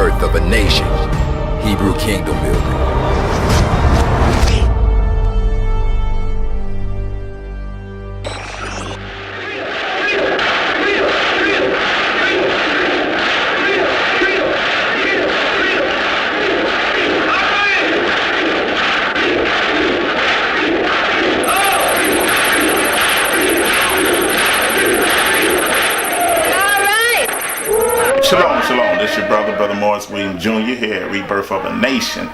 rebirth of a nation. Hebrew kingdom building. Shalom, shalom. This is your brother Morris Williams Jr. here at Rebirth of a Nation.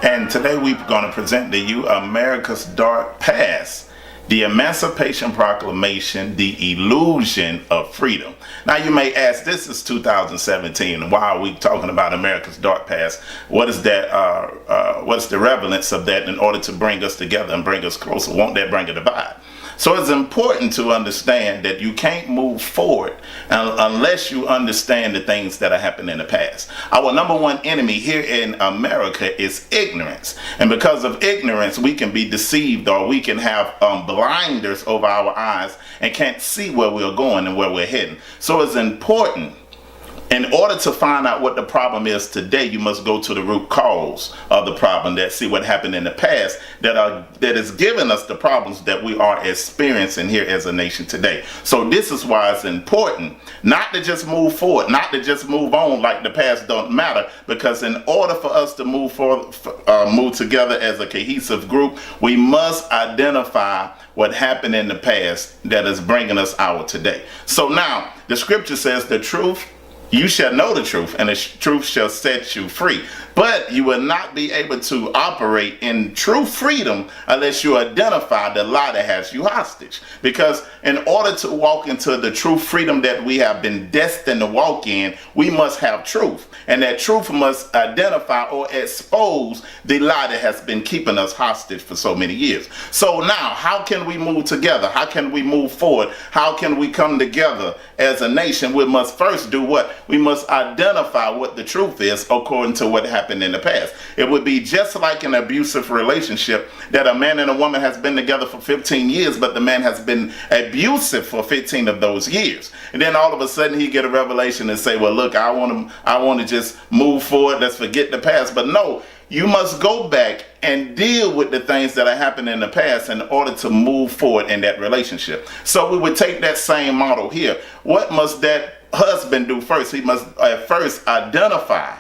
And today we're going to present to you America's Dark Past, the Emancipation Proclamation, the Illusion of Freedom. Now you may ask, this is 2017, why are we talking about America's Dark Past? What is that? What's the relevance of that in order to bring us together and bring us closer? Won't that bring a divide? So it's important to understand that you can't move forward unless you understand the things that have happened in the past. Our number one enemy here in America is ignorance. And because of ignorance, we can be deceived, or we can have blinders over our eyes and can't see where we're going and where we're heading. So it's important. In order to find out what the problem is today, you must go to the root cause of the problem, that see what happened in the past that is giving us the problems that we are experiencing here as a nation today. So this is why it's important not to just move forward, not to just move on like the past don't matter, because in order for us to move forward, move together as a cohesive group, we must identify what happened in the past that is bringing us our today. So now the scripture says the truth. You shall know the truth, and the truth shall set you free. But you will not be able to operate in true freedom unless you identify the lie that has you hostage. Because in order to walk into the true freedom that we have been destined to walk in, we must have truth. And that truth must identify or expose the lie that has been keeping us hostage for so many years. So now, how can we move together? How can we move forward? How can we come together as a nation? We must first do what? We must identify what the truth is according to what happened in the past. It would be just like an abusive relationship that a man and a woman has been together for 15 years, but the man has been abusive for 15 of those years. And then all of a sudden he get a revelation and say, well, look, I want to just move forward. Let's forget the past. But no, you must go back and deal with the things that have happened in the past in order to move forward in that relationship. So we would take that same model here. What must that husband do first? He must first identify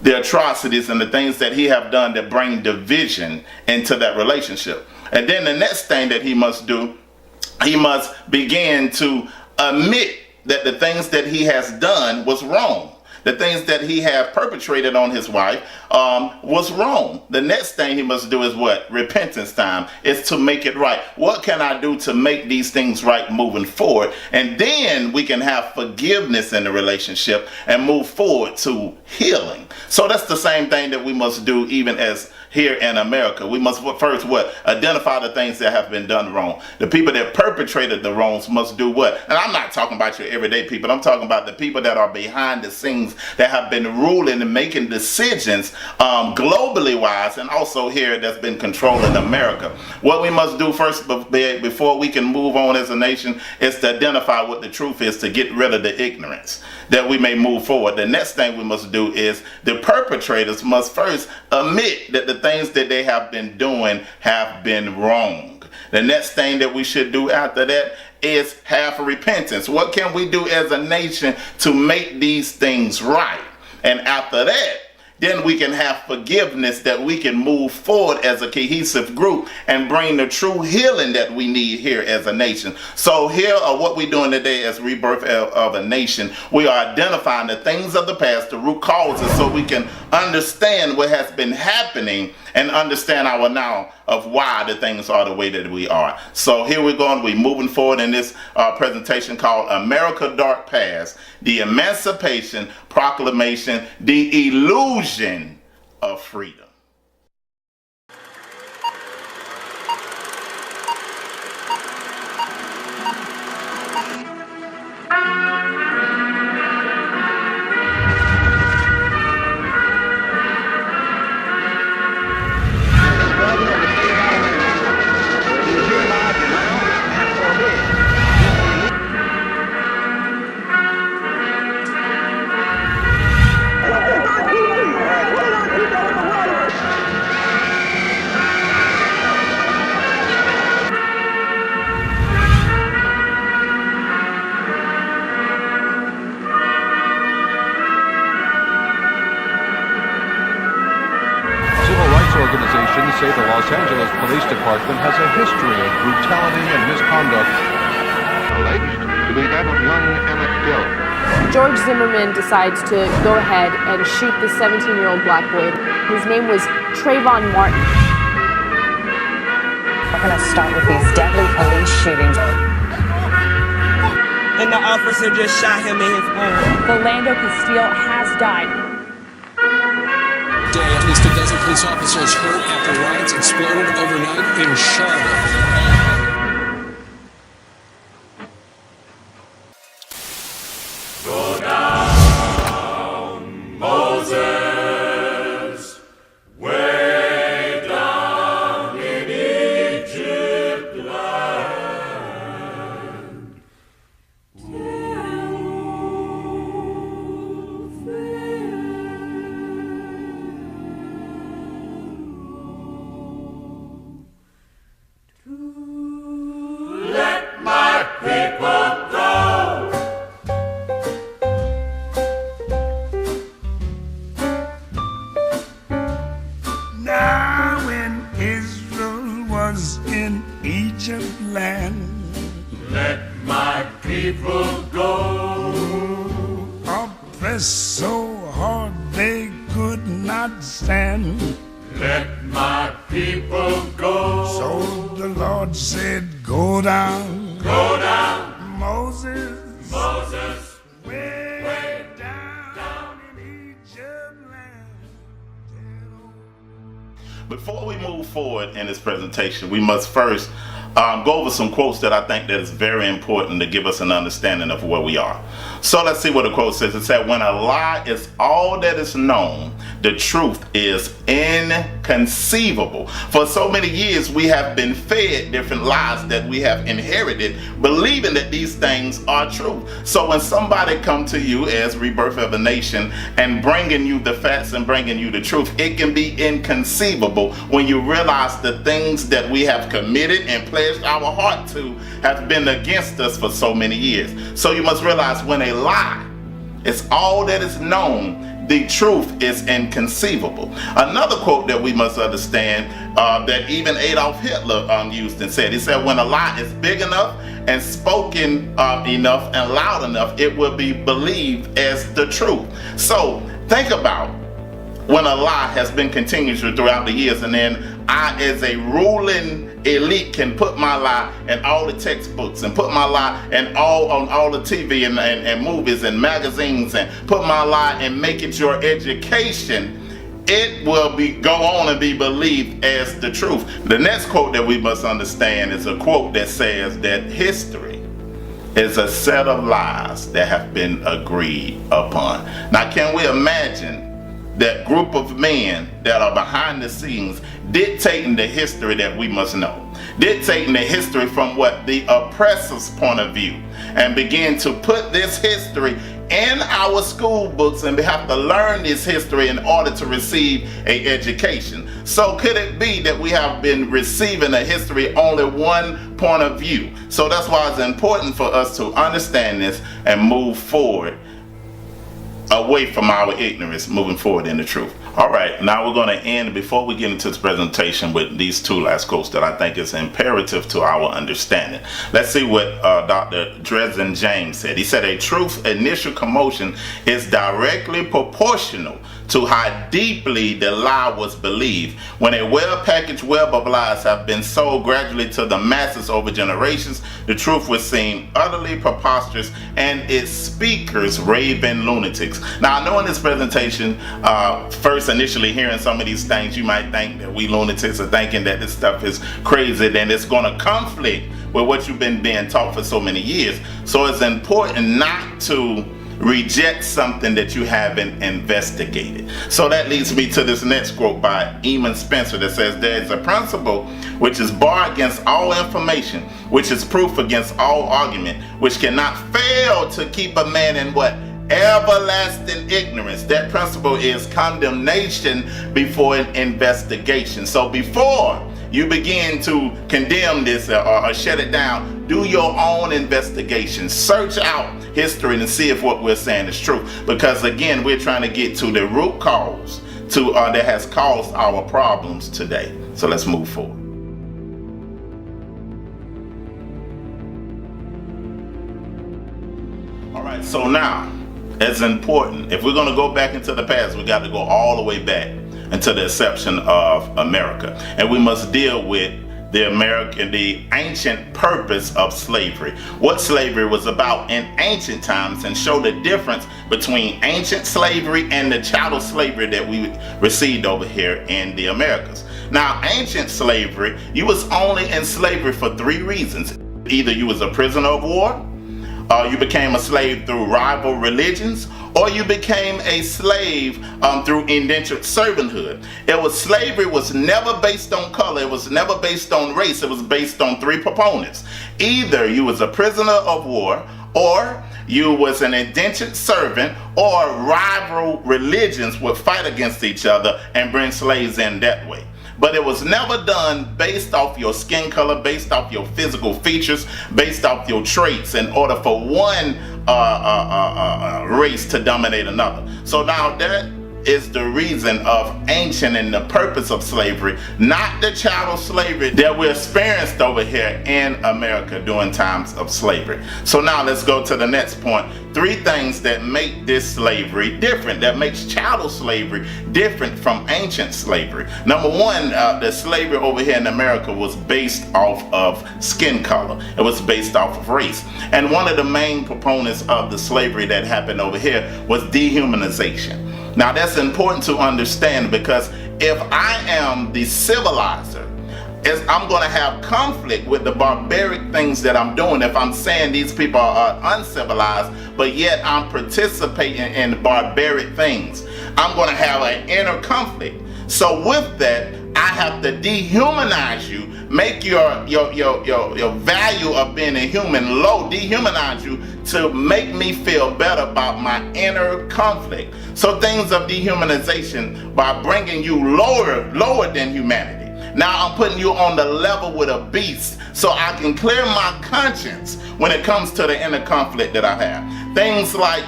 the atrocities and the things that he have done that bring division into that relationship. And then the next thing that he must do, he must begin to admit that the things that he has done was wrong. The things that he had perpetrated on his wife was wrong. The next thing he must do is what? Repentance time. Is to make it right. What can I do to make these things right moving forward? And then we can have forgiveness in the relationship and move forward to healing. So that's the same thing that we must do even as here in America. We must first what? Identify the things that have been done wrong. The people that perpetrated the wrongs must do what? And I'm not talking about your everyday people. I'm talking about the people that are behind the scenes that have been ruling and making decisions globally wise, and also here that's been controlling America. What we must do first before we can move on as a nation is to identify what the truth is, to get rid of the ignorance, that we may move forward. The next thing we must do is the perpetrators must first admit that the things that they have been doing have been wrong. The next thing that we should do after that is have repentance. What can we do as a nation to make these things right? And after that, then we can have forgiveness, that we can move forward as a cohesive group and bring the true healing that we need here as a nation. So here are what we're doing today as Rebirth of a Nation. We are identifying the things of the past, the root causes, so we can understand what has been happening and understand our now of why the things are the way that we are. So here we're going, we're moving forward in this presentation called America Dark Past, the Emancipation Proclamation, the Illusion of Freedom. Police Department has a history of brutality and misconduct. Alleged to be that of young Emmett Till. George Zimmerman decides to go ahead and shoot the 17-year-old black boy. His name was Trayvon Martin. We're going to start with these deadly police shootings. And the officer just shot him in his arm. Philando Castile has died. At least a dozen police officers hurt after riots exploded overnight in Charlotte. Go down, Moses, way down in Egypt land. Let my people go. Now when Israel was in Egypt land, Let my people go. oppressed so hard they could not stand. Let my people go. So the Lord said, go down, Go down, Moses, Moses, way down in Egypt land. Before we move forward in this presentation, we must first go over some quotes that I think that is very important to give us an understanding of where we are. So let's see what the quote says. It said, when a lie is all that is known, the truth is inconceivable. For so many years, we have been fed different lies that we have inherited, believing that these things are true. So when somebody come to you as Rebirth of a Nation and bringing you the facts and bringing you the truth, it can be inconceivable when you realize the things that we have committed and pledged our heart to have been against us for so many years. So you must realize when a lie is all that is known, the truth is inconceivable. Another quote that we must understand that even Adolf Hitler used and said, he said, when a lie is big enough and spoken enough and loud enough, it will be believed as the truth. So think about when a lie has been continuous throughout the years, and then I as a ruling elite can put my lie in all the textbooks and put my lie in on all the TV and movies and magazines and put my lie and make it your education, it will go on and be believed as the truth. The next quote that we must understand is a quote that says that history is a set of lies that have been agreed upon. Now, can we imagine that group of men that are behind the scenes dictating the history that we must know, dictating the history from what the oppressor's point of view, and begin to put this history in our school books, and we have to learn this history in order to receive an education. So could it be that we have been receiving a history only one point of view? So that's why it's important for us to understand this and move forward away from our ignorance, moving forward in the truth. All right, now we're going to end, before we get into this presentation, with these two last quotes that I think is imperative to our understanding. Let's see what Dr. Dresden James said. He said, a truth's initial commotion is directly proportional to how deeply the lie was believed. When a well-packaged web of lies have been sold gradually to the masses over generations, the truth would seem utterly preposterous and its speakers raving lunatics. Now, I know in this presentation, first initially hearing some of these things, you might think that we lunatics are thinking that this stuff is crazy, then it's going to conflict with what you've been being taught for so many years. So it's important not to reject something that you haven't investigated. So that leads me to this next quote by Eamon Spencer that says, there is a principle which is bar against all information, which is proof against all argument, which cannot fail to keep a man in what? Everlasting ignorance. That principle is condemnation before an investigation. So before you begin to condemn this or shut it down, do your own investigation. Search out history and see if what we're saying is true. Because again, we're trying to get to the root cause that has caused our problems today. So let's move forward. All right, so now it's important. If we're going to go back into the past, we got to go all the way back into the inception of America, and we must deal with the ancient purpose of slavery, what slavery was about in ancient times, and show the difference between ancient slavery and the chattel slavery that we received over here in the Americas. Now, ancient slavery, you was only in slavery for 3 reasons. Either you was a prisoner of war, you became a slave through rival religions, or you became a slave through indentured servanthood. Slavery was never based on color, it was never based on race, it was based on 3 proponents. Either you was a prisoner of war, or you was an indentured servant, or rival religions would fight against each other and bring slaves in that way. But it was never done based off your skin color, based off your physical features, based off your traits in order for one race to dominate another. So now that is the reason of ancient and the purpose of slavery, not the chattel slavery that we experienced over here in America during times of slavery. So now let's go to the next point. 3 things that make this slavery different, that makes chattel slavery different from ancient slavery. Number 1, the slavery over here in America was based off of skin color. It was based off of race. And one of the main proponents of the slavery that happened over here was dehumanization. Now that's important to understand, because if I am the civilizer, I'm going to have conflict with the barbaric things that I'm doing. If I'm saying these people are uncivilized, but yet I'm participating in barbaric things, I'm going to have an inner conflict. So with that, I have to dehumanize you, make your value of being a human low, dehumanize you to make me feel better about my inner conflict. So things of dehumanization by bringing you lower than humanity. Now I'm putting you on the level with a beast so I can clear my conscience when it comes to the inner conflict that I have. Things like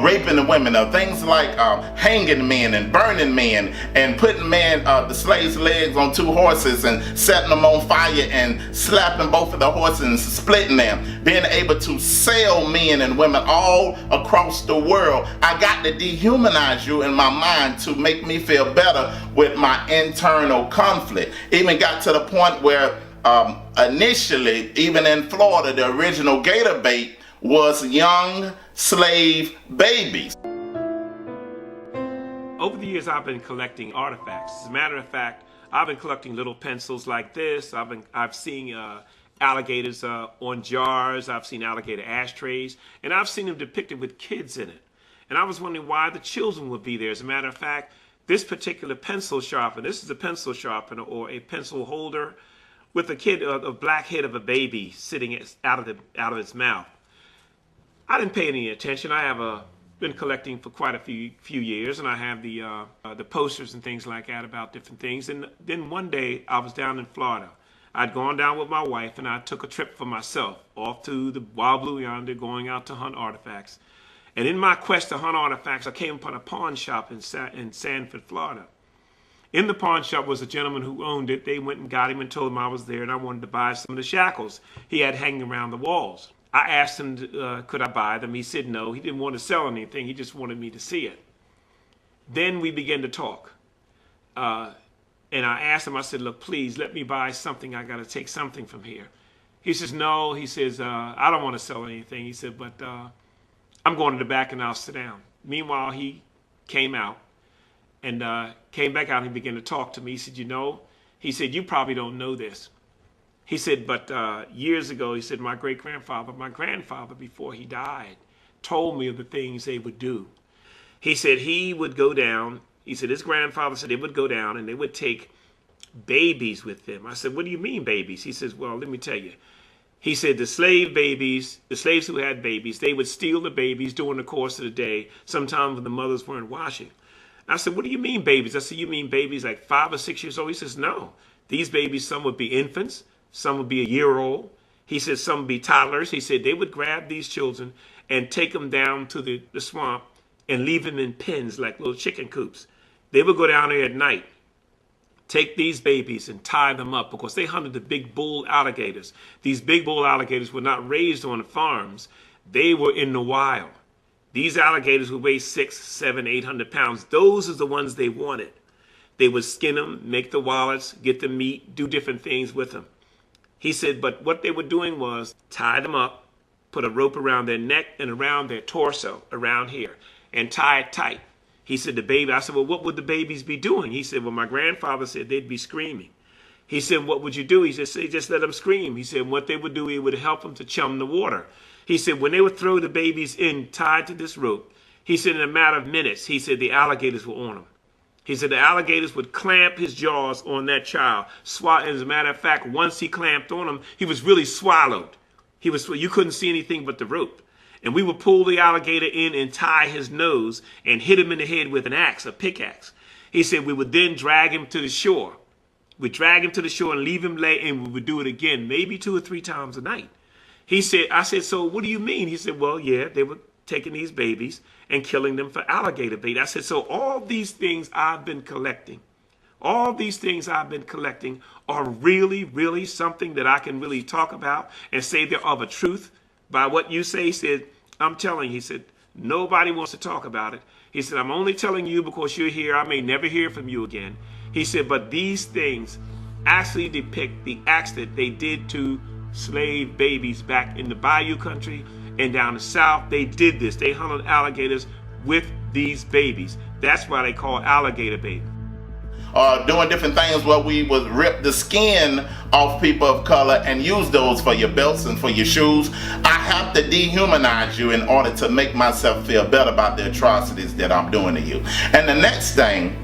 raping the women, things like hanging men and burning men and putting the slaves' legs on 2 horses and setting them on fire and slapping both of the horses and splitting them, being able to sell men and women all across the world. I got to dehumanize you in my mind to make me feel better with my internal conflict. Even got to the point where initially, even in Florida, the original gator bait was young slave babies. Over the years, I've been collecting artifacts. As a matter of fact, I've been collecting little pencils like this. I've seen alligators on jars. I've seen alligator ashtrays, and I've seen them depicted with kids in it. And I was wondering why the children would be there. As a matter of fact, this particular pencil sharpener, this is a pencil sharpener or a pencil holder with a black head of a baby sitting out of its mouth. I didn't pay any attention. I have been collecting for quite a few years, and I have the posters and things like that about different things. And then one day I was down in Florida. I'd gone down with my wife, and I took a trip for myself off to the wild blue yonder, going out to hunt artifacts. And in my quest to hunt artifacts, I came upon a pawn shop in Sanford, Florida. In the pawn shop was a gentleman who owned it. They went and got him and told him I was there, and I wanted to buy some of the shackles he had hanging around the walls. I asked him, could I buy them? He said no. He didn't want to sell anything. He just wanted me to see it. Then we began to talk. And I asked him, I said, look, please let me buy something. I got to take something from here. He says, no. He says, I don't want to sell anything. He said, but I'm going to the back and I'll sit down. Meanwhile, he came out and came back out and he began to talk to me. He said, he said, you probably don't know this. He said, but years ago, he said, my grandfather, before he died, told me of the things they would do. He said he would go down. He said his grandfather said they would go down and they would take babies with them. I said, what do you mean babies? He says, well, let me tell you. He said the slaves who had babies, they would steal the babies during the course of the day, sometimes when the mothers weren't watching. I said, what do you mean babies? I said, you mean babies like 5 or 6 years old? He says, no. These babies, some would be infants. Some would be a year old. He said some would be toddlers. He said they would grab these children and take them down to the swamp and leave them in pens like little chicken coops. They would go down there at night, take these babies and tie them up because they hunted the big bull alligators. These big bull alligators were not raised on farms. They were in the wild. These alligators would weigh 600, 700, 800 pounds. Those are the ones they wanted. They would skin them, make the wallets, get the meat, do different things with them. He said, but what they were doing was tie them up, put a rope around their neck and around their torso, around here, and tie it tight. He said, I said, well, what would the babies be doing? He said, well, my grandfather said they'd be screaming. He said, what would you do? He said, just let them scream. He said, what they would do, it would help them to chum the water. He said, when they would throw the babies in tied to this rope, he said, in a matter of minutes, he said, the alligators were on them. He said the alligators would clamp his jaws on that child. As a matter of fact, once he clamped on him, he was really swallowed. You couldn't see anything but the rope. And we would pull the alligator in and tie his nose and hit him in the head with an axe, a pickaxe. He said we would then drag him to the shore. We'd drag him to the shore and leave him lay, and we would do it again, maybe 2 or 3 times a night. I said, so what do you mean? He said, well, yeah, they were taking these babies and killing them for alligator bait. I said, so all these things I've been collecting, are really, really something that I can really talk about and say they're of a truth by what you say? He said, I'm telling you, he said, nobody wants to talk about it. He said, I'm only telling you because you're here. I may never hear from you again. He said, but these things actually depict the acts that they did to slave babies back in the Bayou country and down the south. They did this. They hunted alligators with these babies. That's why they call alligator bait. Doing different things where we would rip the skin off people of color and use those for your belts and for your shoes. I have to dehumanize you in order to make myself feel better about the atrocities that I'm doing to you. And the next thing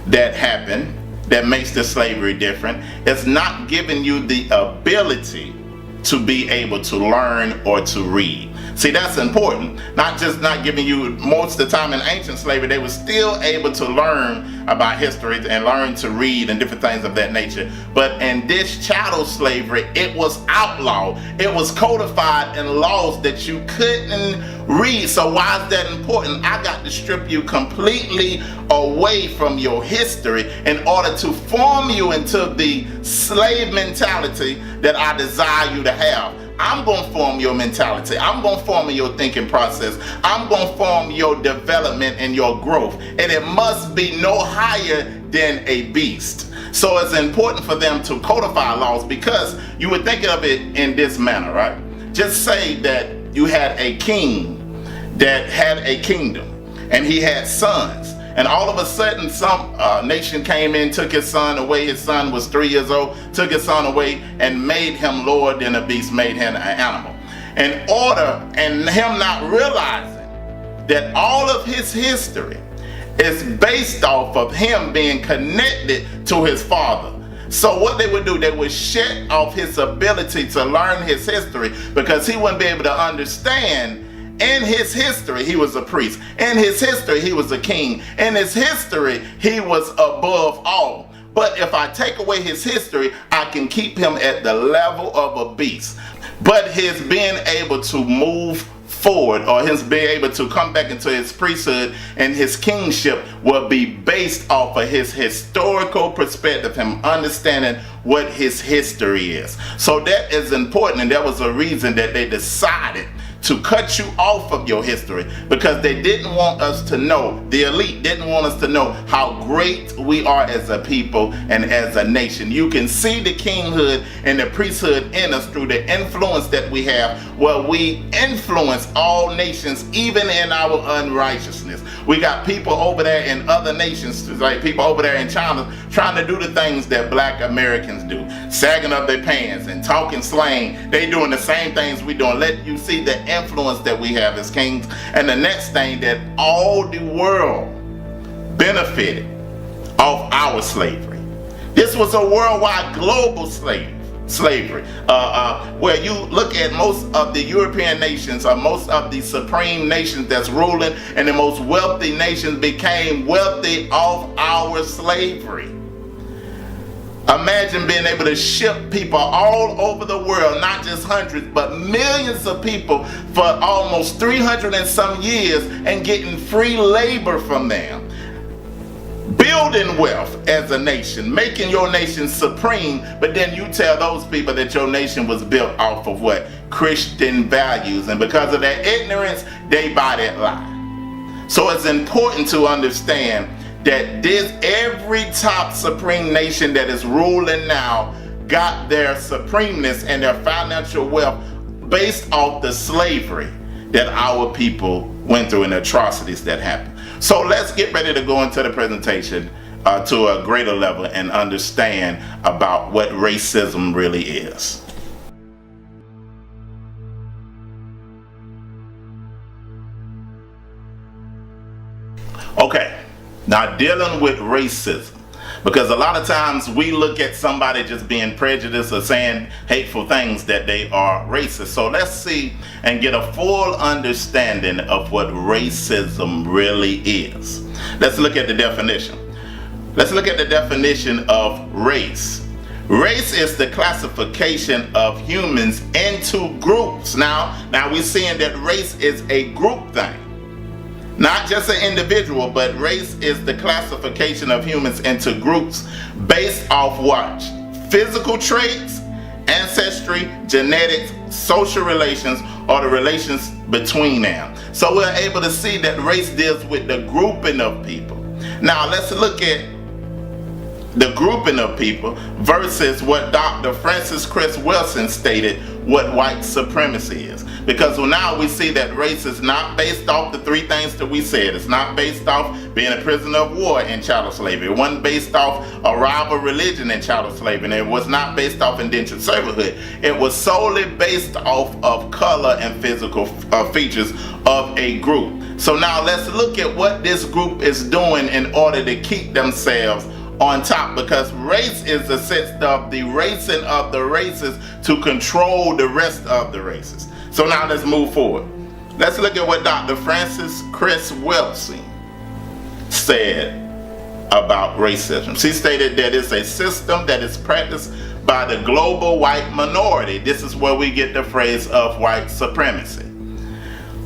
that happened that makes the slavery different is not giving you the ability to be able to learn or to read. See, that's important. Not giving you, most of the time in ancient slavery, they were still able to learn about history and learn to read and different things of that nature. But in this chattel slavery, it was outlawed. It was codified in laws that you couldn't read. So why is that important? I got to strip you completely away from your history in order to form you into the slave mentality that I desire you to have. I'm going to form your mentality. I'm going to form your thinking process. I'm going to form your development and your growth. And it must be no higher than a beast. So it's important for them to codify laws, because you would think of it in this manner, right? Just say that you had a king that had a kingdom and he had sons. And all of a sudden, some nation came in, took his son away. His son was 3 years old, took his son away and made him lower than a beast, made him an animal. And him not realizing that all of his history is based off of him being connected to his father. So what they would do, they would shut off his ability to learn his history, because he wouldn't be able to understand. In his history, he was a priest. In his history, he was a king. In his history, he was above all. But if I take away his history, I can keep him at the level of a beast. But his being able to move forward, or his being able to come back into his priesthood and his kingship, will be based off of his historical perspective, him understanding what his history is. So that is important, and that was a reason that they decided to cut you off of your history, because they didn't want us to know, the elite didn't want us to know how great we are as a people and as a nation. You can see the kinghood and the priesthood in us through the influence that we have, where we influence all nations, even in our unrighteousness. We got people over there in other nations, like people over there in China, trying to do the things that black Americans do, sagging up their pants and talking slang. They doing the same things we doing. Let you see the influence that we have as kings. And the next thing, that all the world benefited off our slavery. This was a worldwide global slavery, where you look at most of the European nations, or most of the supreme nations that's ruling, and the most wealthy nations became wealthy off our slavery. Imagine being able to ship people all over the world, not just hundreds, but millions of people for almost 300 and some years, and getting free labor from them. Building wealth as a nation, making your nation supreme, but then you tell those people that your nation was built off of what? Christian values, and because of their ignorance, they buy that lie. So it's important to understand that every top supreme nation that is ruling now got their supremeness and their financial wealth based off the slavery that our people went through and the atrocities that happened. So let's get ready to go into the presentation to a greater level and understand about what racism really is. Okay, now dealing with racism, because a lot of times we look at somebody just being prejudiced or saying hateful things that they are racist. So let's see and get a full understanding of what racism really is. Let's look at the definition. Let's look at the definition of race. Race is the classification of humans into groups. Now we're seeing that race is a group thing. Not just an individual, but race is the classification of humans into groups based off what? Physical traits, ancestry, genetics, social relations, or the relations between them. So we're able to see that race deals with the grouping of people. Now let's look at the grouping of people versus what Dr. Francis Chris Wilson stated what white supremacy is. Because now we see that race is not based off the three things that we said. It's not based off being a prisoner of war in chattel slavery. It wasn't based off a rival religion in chattel slavery. And it was not based off indentured servanthood. It was solely based off of color and physical features of a group. So now let's look at what this group is doing in order to keep themselves on top, because race is the sense of the racing of the races to control the rest of the races. So now let's move forward. Let's look at what Dr. Francis Chris Wilson said about racism. She stated that it's a system that is practiced by the global white minority. This is where we get the phrase of white supremacy,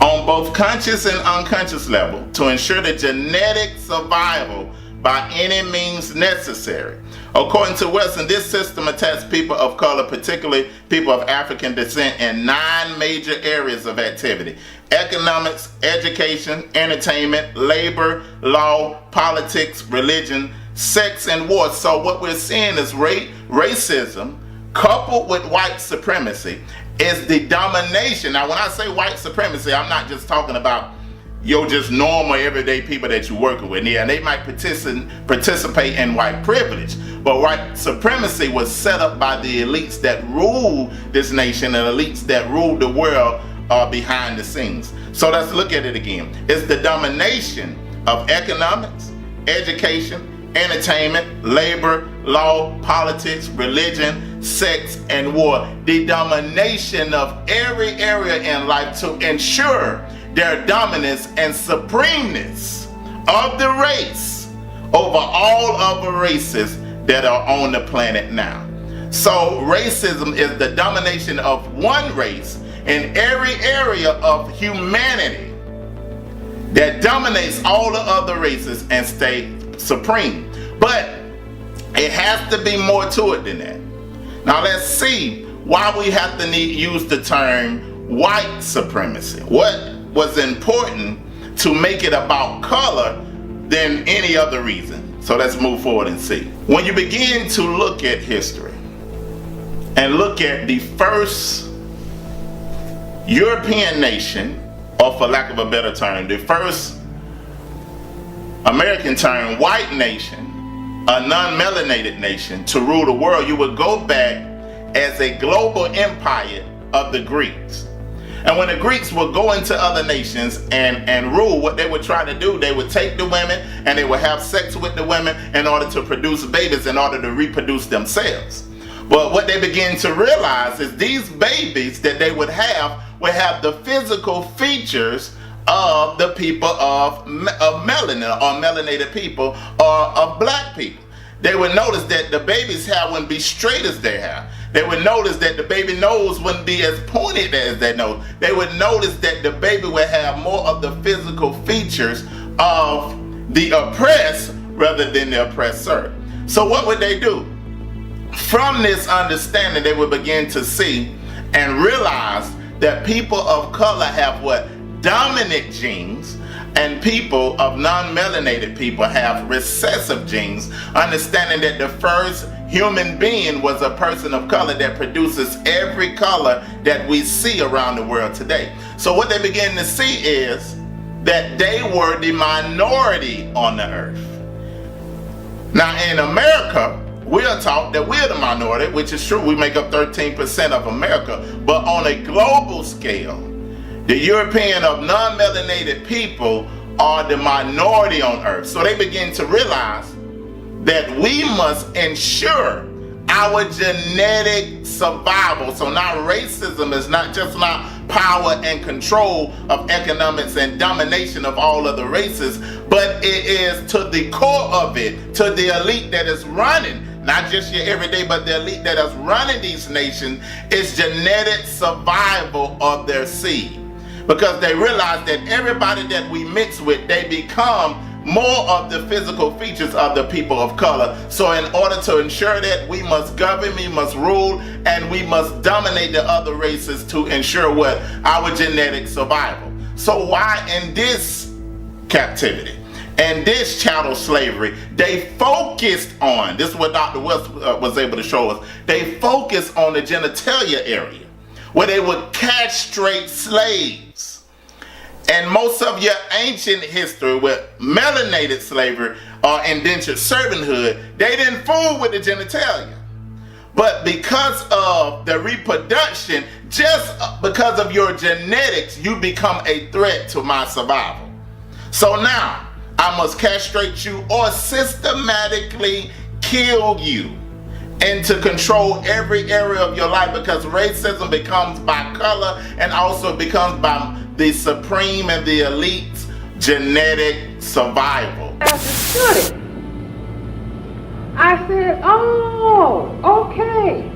on both conscious and unconscious level, to ensure the genetic survival by any means necessary. According to Wilson, this system attacks people of color, particularly people of African descent, in 9 major areas of activity: economics, education, entertainment, labor, law, politics, religion, sex, and war. So what we're seeing is racism coupled with white supremacy is the domination. Now when I say white supremacy, I'm not just talking about just normal everyday people that you're working with. Yeah, they might participate in white privilege, but white supremacy was set up by the elites that rule this nation and elites that rule the world behind the scenes. So let's look at it again. It's the domination of economics, education, entertainment, labor, law, politics, religion, sex, and war. The domination of every area in life to ensure their dominance and supremeness of the race over all other races that are on the planet now. So racism is the domination of one race in every area of humanity that dominates all the other races and stay supreme. But it has to be more to it than that. Now let's see why we have to use the term white supremacy. What was important to make it about color than any other reason? So let's move forward and see. When you begin to look at history and look at the first European nation, or for lack of a better term, the first American term, white nation, a non-melanated nation to rule the world, you would go back as a global empire of the Greeks. And when the Greeks would go into other nations and rule, what they would try to do, they would take the women and they would have sex with the women in order to produce babies, in order to reproduce themselves. But what they began to realize is these babies that they would have the physical features of the people of melanin, or melanated people, or of black people. They would notice that the baby's hair wouldn't be straight as their hair. They would notice that the baby nose wouldn't be as pointed as their nose. They would notice that the baby would have more of the physical features of the oppressed rather than the oppressor. So what would they do? From this understanding, they would begin to see and realized that people of color have what? Dominant genes, and people of non-melanated people have recessive genes, understanding that the first human being was a person of color that produces every color that we see around the world today. So what they begin to see is that they were the minority on the earth. Now in America, we are taught that we're the minority, which is true. We make up 13% of America. But on a global scale, the European of non-melanated people are the minority on earth. So they begin to realize that we must ensure our genetic survival. So now racism is not just about power and control of economics and domination of all other races, but it is to the core of it, to the elite that is running, not just your everyday, but the elite that is running these nations, is genetic survival of their seed. Because they realize that everybody that we mix with, they become more of the physical features of the people of color. So in order to ensure that, we must govern, we must rule, and we must dominate the other races to ensure what? Our genetic survival. So why in this captivity and this chattel slavery, they focused on, this is what Dr. West was able to show us, they focused on the genitalia area, where they would castrate slaves. And most of your ancient history with melanated slavery or indentured servanthood, they didn't fool with the genitalia. But because of the reproduction, just because of your genetics, you become a threat to my survival. So now, I must castrate you or systematically kill you, and to control every area of your life, because racism becomes by color and also becomes by the supreme and the elite's genetic survival. I understood it. I said, oh, okay.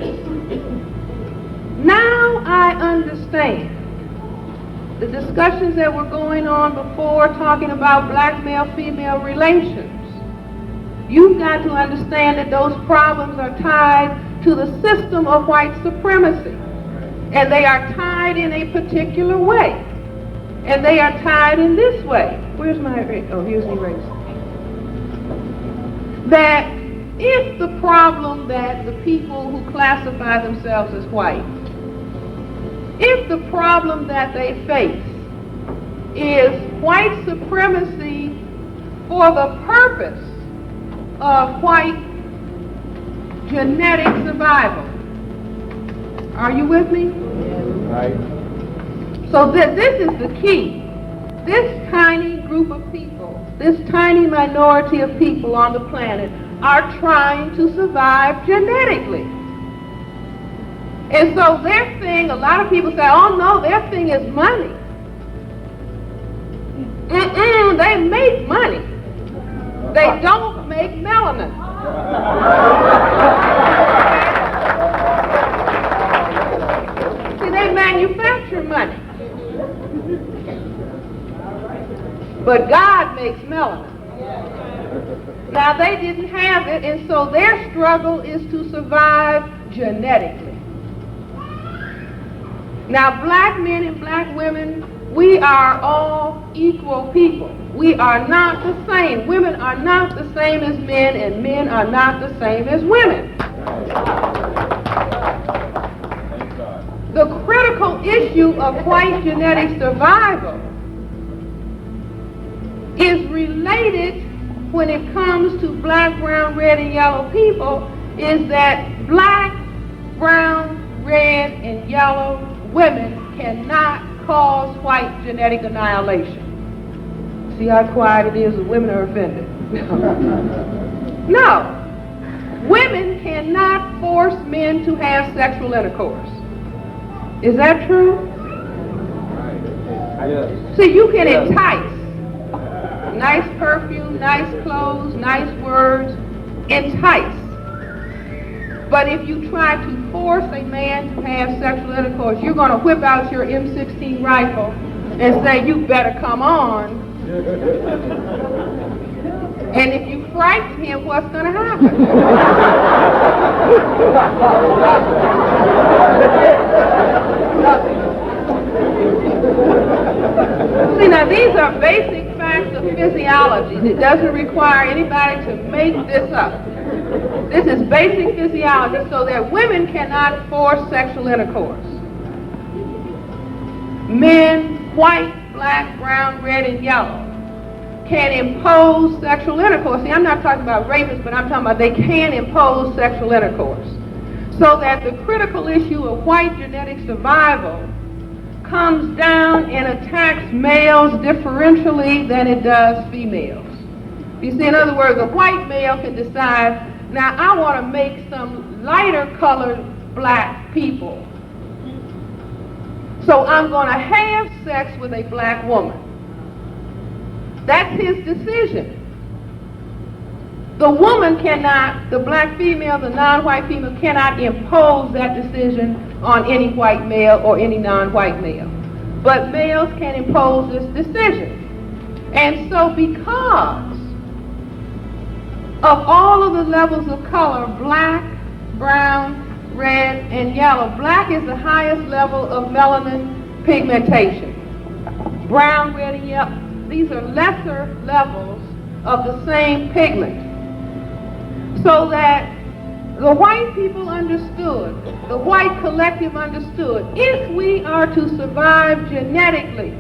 Now I understand. The discussions that were going on before, talking about black male-female relations, you've got to understand that those problems are tied to the system of white supremacy. And they are tied in a particular way. And they are tied in this way. Where's my eraser? Oh, here's the eraser. That if the problem that the people who classify themselves as white, if the problem that they face is white supremacy for the purpose of white genetic survival. Are you with me? Right. So this is the key. This tiny group of people, this tiny minority of people on the planet are trying to survive genetically. And so their thing, a lot of people say, oh no, their thing is money. They make money. They don't make melanin. See, they manufacture money. But God makes melanin. Now they didn't have it, and so their struggle is to survive genetically. Now black men and black women, we are all equal people. We are not the same. Women are not the same as men, and men are not the same as women. The critical issue of white genetic survival is related when it comes to black, brown, red, and yellow people, is that black, brown, red, and yellow women cannot cause white genetic annihilation. See how quiet it is? The women are offended. No. Women cannot force men to have sexual intercourse. Is that true? Yes. See, you can entice. Nice perfume, nice clothes, nice words, entice. But if you try to force a man to have sexual intercourse, you're going to whip out your M16 rifle and say, you better come on. And if you frighten him, what's going to happen? See, now these are basic facts of physiology. It doesn't require anybody to make this up. This is basic physiology so that women cannot force sexual intercourse. Men, white, black, brown, red, and yellow, can impose sexual intercourse. See, I'm not talking about rapists, but I'm talking about they can impose sexual intercourse. So that the critical issue of white genetic survival comes down and attacks males differentially than it does females. You see, in other words, a white male can decide, now I want to make some lighter colored black people. So I'm going to have sex with a black woman. That's his decision. The woman cannot, the black female, the non-white female cannot impose that decision on any white male or any non-white male. But males can impose this decision. And so because of all of the levels of color, black, brown, red, and yellow, black is the highest level of melanin pigmentation. Brown, red, and yellow, these are lesser levels of the same pigment. So that the white people understood, the white collective understood, if we are to survive genetically,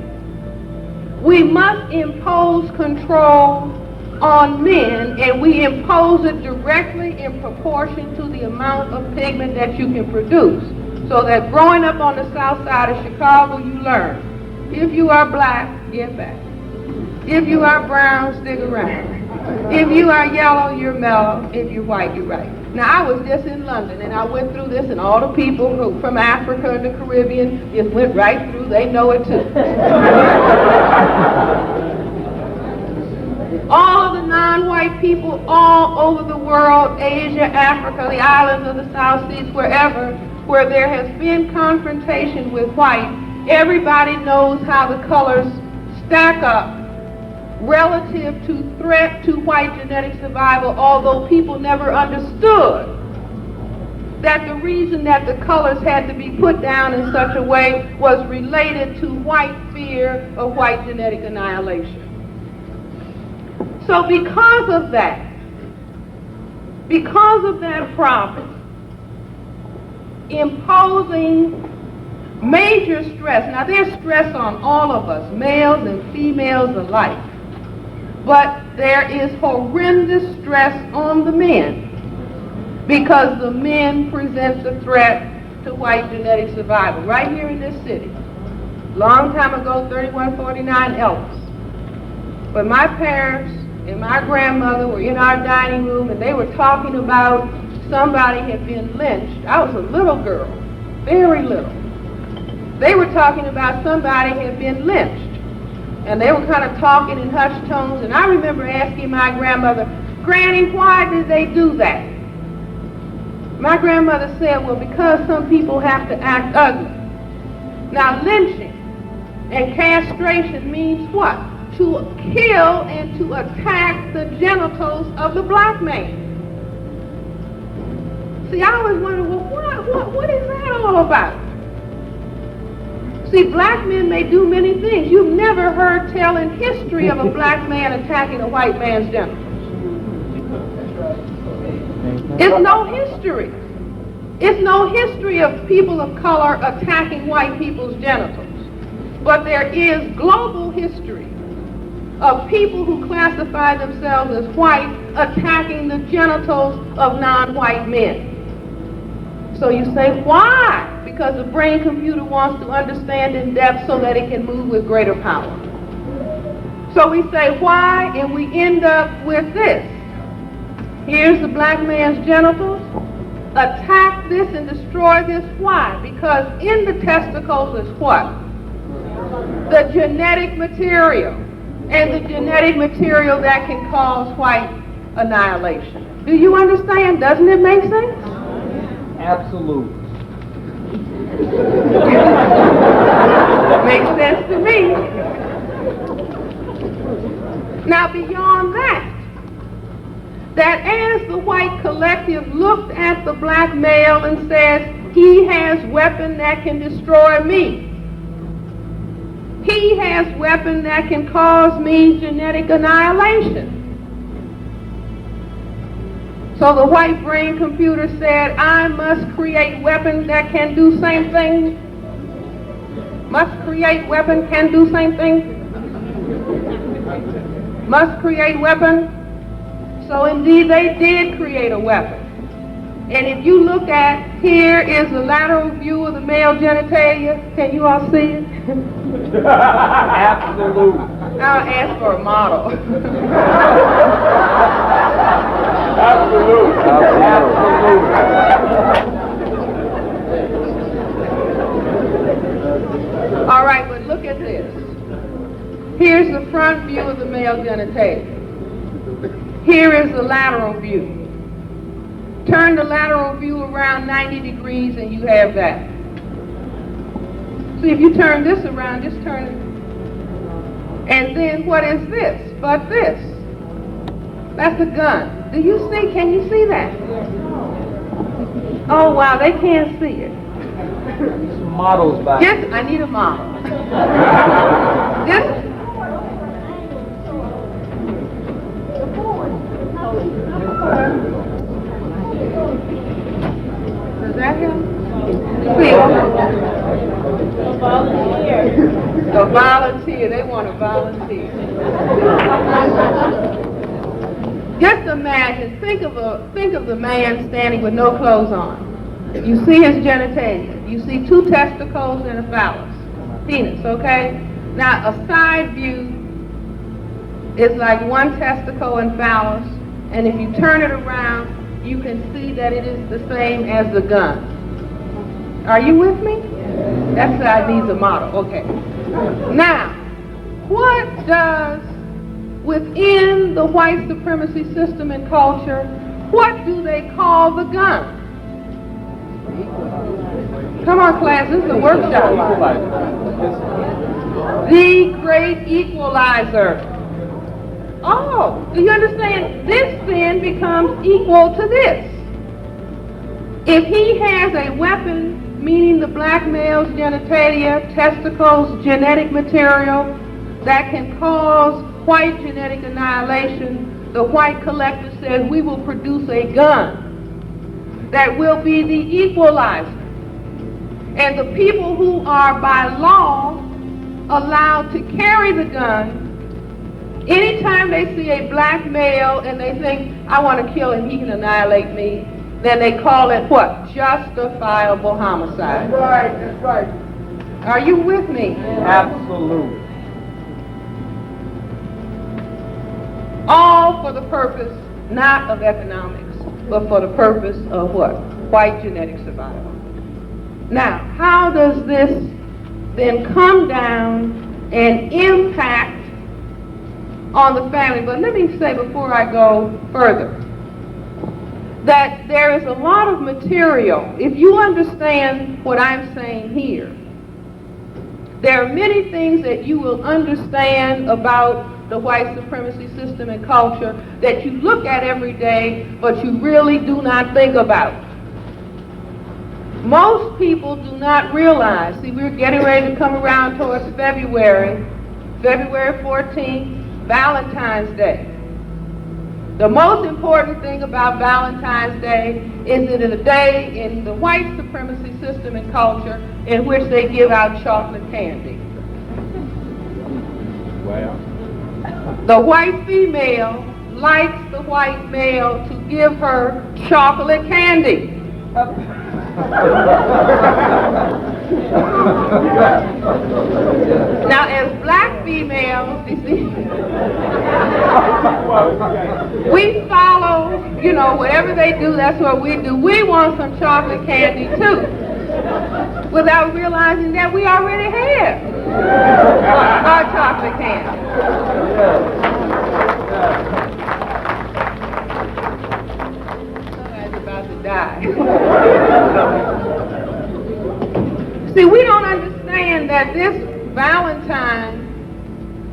we must impose control on men, and we impose it directly in proportion to the amount of pigment that you can produce. So that growing up on the south side of Chicago, you learn, if you are black, get back. If you are brown, stick around. If you are yellow, you're mellow. If you're white, you're right. Now, I was just in London, and I went through this, and all the people who, from Africa and the Caribbean just went right through. They know it, too. All of the non-white people all over the world, Asia, Africa, the islands of the South Seas, wherever, where there has been confrontation with white, everybody knows how the colors stack up relative to threat to white genetic survival, although people never understood that the reason that the colors had to be put down in such a way was related to white fear of white genetic annihilation. So because of that problem, imposing major stress, now there's stress on all of us, males and females alike, but there is horrendous stress on the men because the men present the threat to white genetic survival. Right here in this city, long time ago, 3149 Ellis, when my parents and my grandmother were in our dining room and they were talking about somebody had been lynched. I was a little girl, very little. They were talking about somebody had been lynched. And they were kind of talking in hushed tones, and I remember asking my grandmother, Granny, why did they do that? My grandmother said, well, because some people have to act ugly. Now, lynching and castration means what? To kill and to attack the genitals of the black man. See, I always wondered, well, what is that all about? See, black men may do many things. You've never heard tell in history of a black man attacking a white man's genitals. It's no history. It's no history of people of color attacking white people's genitals. But there is global history of people who classify themselves as white attacking the genitals of non-white men. So you say, why? Because the brain computer wants to understand in depth so that it can move with greater power. So we say, why? And we end up with this. Here's the black man's genitals. Attack this and destroy this. Why? Because in the testicles is what? The genetic material. And the genetic material that can cause white annihilation. Do you understand? Doesn't it make sense? Absolutely. Makes sense to me. Now beyond that, that as the white collective looked at the black male and says, he has weapon that can destroy me. He has weapon that can cause me genetic annihilation. So the white brain computer said, I must create weapons that can do same thing. Must create weapon, can do same thing. Must create weapon. So indeed they did create a weapon. And if you look at, here is the lateral view of the male genitalia. Can you all see it? Absolutely. I'll ask for a model. Absolutely. All right, but look at this. Here's the front view of the male genitalia. Here is the lateral view. Turn the lateral view around 90 degrees and you have that. See, if you turn this around, just turn it. And then what is this but this? That's a gun. Do you see? Can you see that? Oh, wow, they can't see it. Some models back. Yes, I need a model. Just does that help? See? A volunteer. They want a volunteer. Just imagine. Think of the man standing with no clothes on. You see his genitalia. You see two testicles and a phallus, penis. Okay. Now a side view is like one testicle and phallus, and if you turn it around, you can see that it is the same as the gun. Are you with me? That side needs a model. Okay. Now, what does, within the white supremacy system and culture, what do they call the gun? Come on, class, this is a workshop. The great equalizer. Oh, do you understand? This then becomes equal to this. If he has a weapon, meaning the black male's genitalia, testicles, genetic material that can cause white genetic annihilation, the white collective says we will produce a gun that will be the equalizer. And the people who are by law allowed to carry the gun, anytime they see a black male and they think, I want to kill him, he can annihilate me, then they call it what? Justifiable homicide. That's right, that's right. Are you with me? Absolutely. All for the purpose, not of economics, but for the purpose of what? White genetic survival. Now, how does this then come down and impact on the family? But let me say before I go further, that there is a lot of material. If you understand what I'm saying here, there are many things that you will understand about the white supremacy system and culture that you look at every day, but you really do not think about. Most people do not realize, see, we're getting ready to come around towards February 14th, Valentine's Day. The most important thing about Valentine's Day is that it is a day in the white supremacy system and culture in which they give out chocolate candy. Wow. The white female likes the white male to give her chocolate candy. Now, as black females, you see, we follow, you know, whatever they do, that's what we do. We want some chocolate candy too, without realizing that we already have our chocolate candy. Somebody's about to die. See, we don't understand that this Valentine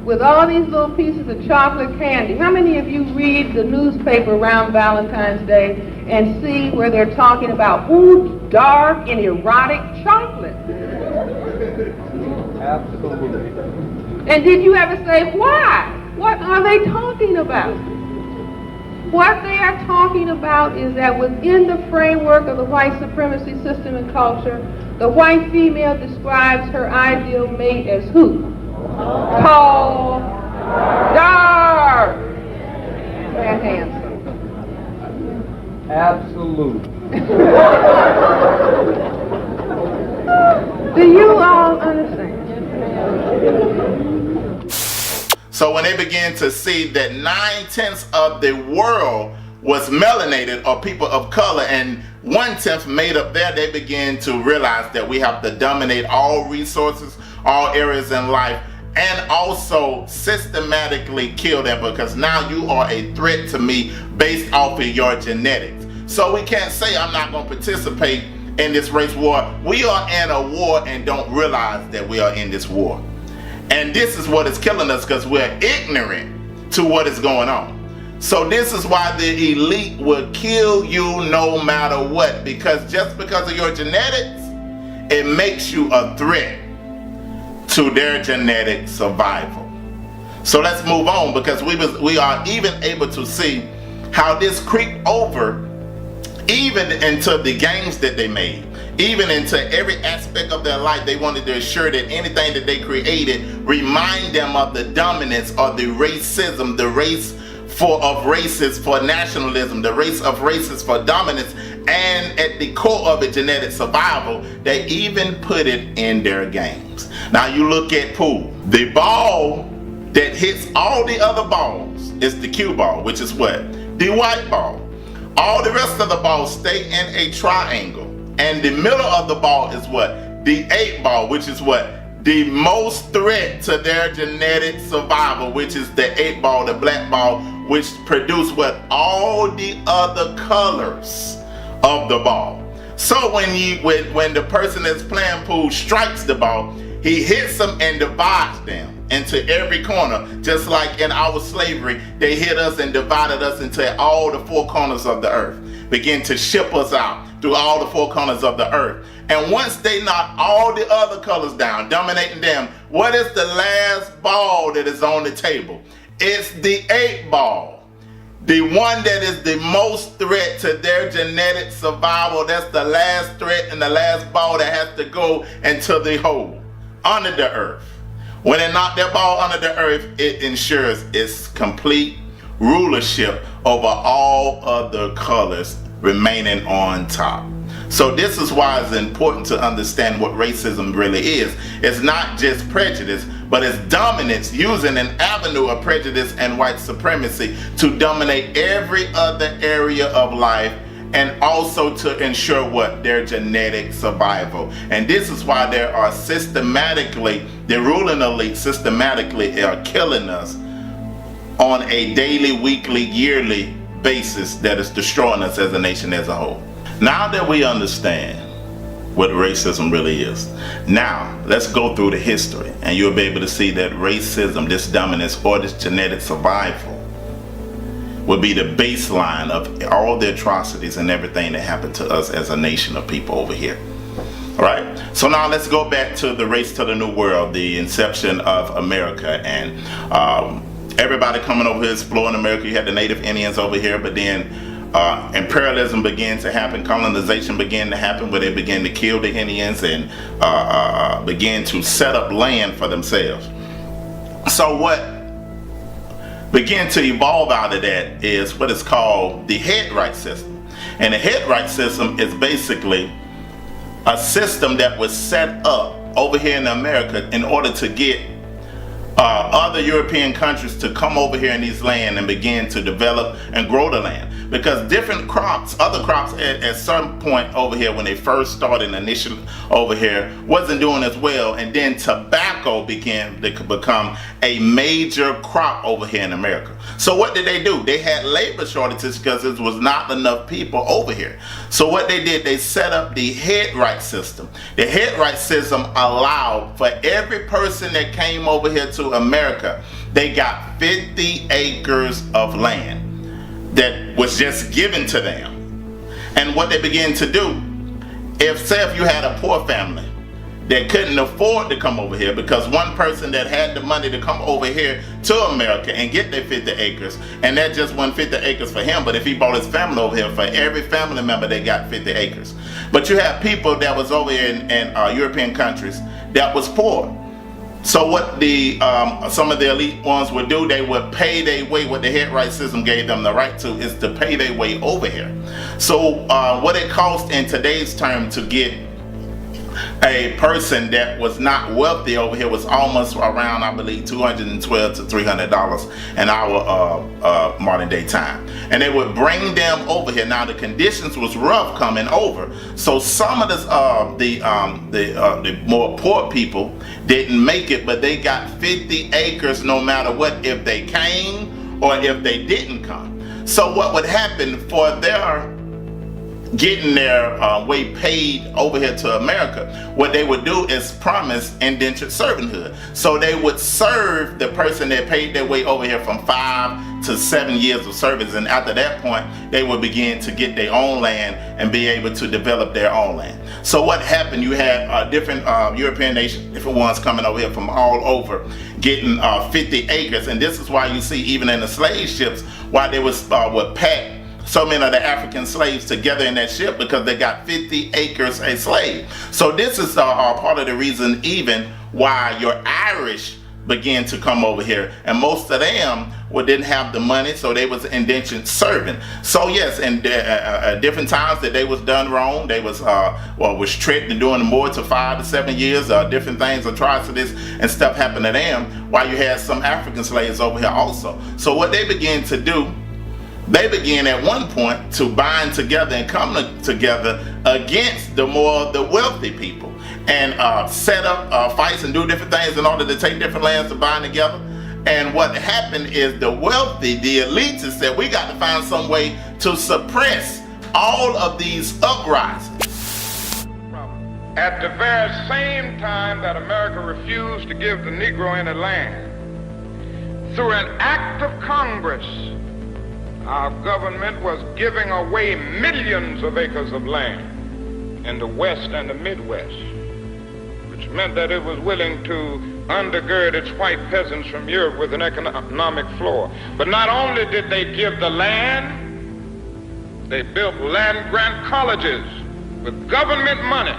with all these little pieces of chocolate candy. How many of you read the newspaper around Valentine's Day and see where they're talking about, ooh, dark and erotic chocolate? Absolutely. And did you ever say, why? What are they talking about? What they are talking about is that within the framework of the white supremacy system and culture, the white female describes her ideal mate as who? Tall, dark, and handsome. Absolutely. Do you all understand? So when they began to see that 9/10 of the world was melanated or people of color and 1/10 made up there, they began to realize that we have to dominate all resources, all areas in life, and also systematically kill them, because now you are a threat to me based off of your genetics. So we can't say I'm not going to participate in this race war. We are in a war and don't realize that we are in this war. And this is what is killing us, because we're ignorant to what is going on. So this is why the elite will kill you no matter what, because just because of your genetics, it makes you a threat to their genetic survival. So let's move on, because we are even able to see how this creeped over even into the games that they made, even into every aspect of their life. They wanted to ensure that anything that they created remind them of the dominance or the racism, the race of races for nationalism, the race of races for dominance, and at the core of it, genetic survival. They even put it in their games. Now you look at pool. The ball that hits all the other balls is the cue ball, which is what? The white ball. All the rest of the balls stay in a triangle. And the middle of the ball is what? The 8 ball, which is what? The most threat to their genetic survival, which is the 8 ball, the black ball, which produce what? All the other colors of the ball. So when the person that's playing pool strikes the ball, he hits them and divides them into every corner. Just like in our slavery, they hit us and divided us into all the 4 corners of the earth. Begin to ship us out through all the 4 corners of the earth. And once they knock all the other colors down, dominating them, what is the last ball that is on the table? It's the 8 ball. The one that is the most threat to their genetic survival. That's the last threat and the last ball that has to go into the hole, under the earth. When they knock that ball under the earth, it ensures its complete rulership over all other colors remaining on top. So this is why it's important to understand what racism really is. It's not just prejudice, but it's dominance, using an avenue of prejudice and white supremacy to dominate every other area of life, and also to ensure what? Their genetic survival. And this is why there are systematically, the ruling elite systematically are killing us on a daily, weekly, yearly basis that is destroying us as a nation as a whole. Now that we understand what racism really is, now let's go through the history, and you'll be able to see that racism, this dominance or this genetic survival, will be the baseline of all the atrocities and everything that happened to us as a nation of people over here. All right, so now let's go back to the race to the new world, the inception of America, and everybody coming over here exploring America. You had the native Indians over here, but then imperialism began to happen, colonization began to happen, where they began to kill the Indians and began to set up land for themselves. So what began to evolve out of that is what is called the head right system. And the head right system is basically a system that was set up over here in America in order to get other European countries to come over here in these land and begin to develop and grow the land. Because different crops, other crops at some point over here when they first started initially over here wasn't doing as well, and then tobacco began to become a major crop over here in America. So what did they do? They had labor shortages because there was not enough people over here. So what they did, they set up the head right system. The head right system allowed for every person that came over here to to America, they got 50 acres of land that was just given to them. And what they began to do, if you had a poor family that couldn't afford to come over here, because one person that had the money to come over here to America and get their 50 acres, and that just wasn't 50 acres for him, but if he brought his family over here, for every family member they got 50 acres. But you have people that was over here in European countries that was poor. So what the some of the elite ones would do, they would pay their way. What the head right system gave them the right to is to pay their way over here. So what it cost in today's term to get a person that was not wealthy over here was almost around, I believe, $212 to $300 an hour modern day time. And they would bring them over here. Now the conditions was rough coming over, so some of the more poor people didn't make it, but they got 50 acres no matter what, if they came or if they didn't come. So what would happen for their getting their way paid over here to America, what they would do is promise indentured servanthood. So they would serve the person that paid their way over here from 5 to 7 years of service, and after that point they would begin to get their own land and be able to develop their own land. So what happened, you had different European nations, different ones coming over here from all over getting 50 acres, and this is why you see even in the slave ships why they would pack so many of the African slaves together in that ship, because they got 50 acres a slave. So this is part of the reason even why your Irish began to come over here, and most of them didn't have the money, so they was indentured servant. So yes, and different times that they was done wrong, they was was tricked and doing more to 5 to 7 years, different things, atrocities and stuff happened to them, while you had some African slaves over here also. So what they began to do, they began at one point to bind together and come together against the wealthy people, and set up fights and do different things in order to take different lands to bind together. And what happened is the wealthy, the elites, said we got to find some way to suppress all of these uprisings. At the very same time that America refused to give the Negro any land, through an act of Congress, our government was giving away millions of acres of land in the West and the Midwest, which meant that it was willing to undergird its white peasants from Europe with an economic floor. But not only did they give the land, they built land-grant colleges with government money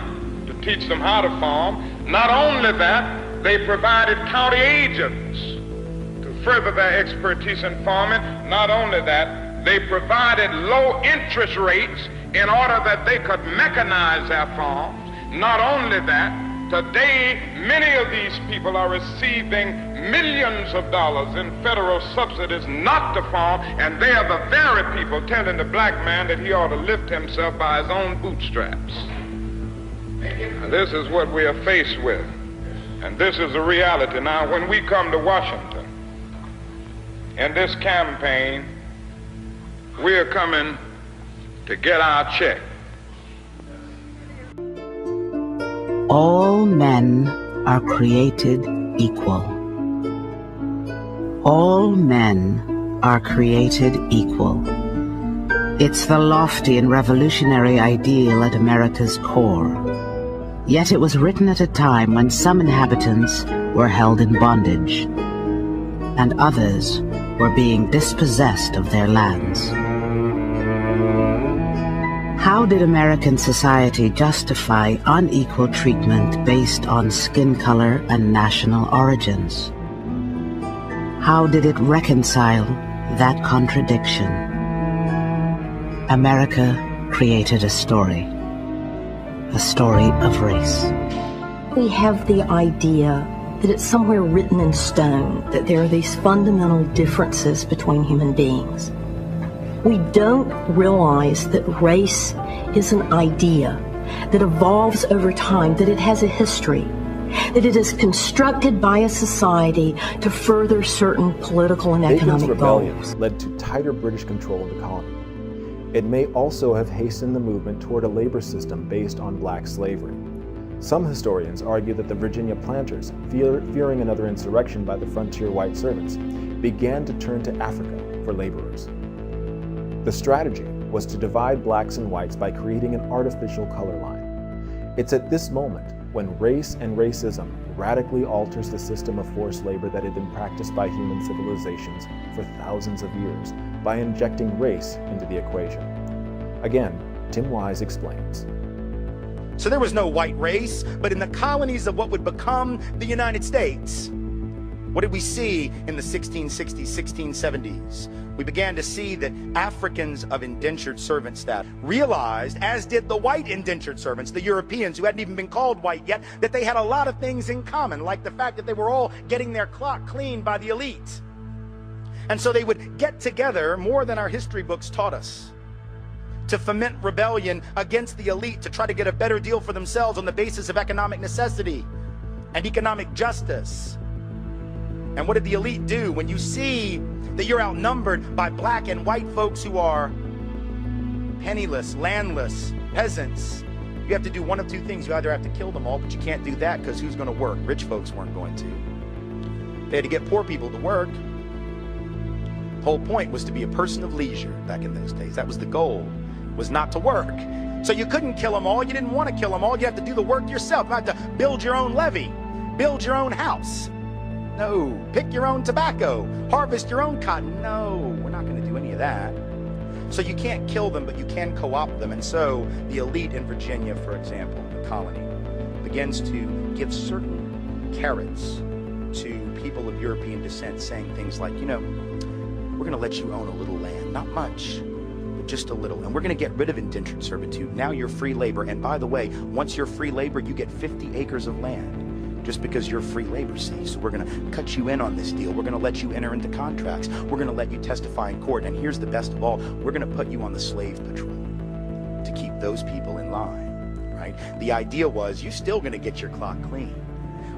to teach them how to farm. Not only that, they provided county agents further their expertise in farming. Not only that, they provided low interest rates in order that they could mechanize their farms. Not only that, today many of these people are receiving millions of dollars in federal subsidies not to farm, and they are the very people telling the black man that he ought to lift himself by his own bootstraps. Now, this is what we are faced with, and this is the reality. Now, when we come to Washington, in this campaign, we are coming to get our check. All men are created equal. All men are created equal. It's the lofty and revolutionary ideal at America's core. Yet it was written at a time when some inhabitants were held in bondage, and others were being dispossessed of their lands. How did American society justify unequal treatment based on skin color and national origins? How did it reconcile that contradiction? America created a story of race. We have the idea that it's somewhere written in stone that there are these fundamental differences between human beings. We don't realize that race is an idea that evolves over time, that it has a history, that it is constructed by a society to further certain political and economic rebellions goals. Led to tighter British control of the colony. It may also have hastened the movement toward a labor system based on black slavery. Some historians argue that the Virginia planters, fearing another insurrection by the frontier white servants, began to turn to Africa for laborers. The strategy was to divide blacks and whites by creating an artificial color line. It's at this moment when race and racism radically alters the system of forced labor that had been practiced by human civilizations for thousands of years by injecting race into the equation. Again, Tim Wise explains. So there was no white race, but in the colonies of what would become the United States, what did we see in the 1660s, 1670s? We began to see that Africans of indentured servant status realized, as did the white indentured servants, the Europeans who hadn't even been called white yet, that they had a lot of things in common, like the fact that they were all getting their clock cleaned by the elite. And so they would get together more than our history books taught us, to foment rebellion against the elite, to try to get a better deal for themselves on the basis of economic necessity and economic justice. And what did the elite do? When you see that you're outnumbered by black and white folks who are penniless, landless, peasants, you have to do one of two things. You either have to kill them all, but you can't do that because who's going to work? Rich folks weren't going to. They had to get poor people to work. The whole point was to be a person of leisure back in those days. That was the goal, was not to work. So you couldn't kill them all. You didn't want to kill them all. You had to do the work yourself. You had to build your own levee, build your own house. No. Pick your own tobacco, harvest your own cotton. No, we're not going to do any of that. So you can't kill them, but you can co-opt them. And so the elite in Virginia, for example, the colony, begins to give certain carrots to people of European descent, saying things like, you know, we're going to let you own a little land, not much, but just a little. And we're going to get rid of indentured servitude. Now you're free labor. And by the way, once you're free labor, you get 50 acres of land. Just because you're free labor, see. So we're going to cut you in on this deal. We're going to let you enter into contracts. We're going to let you testify in court. And here's the best of all. We're going to put you on the slave patrol to keep those people in line, right? The idea was you're still going to get your clock clean.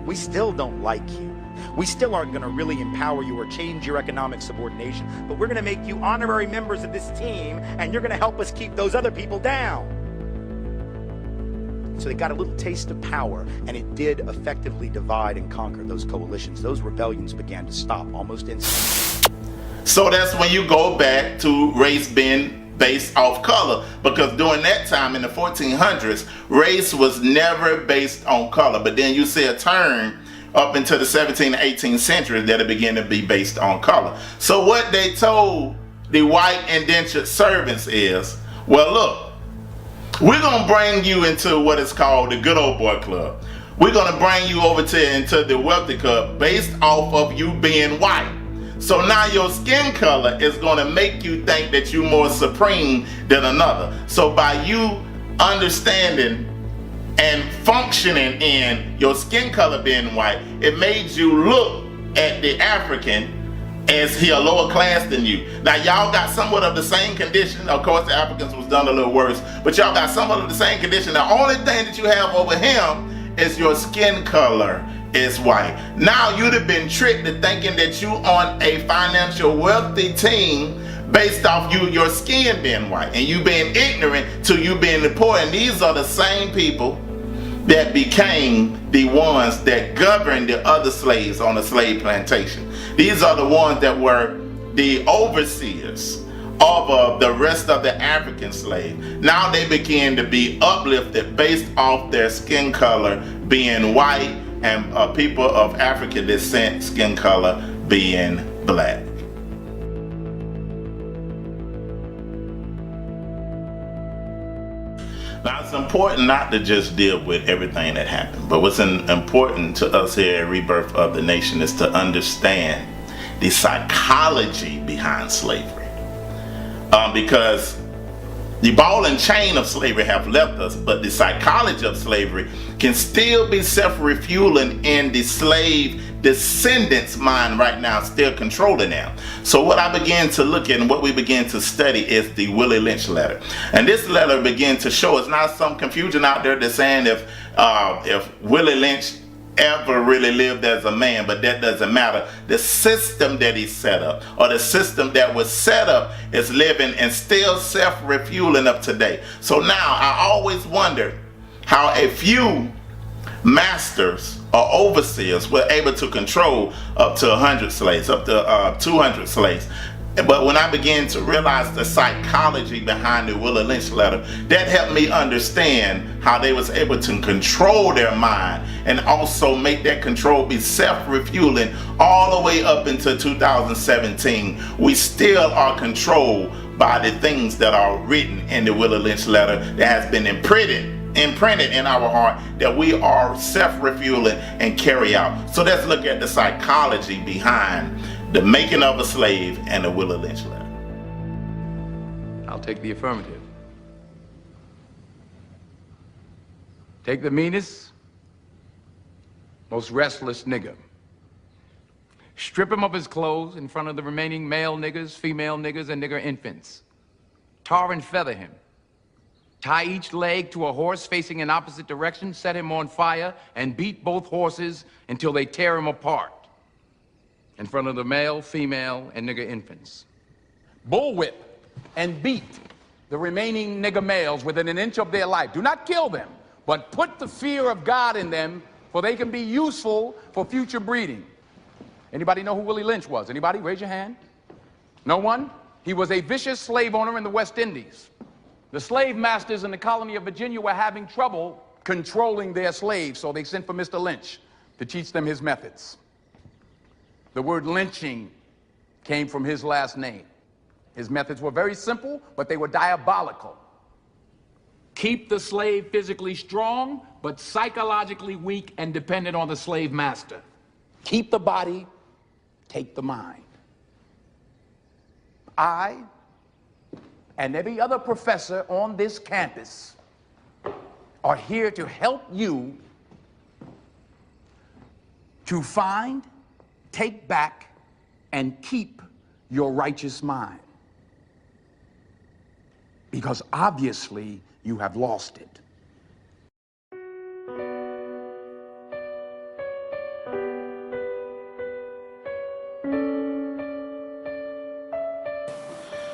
We still don't like you. We still aren't going to really empower you or change your economic subordination. But we're going to make you honorary members of this team, and you're going to help us keep those other people down. So they got a little taste of power, and it did effectively divide and conquer those coalitions. Those rebellions began to stop almost instantly. So that's when you go back to race being based off color, because during that time in the 1400s, race was never based on color. But then you see a turn up into the 17th and 18th century that it began to be based on color. So what they told the white indentured servants is, well, look, we're going to bring you into what is called the good old boy club. We're going to bring you over into the wealthy club based off of you being white. So now your skin color is going to make you think that you're more supreme than another. So by you understanding and functioning in your skin color being white, it made you look at the African as he a lower class than you. Now y'all got somewhat of the same condition. Of course the Africans was done a little worse, but y'all got somewhat of the same condition. The only thing that you have over him is your skin color is white. Now you'd have been tricked to thinking that you on a financial wealthy team based off your skin being white and you being ignorant to you being the poor. And these are the same people that became the ones that governed the other slaves on the slave plantation. These are the ones that were the overseers of the rest of the African slave. Now they began to be uplifted based off their skin color being white and people of African descent skin color being black. Now it's important not to just deal with everything that happened, but what's important to us here at Rebirth of the Nation is to understand the psychology behind slavery. Because the ball and chain of slavery have left us, but the psychology of slavery can still be self-refueling in the slave descendants' mind right now, still controlling them. So what I began to look at and what we began to study is the Willie Lynch letter. And this letter began to show us not some confusion out there that's saying if Willie Lynch ever really lived as a man, but that doesn't matter. The system that he set up, or the system that was set up, is living and still self-refueling up today. So now I always wonder how a few masters or overseers were able to control up to 100 slaves, up to 200 slaves. But when I began to realize the psychology behind the Willie Lynch letter, that helped me understand how they was able to control their mind and also make that control be self-refueling all the way up into 2017. We still are controlled by the things that are written in the Willie Lynch letter that has been imprinted in our heart, that we are self-refueling and carry out. So let's look at the psychology behind the making of a slave and the Willie Lynch letter. I'll take the affirmative. Take the meanest, most restless nigger. Strip him of his clothes in front of the remaining male niggers, female niggers, and nigger infants. Tar and feather him. Tie each leg to a horse facing in opposite direction, set him on fire, and beat both horses until they tear him apart in front of the male, female, and nigger infants. Bullwhip and beat the remaining nigger males within an inch of their life. Do not kill them, but put the fear of God in them, for they can be useful for future breeding. Anybody know who Willie Lynch was? Anybody? Raise your hand. No one? He was a vicious slave owner in the West Indies. The slave masters in the colony of Virginia were having trouble controlling their slaves, so they sent for Mr. Lynch to teach them his methods. The word lynching came from his last name. His methods were very simple, but they were diabolical. Keep the slave physically strong, but psychologically weak and dependent on the slave master. Keep the body, take the mind. I and every other professor on this campus are here to help you to find, take back, and keep your righteous mind. Because obviously you have lost it.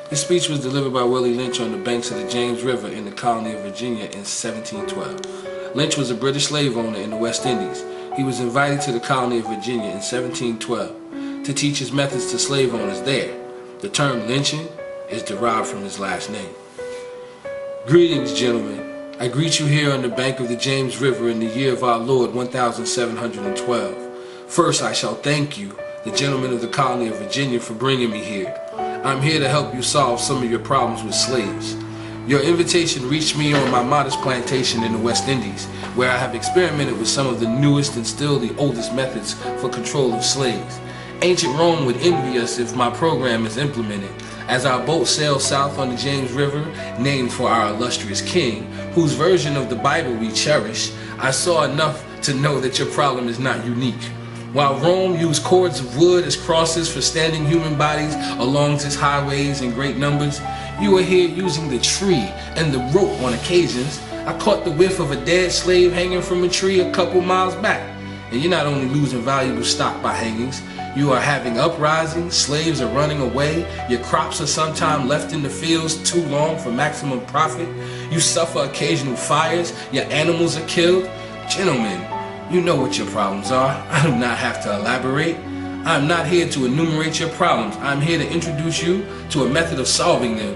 This speech was delivered by Willie Lynch on the banks of the James River in the colony of Virginia in 1712. Lynch was a British slave owner in the West Indies. He was invited to the colony of Virginia in 1712 to teach his methods to slave owners there. The term lynching is derived from his last name. Greetings, gentlemen. I greet you here on the bank of the James River in the year of our Lord 1712. First, I shall thank you, the gentlemen of the colony of Virginia, for bringing me here. I'm here to help you solve some of your problems with slaves. Your invitation reached me on my modest plantation in the West Indies, where I have experimented with some of the newest and still the oldest methods for control of slaves. Ancient Rome would envy us if my program is implemented. As our boat sails south on the James River, named for our illustrious king, whose version of the Bible we cherish, I saw enough to know that your problem is not unique. While Rome used cords of wood as crosses for standing human bodies along its highways in great numbers, you are here using the tree and the rope on occasions. I caught the whiff of a dead slave hanging from a tree a couple miles back. And you're not only losing valuable stock by hangings, you are having uprisings, slaves are running away, your crops are sometimes left in the fields too long for maximum profit, you suffer occasional fires, your animals are killed. Gentlemen, you know what your problems are. I do not have to elaborate. I'm not here to enumerate your problems. I'm here to introduce you to a method of solving them.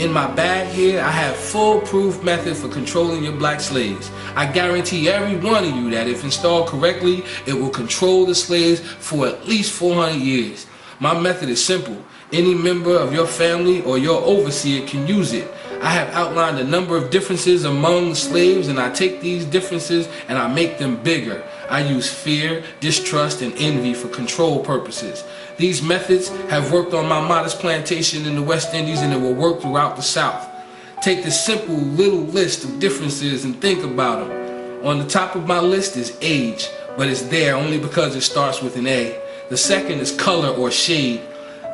In my bag here, I have foolproof method for controlling your black slaves. I guarantee every one of you that if installed correctly, it will control the slaves for at least 400 years. My method is simple. Any member of your family or your overseer can use it. I have outlined a number of differences among the slaves, and I take these differences and I make them bigger. I use fear, distrust, and envy for control purposes. These methods have worked on my modest plantation in the West Indies, and it will work throughout the South. Take this simple little list of differences and think about them. On the top of my list is age, but it's there only because it starts with an A. The second is color or shade.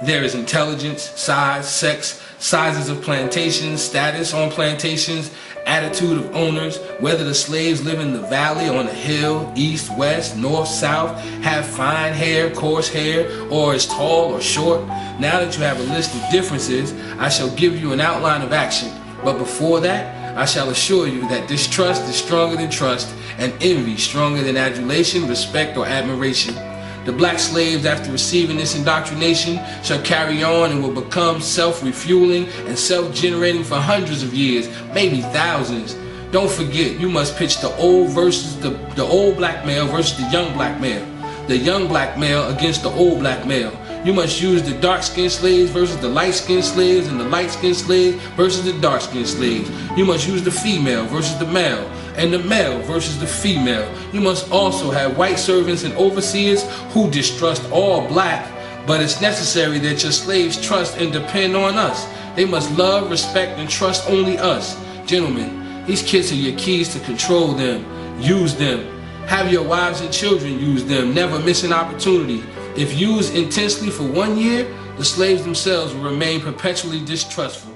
There is intelligence, size, sex, sizes of plantations, status on plantations, attitude of owners, whether the slaves live in the valley, on the hill, east, west, north, south, have fine hair, coarse hair, or is tall or short. Now that you have a list of differences, I shall give you an outline of action. But before that, I shall assure you that distrust is stronger than trust, and envy stronger than adulation, respect, or admiration. The black slaves, after receiving this indoctrination, shall carry on and will become self-refueling and self-generating for hundreds of years, maybe thousands. Don't forget, you must pitch the old versus the old black male versus the young black male. The young black male against the old black male. You must use the dark-skinned slaves versus the light-skinned slaves, and the light-skinned slaves versus the dark-skinned slaves. You must use the female versus the male, and the male versus the female. You must also have white servants and overseers who distrust all black, but it's necessary that your slaves trust and depend on us. They must love, respect, and trust only us. Gentlemen, these kids are your keys to control them. Use them. Have your wives and children use them. Never miss an opportunity. If used intensely for 1 year, the slaves themselves will remain perpetually distrustful.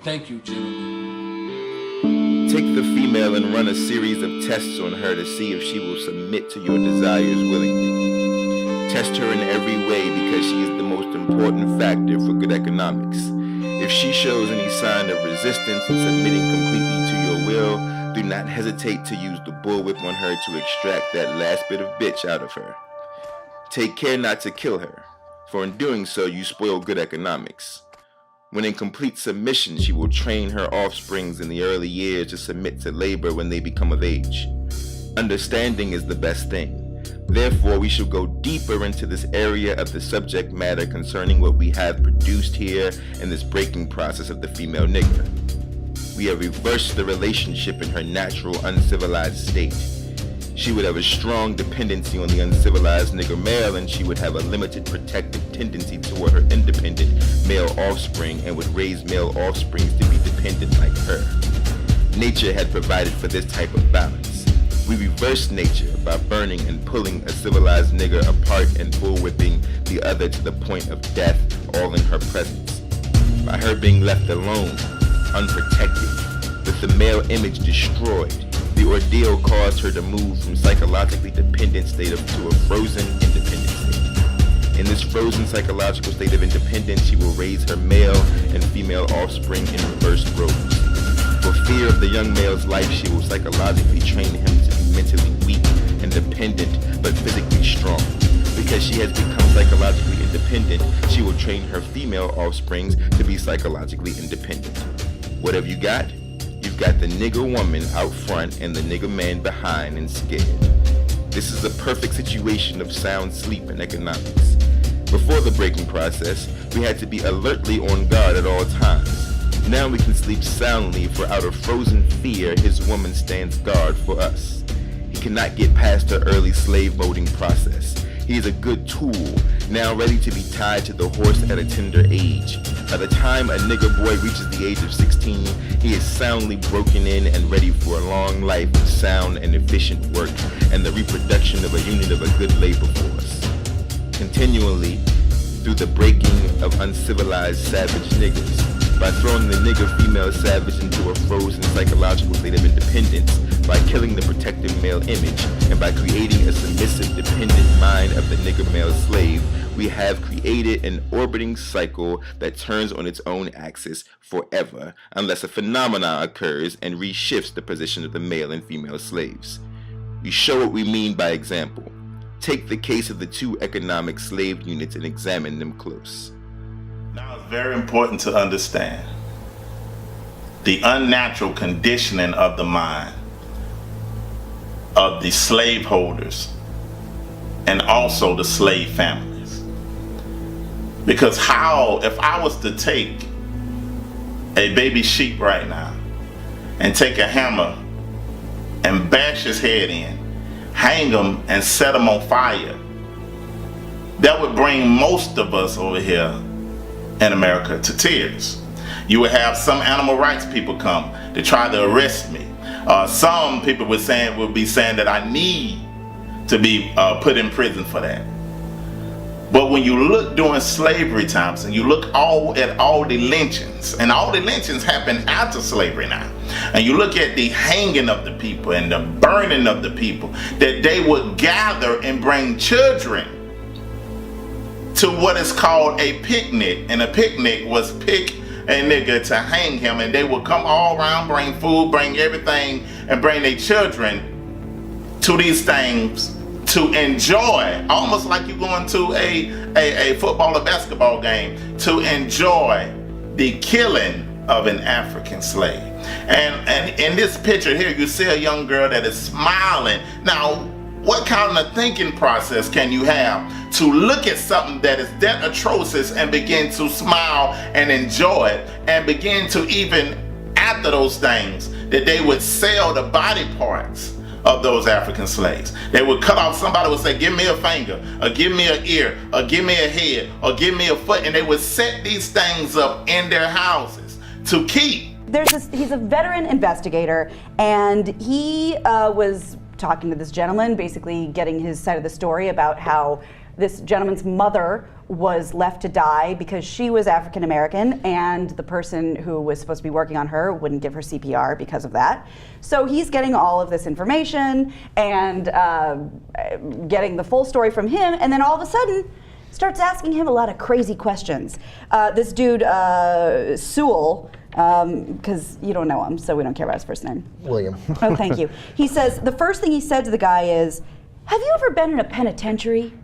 Thank you, gentlemen. Take the female and run a series of tests on her to see if she will submit to your desires willingly. Test her in every way because she is the most important factor for good economics. If she shows any sign of resistance and submitting completely to your will, do not hesitate to use the bullwhip on her to extract that last bit of bitch out of her. Take care not to kill her, for in doing so you spoil good economics. When in complete submission, she will train her offsprings in the early years to submit to labor when they become of age. Understanding is the best thing. Therefore, we shall go deeper into this area of the subject matter concerning what we have produced here in this breaking process of the female nigger. We have reversed the relationship in her natural uncivilized state. She would have a strong dependency on the uncivilized nigger male, and she would have a limited protective tendency toward her independent male offspring and would raise male offsprings to be dependent like her. Nature had provided for this type of balance. We reversed nature by burning and pulling a civilized nigger apart and bullwhipping the other to the point of death, all in her presence. By her being left alone, unprotected, with the male image destroyed, the ordeal caused her to move from psychologically dependent state to a frozen independent state. In this frozen psychological state of independence, she will raise her male and female offspring in reversed roles. For fear of the young male's life, she will psychologically train him to be mentally weak and dependent, but physically strong. Because she has become psychologically independent, she will train her female offsprings to be psychologically independent. What have you got? You've got the nigger woman out front and the nigger man behind and scared. This is a perfect situation of sound sleep and economics. Before the breaking process, we had to be alertly on guard at all times. Now we can sleep soundly, for out of frozen fear, his woman stands guard for us. He cannot get past her early slave molding process. He is a good tool, now ready to be tied to the horse at a tender age. By the time a nigger boy reaches the age of 16, he is soundly broken in and ready for a long life of sound and efficient work and the reproduction of a unit of a good labor force. Continually, through the breaking of uncivilized savage niggers, by throwing the nigger female savage into a frozen psychological state of independence, by killing the protective male image, and by creating a submissive, dependent mind of the nigger male slave, we have created an orbiting cycle that turns on its own axis forever, unless a phenomenon occurs and reshifts the position of the male and female slaves. We show what we mean by example. Take the case of the two economic slave units and examine them close. Now it's very important to understand the unnatural conditioning of the mind of the slaveholders and also the slave families. Because how, if I was to take a baby sheep right now and take a hammer and bash his head in, hang him and set him on fire, that would bring most of us over here in America to tears. You would have some animal rights people come to try to arrest me. Some people would be saying that I need to be put in prison for that. But when you look during slavery times and you look at all the lynchings, and all the lynchings happened after slavery now, and you look at the hanging of the people and the burning of the people, that they would gather and bring children to what is called a picnic. And a picnic was pick a nigga to hang him, and they would come all around, bring food, bring everything, and bring their children to these things to enjoy, almost like you're going to a football or basketball game, to enjoy the killing of an African slave. And in this picture here, you see a young girl that is smiling. Now, what kind of thinking process can you have to look at something that is that atrocious and begin to smile and enjoy it, and begin to, even after those things, that they would sell the body parts of those African slaves? They would cut off, somebody would say, give me a finger, or give me an ear, or give me a head, or give me a foot, and they would set these things up in their houses to keep. He's a veteran investigator, and he was talking to this gentleman, basically getting his side of the story about how this gentleman's mother was left to die because she was African American, and the person who was supposed to be working on her wouldn't give her CPR because of that. So he's getting all of this information and getting the full story from him, and then all of a sudden starts asking him a lot of crazy questions. This dude, Sewell, because you don't know him, so we don't care about his first name. William. Oh, thank you. He says, the first thing he said to the guy is, have you ever been in a penitentiary?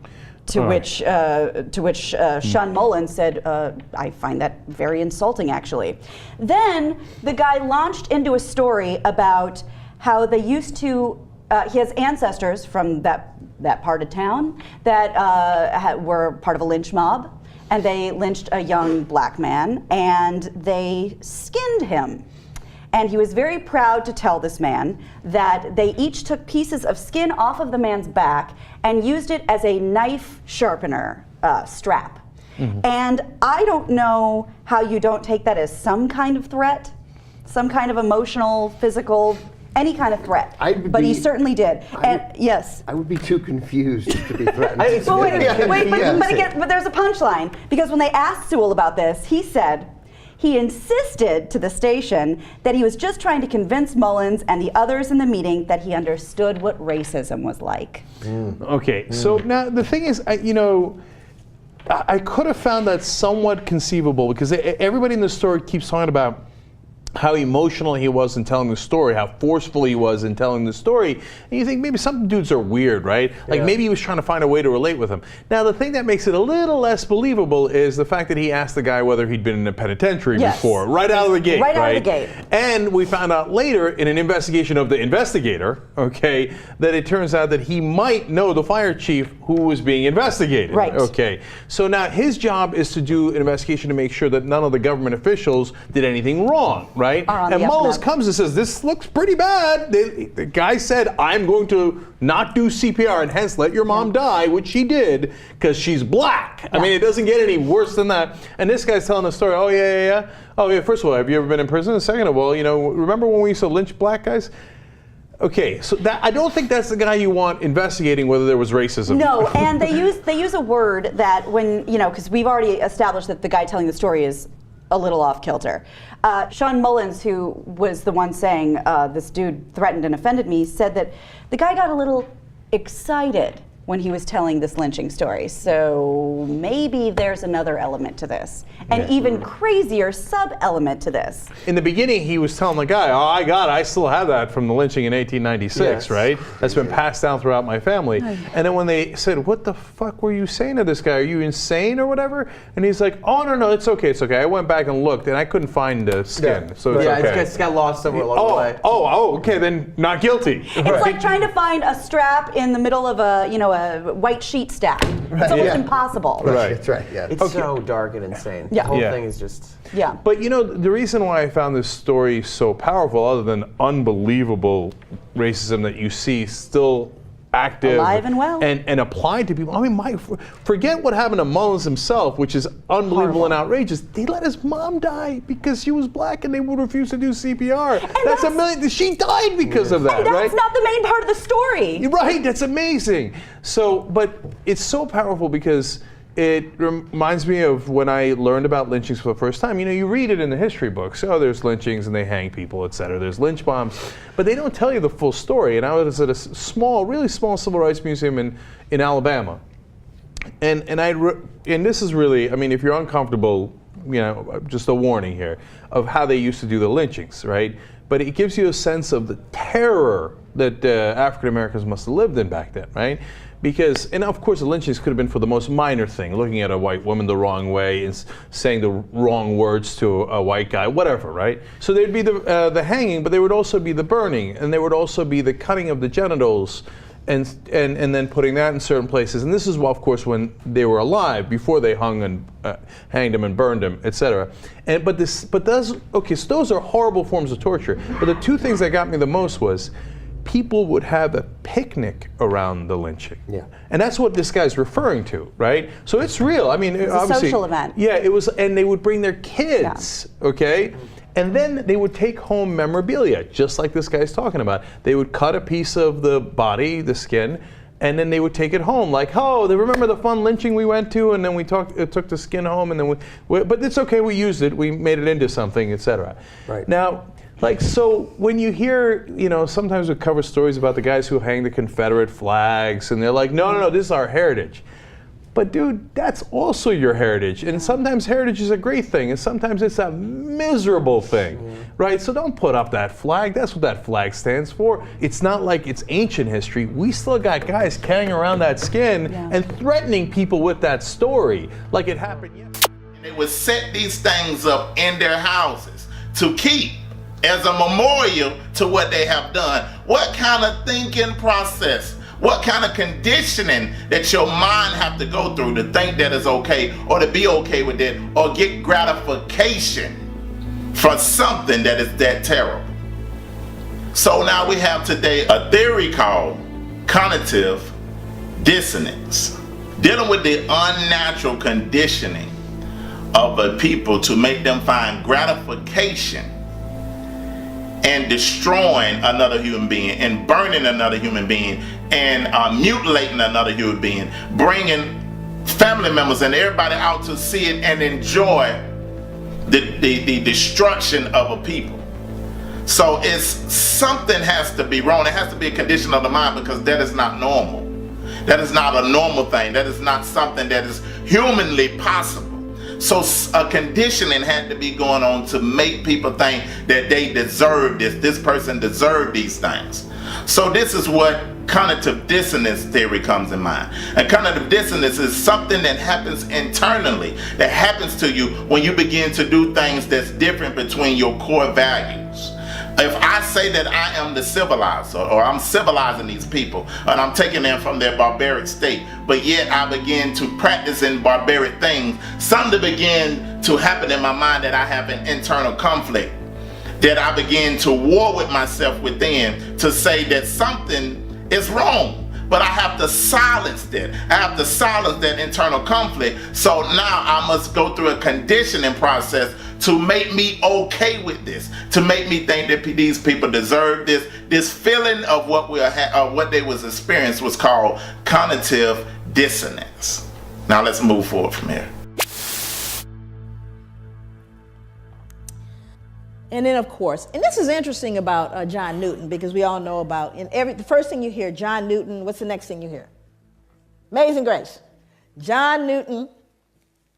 To which Sean Mullins said, I find that very insulting, actually. Then the guy launched into a story about how they used to, he has ancestors from that part of town that were part of a lynch mob, and they lynched a young black man, and they skinned him. And he was very proud to tell this man that they each took pieces of skin off of the man's back and used it as a knife sharpener strap. Mm-hmm. And I don't know how you don't take that as some kind of threat, some kind of emotional, physical, any kind of threat. But he certainly did. Yes. I would be too confused to be threatened. Well, but there's a punchline, because when they asked Sewell about this, he said, he insisted to the station that he was just trying to convince Mullins and the others in the meeting that he understood what racism was like. Okay, so now the thing is, I could have found that somewhat conceivable, because everybody in the story keeps talking about how emotional he was in telling the story, how forceful he was in telling the story, and you think maybe some dudes are weird, right? Like maybe he was trying to find a way to relate with him. Now the thing that makes it a little less believable is the fact that he asked the guy whether he'd been in a penitentiary before, right out of the gate, right? Out of the gate. And we found out later in an investigation of the investigator, okay, that it turns out that he might know the fire chief who was being investigated. Right. Okay. So now his job is to do an investigation to make sure that none of the government officials did anything wrong. Right? And Mullins comes and says, this looks pretty bad. The guy said, I'm going to not do CPR and hence let your mom die, which she did, because she's black. I mean, it doesn't get any worse than that. And this guy's telling the story, oh, yeah. Oh, yeah, first of all, have you ever been in prison? And second of all, remember when we used to lynch black guys? Okay, so I don't think that's the guy you want investigating whether there was racism. No, and they use a word that when, because we've already established that the guy telling the story is a little off kilter. Sean Mullins, who was the one saying this dude threatened and offended me, said that the guy got a little excited when he was telling this lynching story. So maybe there's another element to this. An even crazier sub-element to this. In the beginning, he was telling the guy, I still have that from the lynching in 1896, right? That's been passed down throughout my family. And then when they said, what the fuck were you saying to this guy? Are you insane or whatever? And he's like, oh, no, it's okay. I went back and looked, and I couldn't find the skin. So it's okay. It's got lost somewhere along the way. Okay, then not guilty. It's like trying to find a strap in the middle of a white sheet stack. It's almost impossible. Right. That's right, yeah. It's so dark and insane. Yeah. The whole thing is just... Yeah. But the reason why I found this story so powerful, other than unbelievable racism that you see still active, alive and well, and applied to people. I mean, forget what happened to Mullins himself, which is unbelievable and outrageous. They let his mom die because she was black, and they would refuse to do CPR. And that's a million. She died because of that, and that's not the main part of the story. Right. That's amazing. So, but it's so powerful because it reminds me of when I learned about lynchings for the first time. You read it in the history books. Oh, there's lynchings and they hang people, etc. There's lynch bombs. But they don't tell you the full story. And I was at a really small civil rights museum in Alabama. And this is really, I mean, if you're uncomfortable, just a warning here of how they used to do the lynchings, right? but it gives you a sense of the terror that African Americans must have lived in back then, right? Because, and of course the lynchings could have been for the most minor thing, looking at a white woman the wrong way and saying the wrong words to a white guy, whatever, right? So there'd be the hanging, but there would also be the burning, and there would also be the cutting of the genitals, and then putting that in certain places. And this is, well, of course, when they were alive, before they hung and hanged them and burned them, etc. But those are horrible forms of torture. But the two things that got me the most was people would have a picnic around the lynching. Yeah. And that's what this guy's referring to, right? So it's real. I mean, It's obviously, a social event. Yeah, it was, and they would bring their kids, okay? And then they would take home memorabilia, just like this guy's talking about. They would cut a piece of the body, the skin, and then they would take it home. Like, oh, they remember the fun lynching we went to, and then we took the skin home, and then but it's okay, we used it, we made it into something, etc. Right. Now, like, so when you hear, sometimes we cover stories about the guys who hang the Confederate flags, and they're like, no, this is our heritage. But dude, that's also your heritage. And sometimes heritage is a great thing, and sometimes it's a miserable thing, right? So don't put up that flag. That's what that flag stands for. It's not like it's ancient history. We still got guys carrying around that skin and threatening people with that story like it happened yesterday. And they would set these things up in their houses to keep as a memorial to what they have done. What kind of thinking process, what kind of conditioning that your mind have to go through to think that it's okay, or to be okay with it, or get gratification for something that is that terrible. So now we have today a theory called cognitive dissonance, dealing with the unnatural conditioning of a people to make them find gratification and destroying another human being, and burning another human being, and mutilating another human being, bringing family members and everybody out to see it and enjoy the destruction of a people. So it's something has to be wrong. It has to be a condition of the mind, because that is not normal. That is not a normal thing. That is not something that is humanly possible. So a conditioning had to be going on to make people think that they deserve this person deserved these things. So this is what cognitive dissonance theory comes in mind. And cognitive dissonance is something that happens internally, that happens to you when you begin to do things that's different between your core values. If I say that I am the civilizer, or I'm civilizing these people, and I'm taking them from their barbaric state, but yet I begin to practice in barbaric things, something begin to happen in my mind, that I have an internal conflict, that I begin to war with myself within to say that something is wrong. But I have to silence that. I have to silence that internal conflict. So now I must go through a conditioning process to make me okay with this, to make me think that these people deserve this. This feeling of what they was experiencing was called cognitive dissonance. Now let's move forward from here. And then, of course, and this is interesting about John Newton, because we all know about, the first thing you hear, John Newton, what's the next thing you hear? Amazing Grace. John Newton,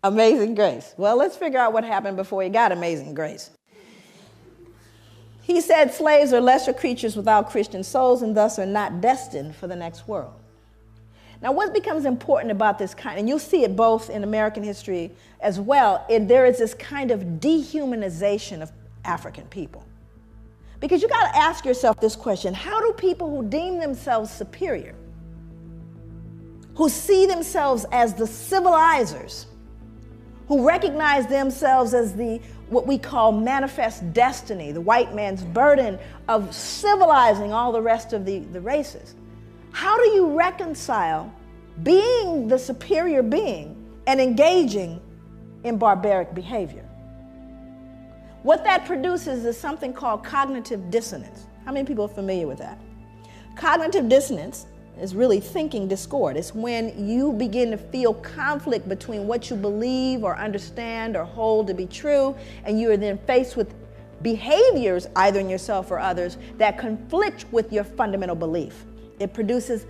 Amazing Grace. Well, let's figure out what happened before he got Amazing Grace. He said slaves are lesser creatures without Christian souls, and thus are not destined for the next world. Now, what becomes important about this and you'll see it both in American history as well, there is this kind of dehumanization of African people. Because you got to ask yourself this question: how do people who deem themselves superior, who see themselves as the civilizers, who recognize themselves as what we call manifest destiny, the white man's burden of civilizing all the rest of the races, how do you reconcile being the superior being and engaging in barbaric behavior? What that produces is something called cognitive dissonance. How many people are familiar with that? Cognitive dissonance is really thinking discord. It's when you begin to feel conflict between what you believe or understand or hold to be true, and you are then faced with behaviors, either in yourself or others, that conflict with your fundamental belief. It produces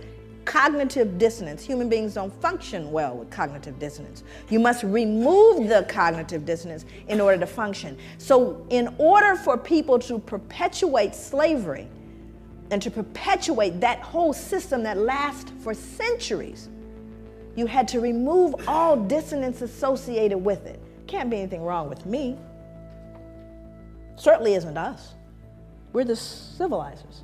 cognitive dissonance. Human beings don't function well with cognitive dissonance. You must remove the cognitive dissonance in order to function. So in order for people to perpetuate slavery and to perpetuate that whole system that lasts for centuries, you had to remove all dissonance associated with it. Can't be anything wrong with me. Certainly isn't us. We're the civilizers.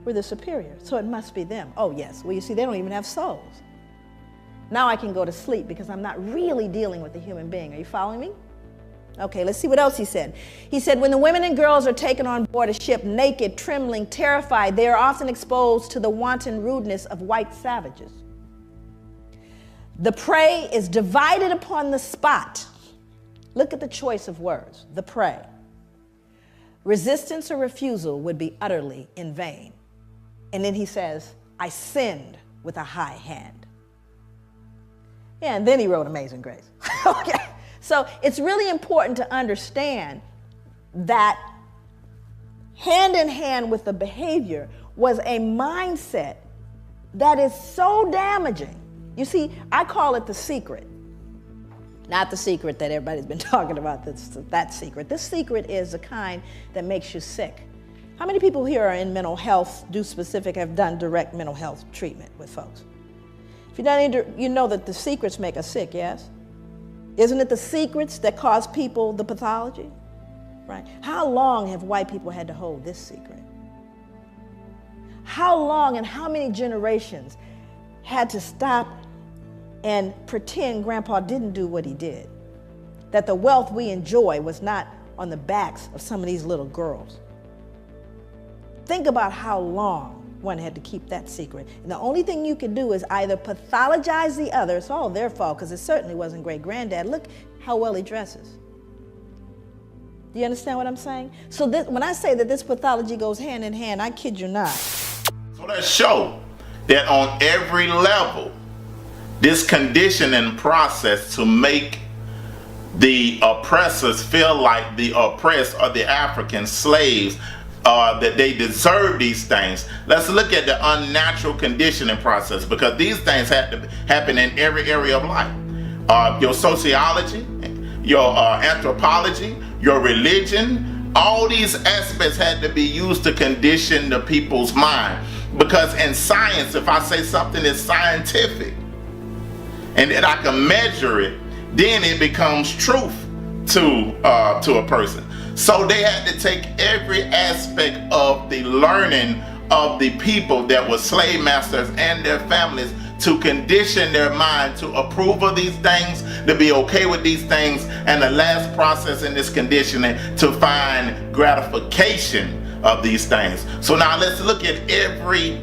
We're the superior, so it must be them. Oh yes, well you see, they don't even have souls. Now I can go to sleep because I'm not really dealing with a human being. Are you following me? Okay, let's see what else he said. He said, when the women and girls are taken on board a ship naked, trembling, terrified, they are often exposed to the wanton rudeness of white savages. The prey is divided upon the spot. Look at the choice of words, the prey. Resistance or refusal would be utterly in vain. And then he says, I sinned with a high hand. Yeah, and then he wrote Amazing Grace. Okay, so it's really important to understand that hand in hand with the behavior was a mindset that is so damaging. You see, I call it the secret. Not the secret that everybody's been talking about, that secret. This secret is the kind that makes you sick. How many people here are in mental health, have done direct mental health treatment with folks? If you've done you know that the secrets make us sick, yes? Isn't it the secrets that cause people the pathology? Right? How long have white people had to hold this secret? How long and how many generations had to stop and pretend Grandpa didn't do what he did? That the wealth we enjoy was not on the backs of some of these little girls. Think about how long one had to keep that secret. And the only thing you could do is either pathologize the other. It's all their fault because it certainly wasn't great granddad. Look how well he dresses. Do you understand what I'm saying? So when I say that this pathology goes hand in hand, I kid you not. So let's show that on every level, this conditioning process to make the oppressors feel like the oppressed or the African slaves, that they deserve these things. Let's look at the unnatural conditioning process, because these things have to happen in every area of life. Your sociology, your anthropology, your religion, all these aspects had to be used to condition the people's mind. Because in science, if I say something is scientific and that I can measure it, then it becomes truth to a person. So they had to take every aspect of the learning of the people that were slave masters and their families to condition their mind to approve of these things, to be okay with these things, and the last process in this conditioning to find gratification of these things. So now let's look at every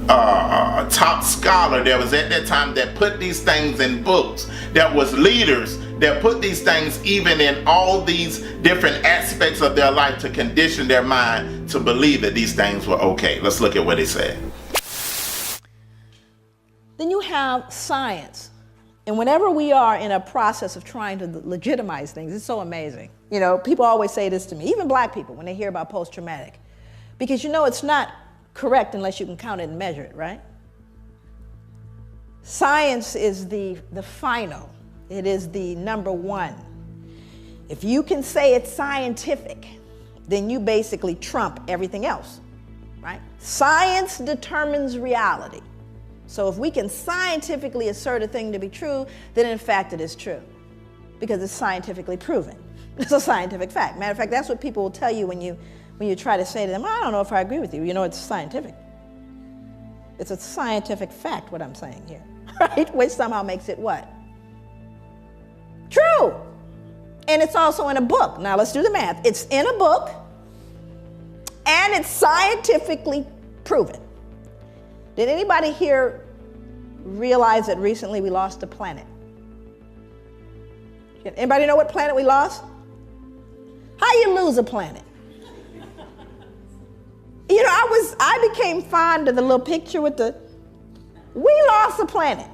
top scholar that was at that time that put these things in books, that was leaders that put these things even in all these different aspects of their life to condition their mind to believe that these things were okay. Let's look at what he said. Then you have science. And whenever we are in a process of trying to legitimize things, it's so amazing. You know, people always say this to me, even black people, when they hear about post-traumatic. Because you know it's not correct unless you can count it and measure it, right? Science is the final. It is the number one. If you can say it's scientific, then you basically trump everything else, right? Science determines reality. So if we can scientifically assert a thing to be true, then in fact it is true, because it's scientifically proven. It's a scientific fact. Matter of fact, that's what people will tell you when you try to say to them, I don't know if I agree with you. You know, it's scientific. It's a scientific fact, what I'm saying here, right? Which somehow makes it what? True. And it's also in a book. Now let's do the math. It's in a book and it's scientifically proven. Did anybody here realize that recently we lost a planet? Anybody know what planet we lost? How you lose a planet? You know, I became fond of the little picture with we lost a planet.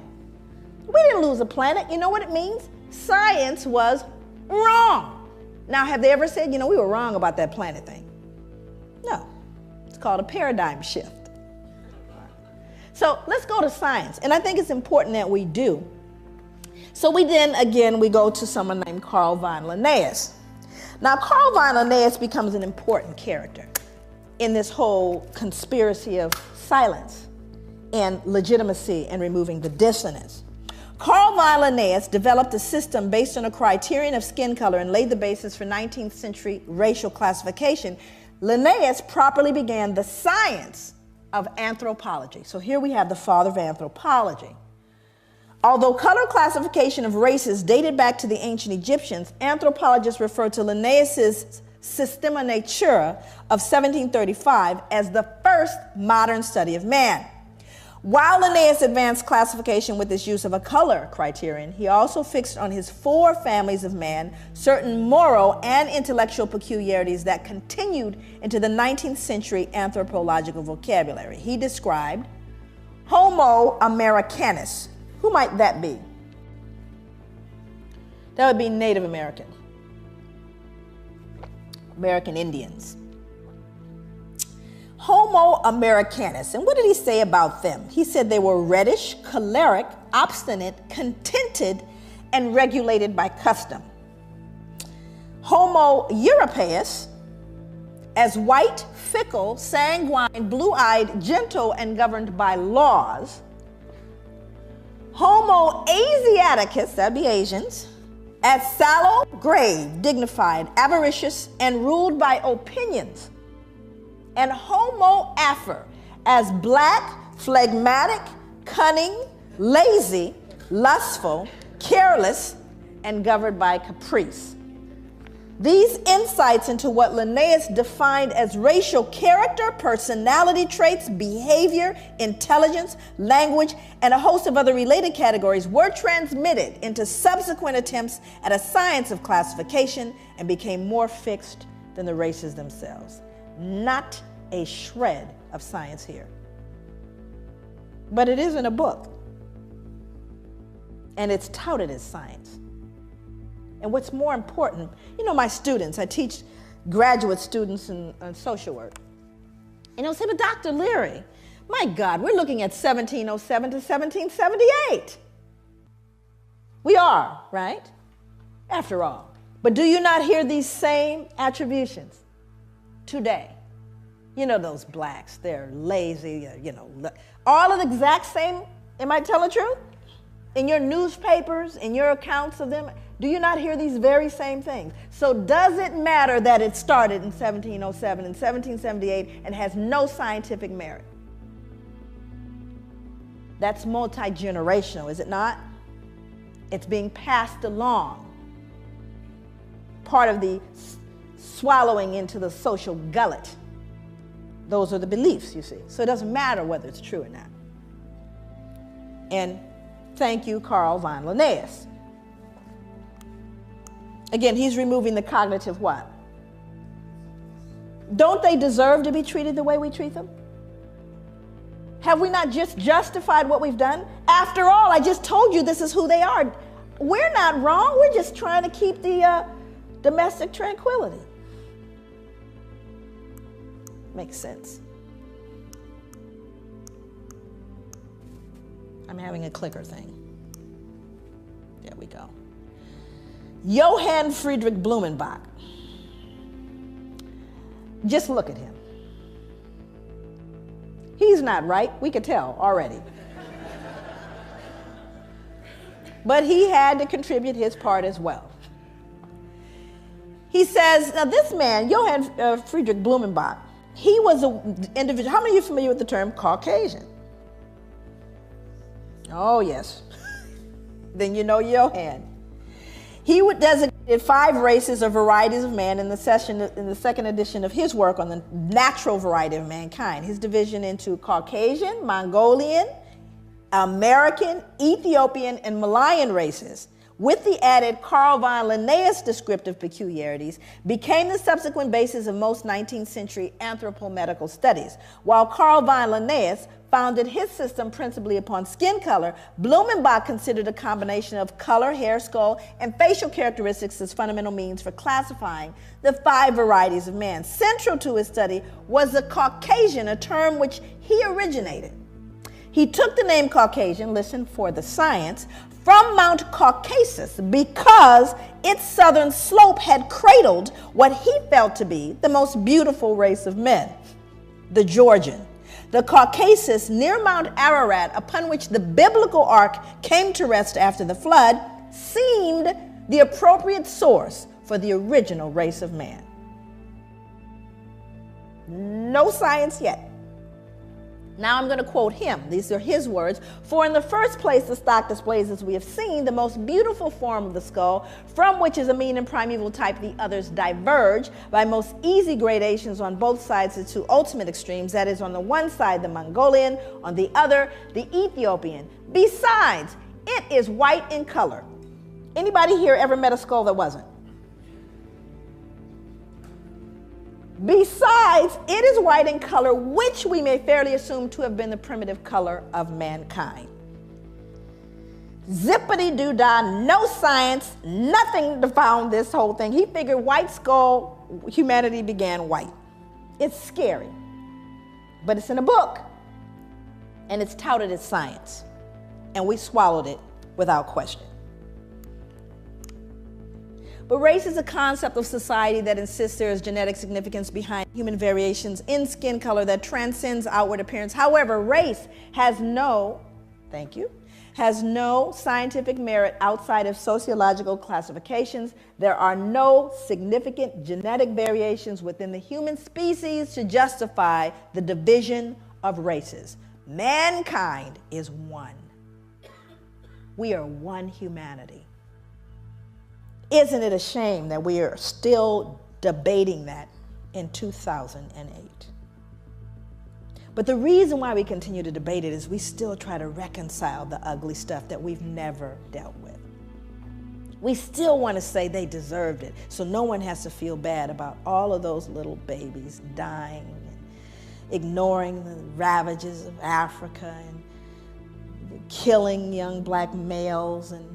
We didn't lose a planet. You know what it means? Science was wrong. Now, have they ever said, you know, we were wrong about that planet thing? No. It's called a paradigm shift. So let's go to science. And I think it's important that we do. So we go to someone named Carl von Linnaeus. Now, Carl von Linnaeus becomes an important character in this whole conspiracy of silence and legitimacy and removing the dissonance. Carl von Linnaeus developed a system based on a criterion of skin color and laid the basis for 19th century racial classification. Linnaeus properly began the science of anthropology. So here we have the father of anthropology. Although color classification of races dated back to the ancient Egyptians, anthropologists refer to Linnaeus's Systema Naturae of 1735 as the first modern study of man. While Linnaeus advanced classification with his use of a color criterion, he also fixed on his 4 families of man certain moral and intellectual peculiarities that continued into the 19th century anthropological vocabulary. He described Homo Americanus. Who might that be? That would be Native American. American Indians. Homo Americanus. And what did he say about them? He said they were reddish, choleric, obstinate, contented, and regulated by custom. Homo Europaeus, as white, fickle, sanguine, blue-eyed, gentle, and governed by laws. Homo Asiaticus, that'd be Asians, as sallow, grave, dignified, avaricious, and ruled by opinions. And Homo Afer, as black, phlegmatic, cunning, lazy, lustful, careless, and governed by caprice. These insights into what Linnaeus defined as racial character, personality traits, behavior, intelligence, language, and a host of other related categories were transmitted into subsequent attempts at a science of classification and became more fixed than the races themselves. Not a shred of science here. But it is in a book. And it's touted as science. And what's more important, my students, I teach graduate students in social work. And they'll say, but Dr. Leary, my God, we're looking at 1707 to 1778. We are, right? After all. But do you not hear these same attributions today? Those blacks, they're lazy, all of the exact same, am I telling the truth? In your newspapers, in your accounts of them, do you not hear these very same things? So does it matter that it started in 1707 and 1778 and has no scientific merit? That's multi-generational, is it not? It's being passed along. Part of the swallowing into the social gullet. Those are the beliefs, you see. So it doesn't matter whether it's true or not. And thank you, Carl von Linnaeus. Again, he's removing the cognitive what? Don't they deserve to be treated the way we treat them? Have we not just justified what we've done? After all, I just told you this is who they are. We're not wrong. We're just trying to keep the domestic tranquility. Makes sense. I'm having a clicker thing. There we go. Johann Friedrich Blumenbach. Just look at him. He's not right. We could tell already. But he had to contribute his part as well. He says, now this man, Johann Friedrich Blumenbach, he was an individual. How many of you are familiar with the term Caucasian? Oh, yes. Then you know Johann. He would designate 5 races or varieties of man in the second edition of his work on the natural variety of mankind. His division into Caucasian, Mongolian, American, Ethiopian, and Malayan races, with the added Carl von Linnaeus descriptive peculiarities, became the subsequent basis of most 19th century anthropomedical studies. While Carl von Linnaeus founded his system principally upon skin color, Blumenbach considered a combination of color, hair, skull, and facial characteristics as fundamental means for classifying the 5 varieties of man. Central to his study was the Caucasian, a term which he originated. He took the name Caucasian, listen for the science, from Mount Caucasus because its southern slope had cradled what he felt to be the most beautiful race of men, the Georgian. The Caucasus near Mount Ararat, upon which the biblical ark came to rest after the flood, seemed the appropriate source for the original race of man. No science yet. Now I'm going to quote him. These are his words. For in the first place, the stock displays, as we have seen, the most beautiful form of the skull, from which is a mean and primeval type. The others diverge by most easy gradations on both sides to two ultimate extremes. That is, on the one side, the Mongolian, on the other, the Ethiopian. Besides, it is white in color. Anybody here ever met a skull that wasn't? Besides, it is white in color, which we may fairly assume to have been the primitive color of mankind. Zippity-doo-dah, no science, nothing to found this whole thing. He figured white skull, humanity began white. It's scary, but it's in a book, and it's touted as science, and we swallowed it without question. But race is a concept of society that insists there is genetic significance behind human variations in skin color that transcends outward appearance. However, race has no scientific merit outside of sociological classifications. There are no significant genetic variations within the human species to justify the division of races. Mankind is one. We are one humanity. Isn't it a shame that we are still debating that in 2008? But the reason why we continue to debate it is we still try to reconcile the ugly stuff that we've never dealt with. We still want to say they deserved it, so no one has to feel bad about all of those little babies dying and ignoring the ravages of Africa and killing young black males and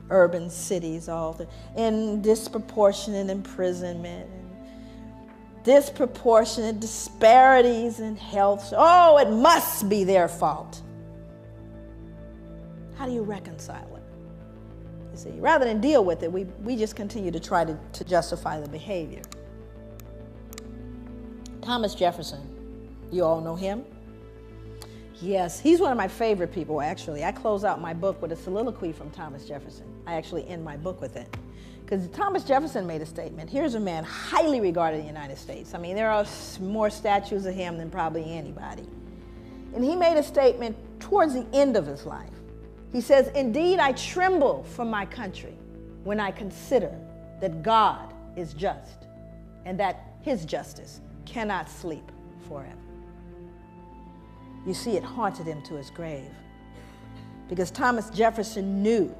urban cities, and disproportionate imprisonment, and disproportionate disparities in health. Oh, it must be their fault. How do you reconcile it? You see, rather than deal with it, we just continue to try to justify the behavior. Thomas Jefferson, you all know him? Yes, he's one of my favorite people, actually. I close out my book with a soliloquy from Thomas Jefferson. I actually end my book with it. Because Thomas Jefferson made a statement. Here's a man highly regarded in the United States. I mean, there are more statues of him than probably anybody. And he made a statement towards the end of his life. He says, "Indeed, I tremble for my country when I consider that God is just and that his justice cannot sleep forever." You see, it haunted him to his grave because Thomas Jefferson knew.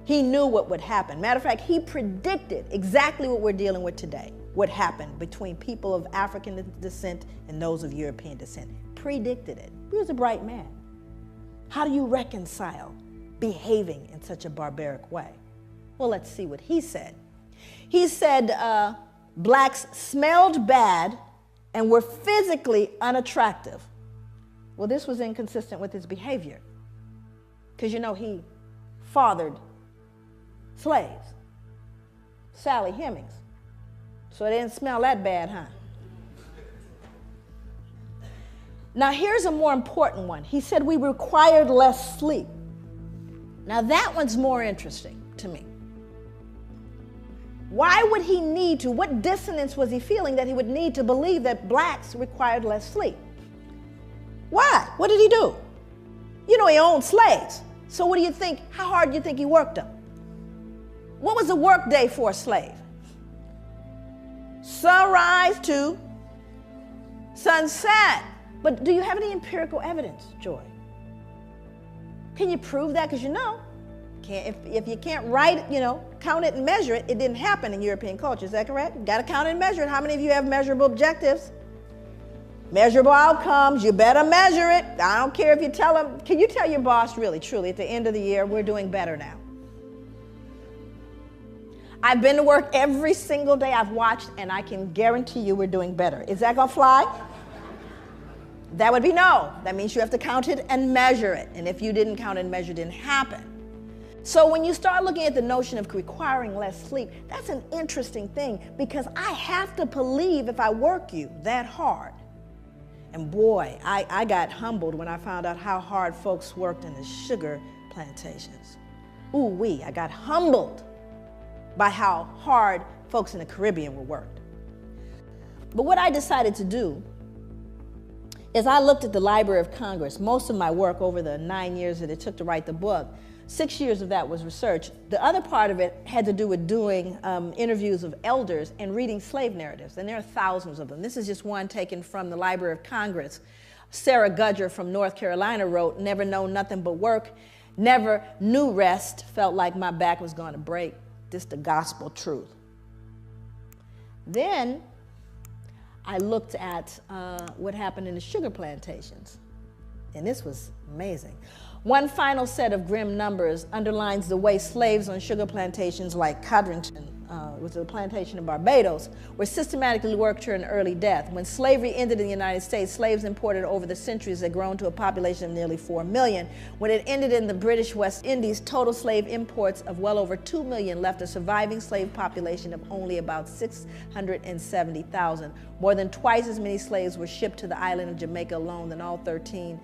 He knew what would happen. Matter of fact, he predicted exactly what we're dealing with today, what happened between people of African descent and those of European descent. Predicted it. He was a bright man. How do you reconcile behaving in such a barbaric way? Well, let's see what he said. He said blacks smelled bad and were physically unattractive. Well, this was inconsistent with his behavior because, you know, he fathered slaves, Sally Hemings. So it didn't smell that bad, huh? Now, here's a more important one. He said we required less sleep. Now, that one's more interesting to me. Why would he need to? What dissonance was he feeling that he would need to believe that blacks required less sleep? Why? What did he do? You know, he owned slaves. So what do you think? How hard do you think he worked them? What was a work day for a slave? Sunrise to sunset. But do you have any empirical evidence, Joy? Can you prove that? Because you know, if you can't write it, you know, count it and measure it, it didn't happen in European culture. Is that correct? You got to count it and measure it. How many of you have measurable objectives? Measurable outcomes, you better measure it. I don't care if you tell them. Can you tell your boss really, truly, at the end of the year, we're doing better now? I've been to work every single day I've watched, and I can guarantee you we're doing better. Is that going to fly? That would be no. That means you have to count it and measure it. And if you didn't count and measure, it didn't happen. So when you start looking at the notion of requiring less sleep, that's an interesting thing, because I have to believe if I work you that hard. And boy, I got humbled when I found out how hard folks worked in the sugar plantations. Ooh-wee, I got humbled by how hard folks in the Caribbean were worked. But what I decided to do is I looked at the Library of Congress. Most of my work over the 9 years that it took to write the book, 6 years of that was research. The other part of it had to do with doing interviews of elders and reading slave narratives, and there are thousands of them. This is just one taken from the Library of Congress. Sarah Gudger from North Carolina wrote, "Never known nothing but work, never knew rest, felt like my back was going to break. This the gospel truth." Then I looked at what happened in the sugar plantations, and this was amazing. One final set of grim numbers underlines the way slaves on sugar plantations like Codrington, which is a plantation in Barbados, were systematically worked to an early death. When slavery ended in the United States, slaves imported over the centuries had grown to a population of nearly 4 million. When it ended in the British West Indies, total slave imports of well over 2 million left a surviving slave population of only about 670,000. More than twice as many slaves were shipped to the island of Jamaica alone than all 13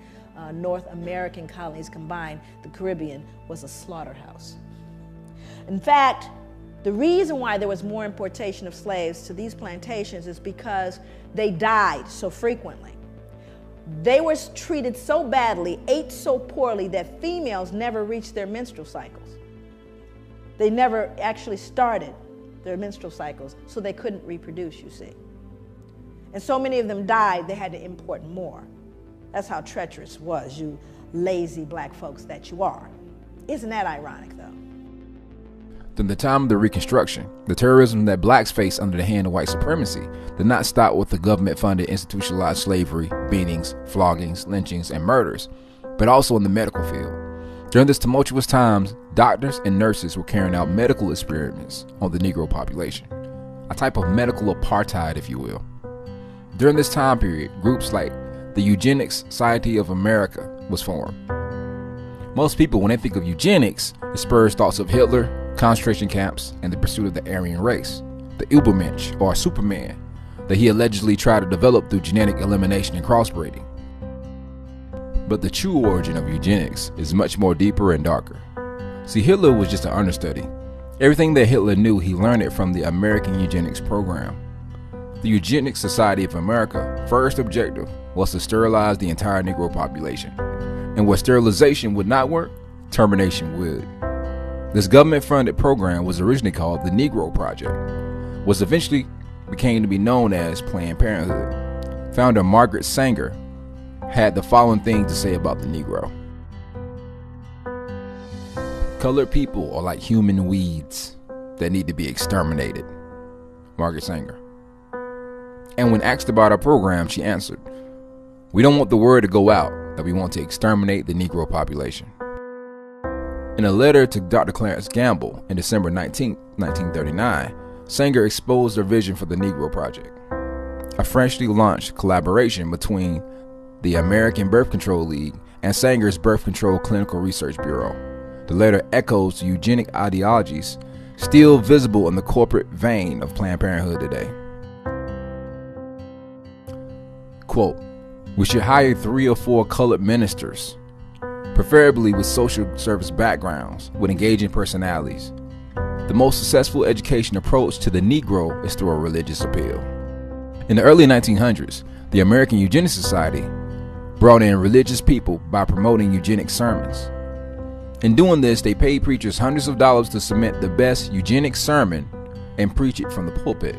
North American colonies combined. The Caribbean was a slaughterhouse. In fact, the reason why there was more importation of slaves to these plantations is because they died so frequently. They were treated so badly, ate so poorly, that females never reached their menstrual cycles. They never actually started their menstrual cycles, so they couldn't reproduce, you see. And so many of them died, they had to import more. That's how treacherous it was, you lazy black folks that you are. Isn't that ironic, though? During the time of the Reconstruction, the terrorism that blacks faced under the hand of white supremacy did not stop with the government-funded institutionalized slavery, beatings, floggings, lynchings, and murders, but also in the medical field. During this tumultuous times, doctors and nurses were carrying out medical experiments on the Negro population, a type of medical apartheid, if you will. During this time period, groups like the Eugenics Society of America was formed. Most people, when they think of eugenics, it spurs thoughts of Hitler, concentration camps, and the pursuit of the Aryan race, the Übermensch, or Superman, that he allegedly tried to develop through genetic elimination and crossbreeding. But the true origin of eugenics is much more deeper and darker. See, Hitler was just an understudy. Everything that Hitler knew, he learned it from the American Eugenics Program. The Eugenics Society of America's first objective was to sterilize the entire Negro population. And where sterilization would not work, termination would. This government-funded program was originally called the Negro Project, which eventually became to be known as Planned Parenthood. Founder Margaret Sanger had the following things to say about the Negro. Colored people are like human weeds that need to be exterminated. Margaret Sanger. And when asked about our program, she answered, "We don't want the word to go out that we want to exterminate the Negro population." In a letter to Dr. Clarence Gamble in December 19, 1939, Sanger exposed her vision for the Negro Project, a freshly launched collaboration between the American Birth Control League and Sanger's Birth Control Clinical Research Bureau. The letter echoes the eugenic ideologies still visible in the corporate vein of Planned Parenthood today. Quote, "We should hire 3 or 4 colored ministers, preferably with social service backgrounds, with engaging personalities. The most successful education approach to the Negro is through a religious appeal." In the early 1900s, the American Eugenics Society brought in religious people by promoting eugenic sermons. In doing this, they paid preachers hundreds of dollars to submit the best eugenic sermon and preach it from the pulpit,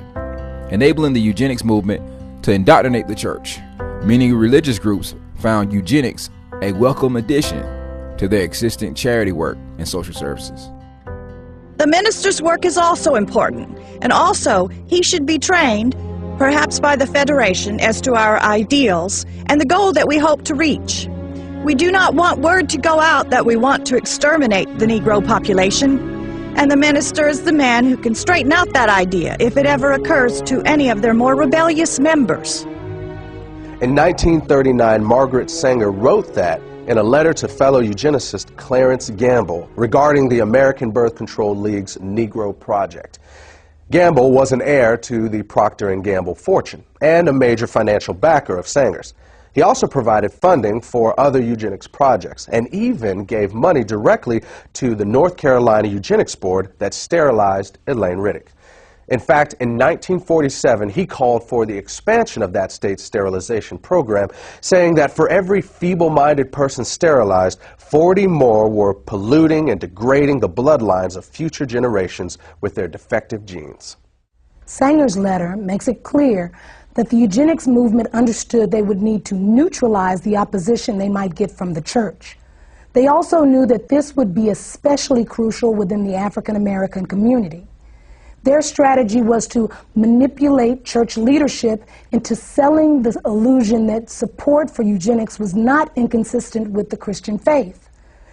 enabling the eugenics movement to indoctrinate the church. Many religious groups found eugenics a welcome addition to their existing charity work and social services. The minister's work is also important, and also he should be trained, perhaps by the Federation, as to our ideals and the goal that we hope to reach. We do not want word to go out that we want to exterminate the Negro population, and the minister is the man who can straighten out that idea if it ever occurs to any of their more rebellious members. In 1939, Margaret Sanger wrote that in a letter to fellow eugenicist Clarence Gamble regarding the American Birth Control League's Negro Project. Gamble was an heir to the Procter & Gamble fortune and a major financial backer of Sanger's. He also provided funding for other eugenics projects and even gave money directly to the North Carolina Eugenics Board that sterilized Elaine Riddick. In fact, in 1947, he called for the expansion of that state's sterilization program, saying that for every feeble-minded person sterilized, 40 more were polluting and degrading the bloodlines of future generations with their defective genes. Sanger's letter makes it clear that the eugenics movement understood they would need to neutralize the opposition they might get from the church. They also knew that this would be especially crucial within the African American community. Their strategy was to manipulate church leadership into selling the illusion that support for eugenics was not inconsistent with the Christian faith.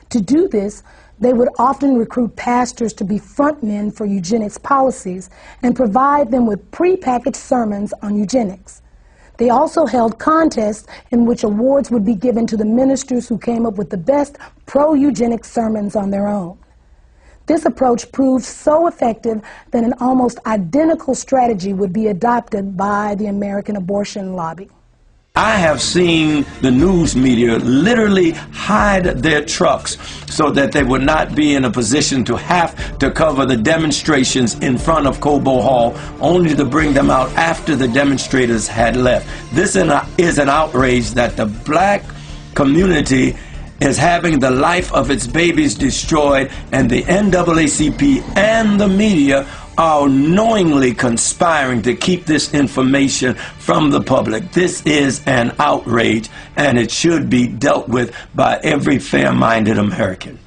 To do this, they would often recruit pastors to be frontmen for eugenics policies and provide them with prepackaged sermons on eugenics. They also held contests in which awards would be given to the ministers who came up with the best pro-eugenics sermons on their own. This approach proved so effective that an almost identical strategy would be adopted by the American abortion lobby. I have seen the news media literally hide their trucks so that they would not be in a position to have to cover the demonstrations in front of Cobo Hall, only to bring them out after the demonstrators had left. This is an outrage that the black community is having the life of its babies destroyed, and the NAACP and the media are knowingly conspiring to keep this information from the public. This is an outrage, and it should be dealt with by every fair-minded American.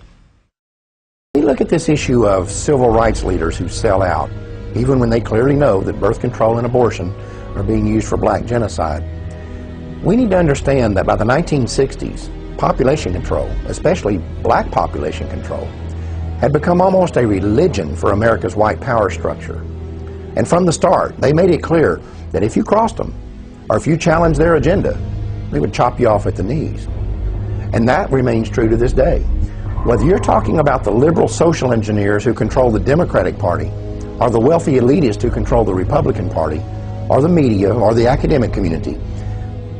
We look at this issue of civil rights leaders who sell out, even when they clearly know that birth control and abortion are being used for black genocide. We need to understand that by the 1960s, population control, especially black population control, had become almost a religion for America's white power structure. And from the start, they made it clear that if you crossed them, or if you challenged their agenda, they would chop you off at the knees. And that remains true to this day. Whether you're talking about the liberal social engineers who control the Democratic Party, or the wealthy elitists who control the Republican Party, or the media, or the academic community,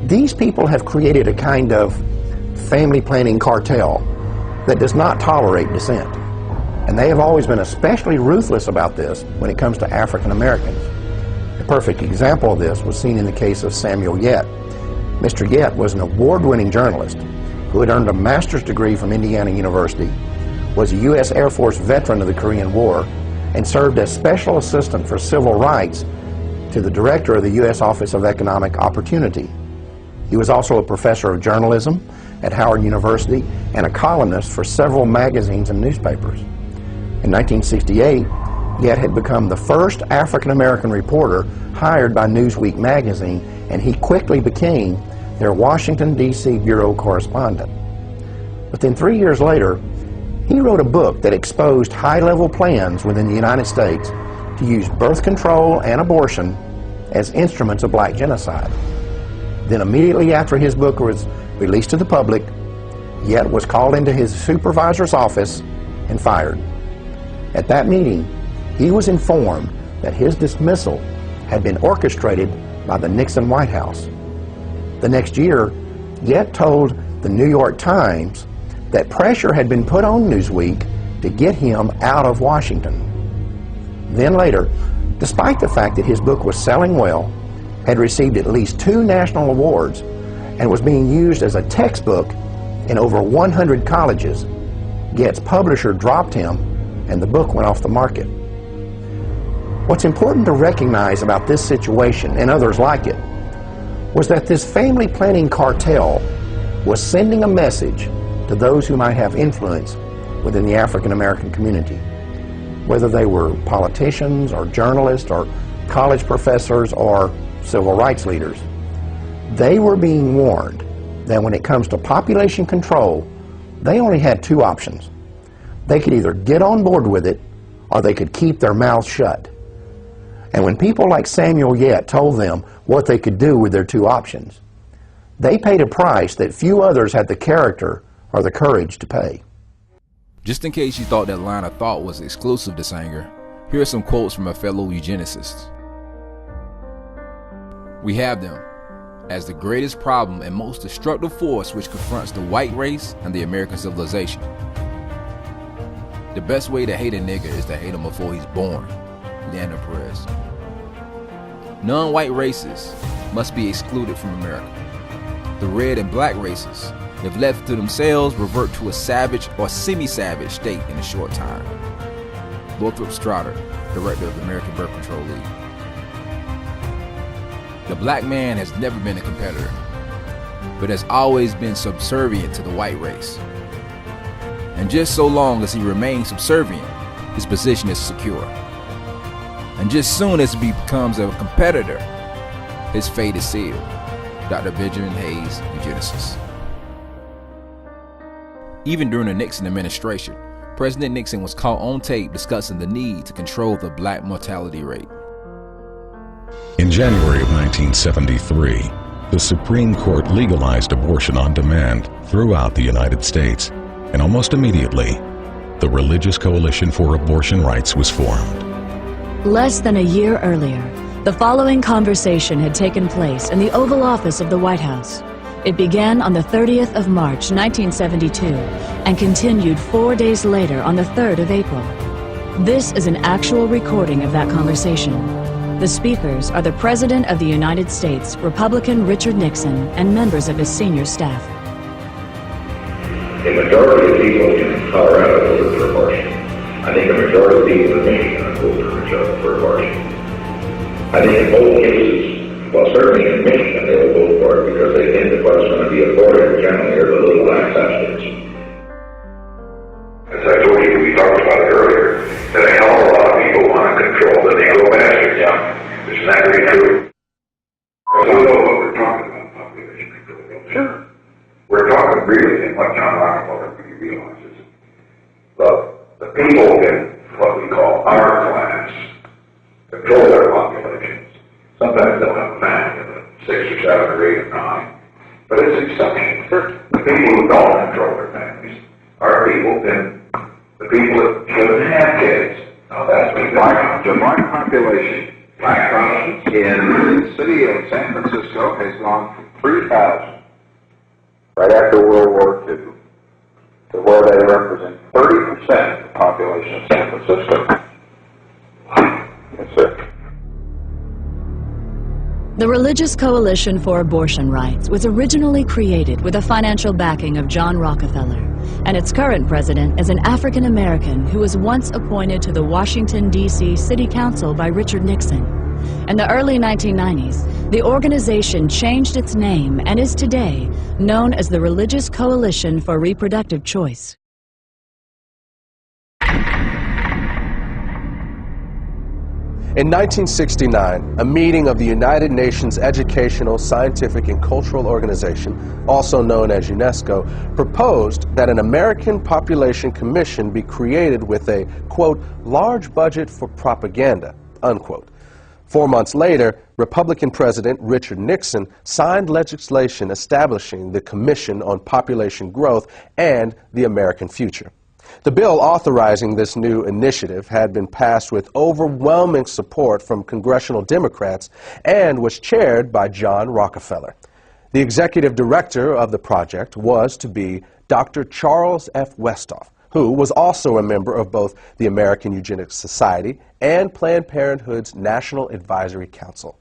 these people have created a kind of family planning cartel that does not tolerate dissent. And they have always been especially ruthless about this when it comes to African Americans. A perfect example of this was seen in the case of Samuel Yet. Mr. Yet was an award-winning journalist who had earned a master's degree from Indiana University, was a U.S. Air Force veteran of the Korean War, and served as special assistant for civil rights to the director of the U.S. Office of Economic Opportunity. He was also a professor of journalism at Howard University and a columnist for several magazines and newspapers. In 1968, Yet had become the first African-American reporter hired by Newsweek magazine, and he quickly became their Washington, D.C. bureau correspondent. But then 3 years later, he wrote a book that exposed high-level plans within the United States to use birth control and abortion as instruments of black genocide. Then immediately after his book was released to the public, Yet was called into his supervisor's office and fired. At that meeting, he was informed that his dismissal had been orchestrated by the Nixon White House. The next year, Yet told the New York Times that pressure had been put on Newsweek to get him out of Washington. Then later, despite the fact that his book was selling well, had received at least 2 national awards, and was being used as a textbook in over 100 colleges, Yet's publisher dropped him and the book went off the market. What's important to recognize about this situation and others like it was that this family planning cartel was sending a message to those who might have influence within the African American community, whether they were politicians or journalists or college professors or civil rights leaders. They were being warned that when it comes to population control, they only had 2 options. They could either get on board with it or they could keep their mouths shut. And when people like Samuel Yet told them what they could do with their 2 options, They paid a price that few others had the character or the courage to pay. Just in case you thought that line of thought was exclusive to Sanger, here are some quotes from a fellow eugenicist. We have them as the greatest problem and most destructive force which confronts the white race and the American civilization. The best way to hate a nigger is to hate him before he's born. Leandro Perez. Non-white races must be excluded from America. The red and black races, if left to themselves, revert to a savage or semi-savage state in a short time. Lothrop Strader, director of the American Birth Control League. The black man has never been a competitor, but has always been subservient to the white race. And just so long as he remains subservient, his position is secure. And just soon as he becomes a competitor, his fate is sealed. Dr. Benjamin Hayes, eugenicist. Even during the Nixon administration, President Nixon was caught on tape discussing the need to control the black mortality rate. In January of 1973, the Supreme Court legalized abortion on demand throughout the United States, and almost immediately, the Religious Coalition for Abortion Rights was formed. Less than a year earlier, the following conversation had taken place in the Oval Office of the White House. It began on the 30th of March, 1972, and continued 4 days later on the 3rd of April. This is an actual recording of that conversation. The speakers are the President of the United States, Republican Richard Nixon, and members of his senior staff. A majority of people in Colorado voted for abortion. I think a majority of people in Michigan voted for abortion. I think in both cases, well, certainly in Michigan, they will vote for it because they think that what's going to be aborted generally are the little black substance. As I told you, we talked about it earlier, that a hell of a lot of people want to control the Negro bastards. Yeah. Isn't that very true? Well, we know what we're talking about, population control. Sure. We're talking really, and what John Rockefeller really realizes, the people in what we call our class control their populations. Sometimes they'll have a family of 6 or 7 or 8 or 9, but it's exception. The people who don't control their families are people in the people that shouldn't have kids. Now that's the black population. Black in the city of San Francisco has gone from 3,000 right after World War II to where they represent 30% of the population of San Francisco. That's it. The Religious Coalition for Abortion Rights was originally created with the financial backing of John Rockefeller, and its current president is an African American who was once appointed to the Washington, D.C. City Council by Richard Nixon. In the early 1990s, the organization changed its name and is today known as the Religious Coalition for Reproductive Choice. In 1969, a meeting of the United Nations Educational, Scientific, and Cultural Organization, also known as UNESCO, proposed that an American Population Commission be created with a, quote, large budget for propaganda, unquote. 4 months later, Republican President Richard Nixon signed legislation establishing the Commission on Population Growth and the American Future. The bill authorizing this new initiative had been passed with overwhelming support from congressional Democrats and was chaired by John Rockefeller. The executive director of the project was to be Dr. Charles F. Westhoff, who was also a member of both the American Eugenics Society and Planned Parenthood's National Advisory Council.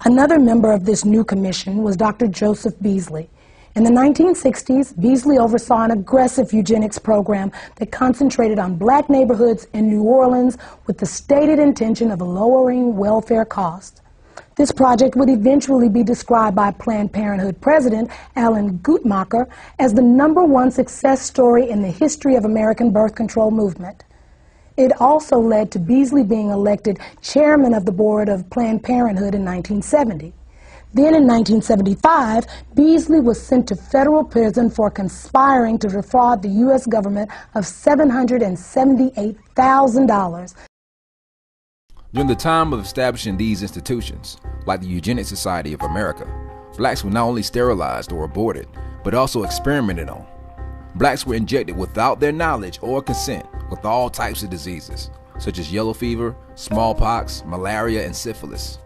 Another member of this new commission was Dr. Joseph Beasley. In the 1960s, Beasley oversaw an aggressive eugenics program that concentrated on black neighborhoods in New Orleans with the stated intention of lowering welfare costs. This project would eventually be described by Planned Parenthood President Alan Guttmacher as the #1 success story in the history of American birth control movement. It also led to Beasley being elected chairman of the board of Planned Parenthood in 1970. Then in 1975, Beasley was sent to federal prison for conspiring to defraud the U.S. government of $778,000. During the time of establishing these institutions, like the Eugenics Society of America, blacks were not only sterilized or aborted, but also experimented on. Blacks were injected without their knowledge or consent with all types of diseases, such as yellow fever, smallpox, malaria, and syphilis.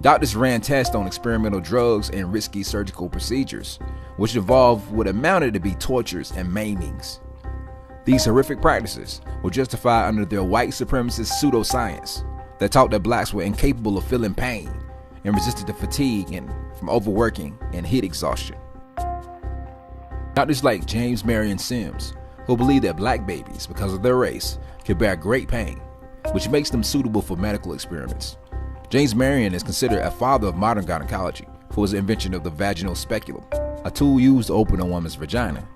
Doctors ran tests on experimental drugs and risky surgical procedures, which involved what amounted to be tortures and maimings. These horrific practices were justified under their white supremacist pseudoscience that taught that blacks were incapable of feeling pain and resisted to fatigue and from overworking and heat exhaustion. Doctors like James Marion Sims, who believed that black babies, because of their race, could bear great pain, which makes them suitable for medical experiments. James Marion is considered a father of modern gynecology for his invention of the vaginal speculum, a tool used to open a woman's vagina.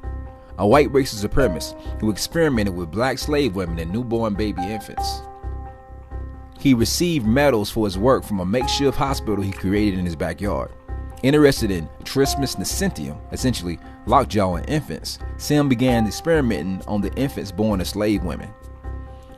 A white racist supremacist who experimented with black slave women and newborn baby infants. He received medals for his work from a makeshift hospital he created in his backyard. Interested in trismus nascentium, essentially lockjaw in infants, Sim began experimenting on the infants born to slave women.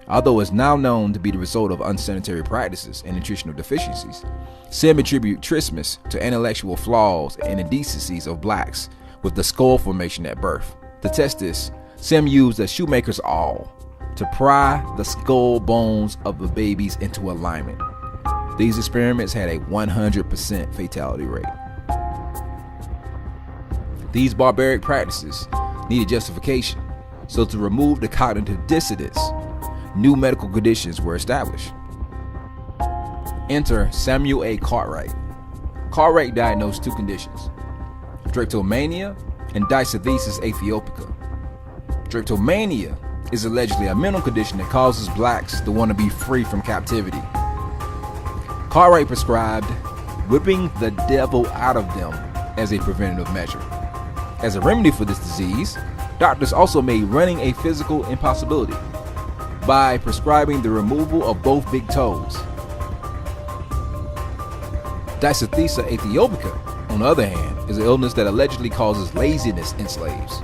Although it's now known to be the result of unsanitary practices and nutritional deficiencies, Sim attributed trismus to intellectual flaws and indecencies of blacks with the skull formation at birth. To test this, Sim used a shoemaker's awl to pry the skull bones of the babies into alignment. These experiments had a 100% fatality rate. These barbaric practices needed justification, so to remove the cognitive dissonance, new medical conditions were established. Enter Samuel A. Cartwright. Cartwright diagnosed two conditions, drapetomania and dysthesis aethiopica. Drapetomania is allegedly a mental condition that causes blacks to want to be free from captivity. Cartwright prescribed whipping the devil out of them as a preventative measure. As a remedy for this disease, doctors also made running a physical impossibility by prescribing the removal of both big toes. Dysthesis aethiopica, on the other hand, is an illness that allegedly causes laziness in slaves.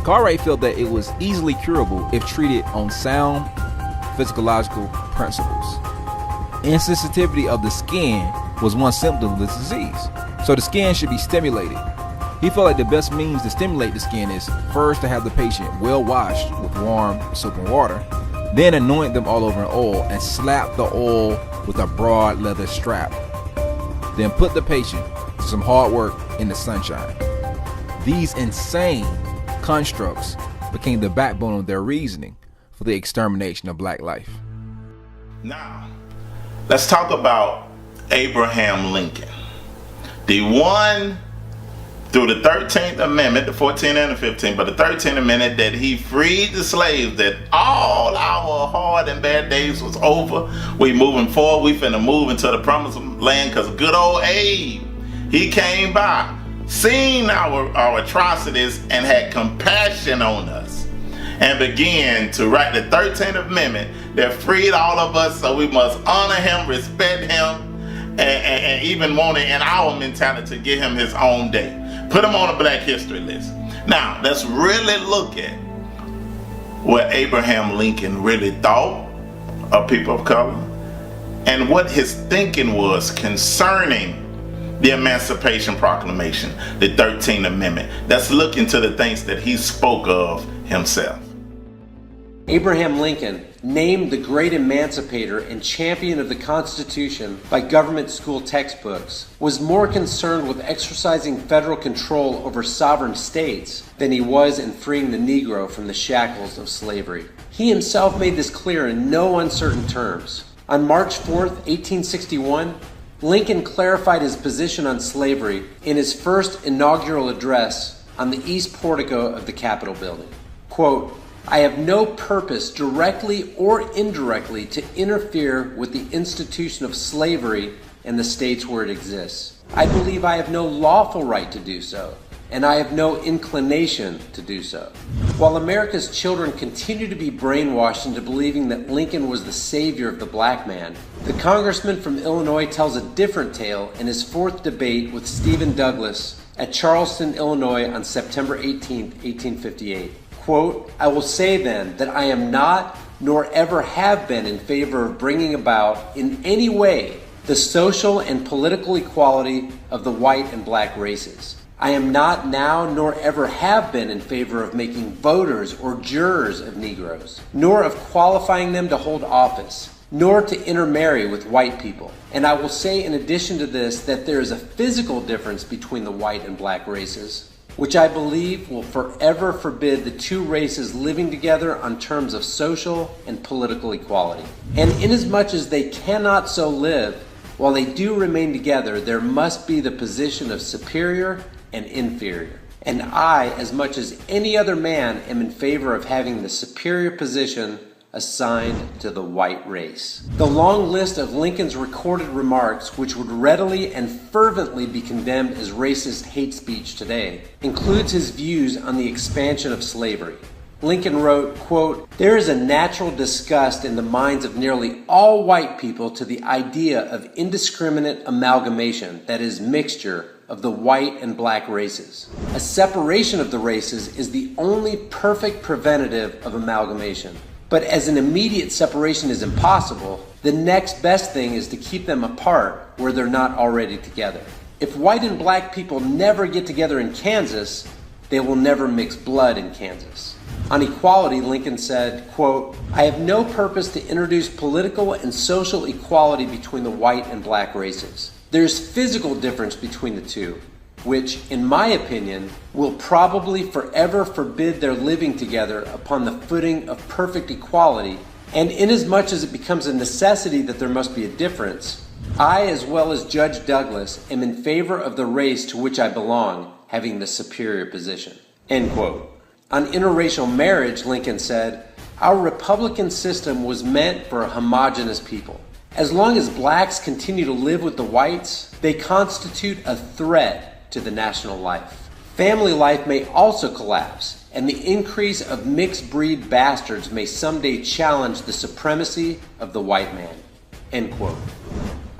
Cartwright felt that it was easily curable if treated on sound physiological principles. Insensitivity of the skin was one symptom of this disease, so the skin should be stimulated. He felt like the best means to stimulate the skin is first to have the patient well washed with warm soap and water, then anoint them all over in oil and slap the oil with a broad leather strap. Then put the patient to some hard work in the sunshine. These insane constructs became the backbone of their reasoning for the extermination of black life. Now, let's talk about Abraham Lincoln, the one through the 13th Amendment, the 14th and the 15th, but the 13th Amendment, that he freed the slaves, that all our hard and bad days was over. We moving forward, we finna move into the promised land, because good old Abe, he came by, seen our atrocities, and had compassion on us, and began to write the 13th Amendment that freed all of us. So we must honor him, respect him, and even want it in our mentality to give him his own day. Put him on a Black History list. Now, let's really look at what Abraham Lincoln really thought of people of color and what his thinking was concerning the Emancipation Proclamation, the 13th Amendment. Let's look into the things that he spoke of himself. Abraham Lincoln, named the great emancipator and champion of the Constitution by government school textbooks, was more concerned with exercising federal control over sovereign states than he was in freeing the Negro from the shackles of slavery. He himself made this clear in no uncertain terms. On March 4th, 1861, Lincoln clarified his position on slavery in his first inaugural address on the east portico of the Capitol building. Quote, "I have no purpose, directly or indirectly, to interfere with the institution of slavery in the states where it exists. I believe I have no lawful right to do so, and I have no inclination to do so." While America's children continue to be brainwashed into believing that Lincoln was the savior of the black man, the congressman from Illinois tells a different tale in his fourth debate with Stephen Douglas at Charleston, Illinois on September 18, 1858. Quote, "I will say then that I am not, nor ever have been, in favor of bringing about in any way the social and political equality of the white and black races. I am not now nor ever have been in favor of making voters or jurors of Negroes, nor of qualifying them to hold office, nor to intermarry with white people. And I will say in addition to this that there is a physical difference between the white and black races, which I believe will forever forbid the two races living together on terms of social and political equality. And inasmuch as they cannot so live, while they do remain together, there must be the position of superior and inferior. And I, as much as any other man, am in favor of having the superior position assigned to the white race. The long list of Lincoln's recorded remarks, which would readily and fervently be condemned as racist hate speech today, includes his views on the expansion of slavery. Lincoln wrote, quote, "There is a natural disgust in the minds of nearly all white people to the idea of indiscriminate amalgamation, that is, mixture, of the white and black races. A separation of the races is the only perfect preventative of amalgamation. But as an immediate separation is impossible, the next best thing is to keep them apart where they're not already together. If white and black people never get together in Kansas, they will never mix blood in Kansas." On equality, Lincoln said, quote, "I have no purpose to introduce political and social equality between the white and black races. There's physical difference between the two, which, in my opinion, will probably forever forbid their living together upon the footing of perfect equality, and inasmuch as it becomes a necessity that there must be a difference, I, as well as Judge Douglas, am in favor of the race to which I belong having the superior position." End quote. On interracial marriage, Lincoln said, "Our Republican system was meant for a homogeneous people. As long as blacks continue to live with the whites, they constitute a threat to the national life. Family life may also collapse, and the increase of mixed breed bastards may someday challenge the supremacy of the white man." End quote.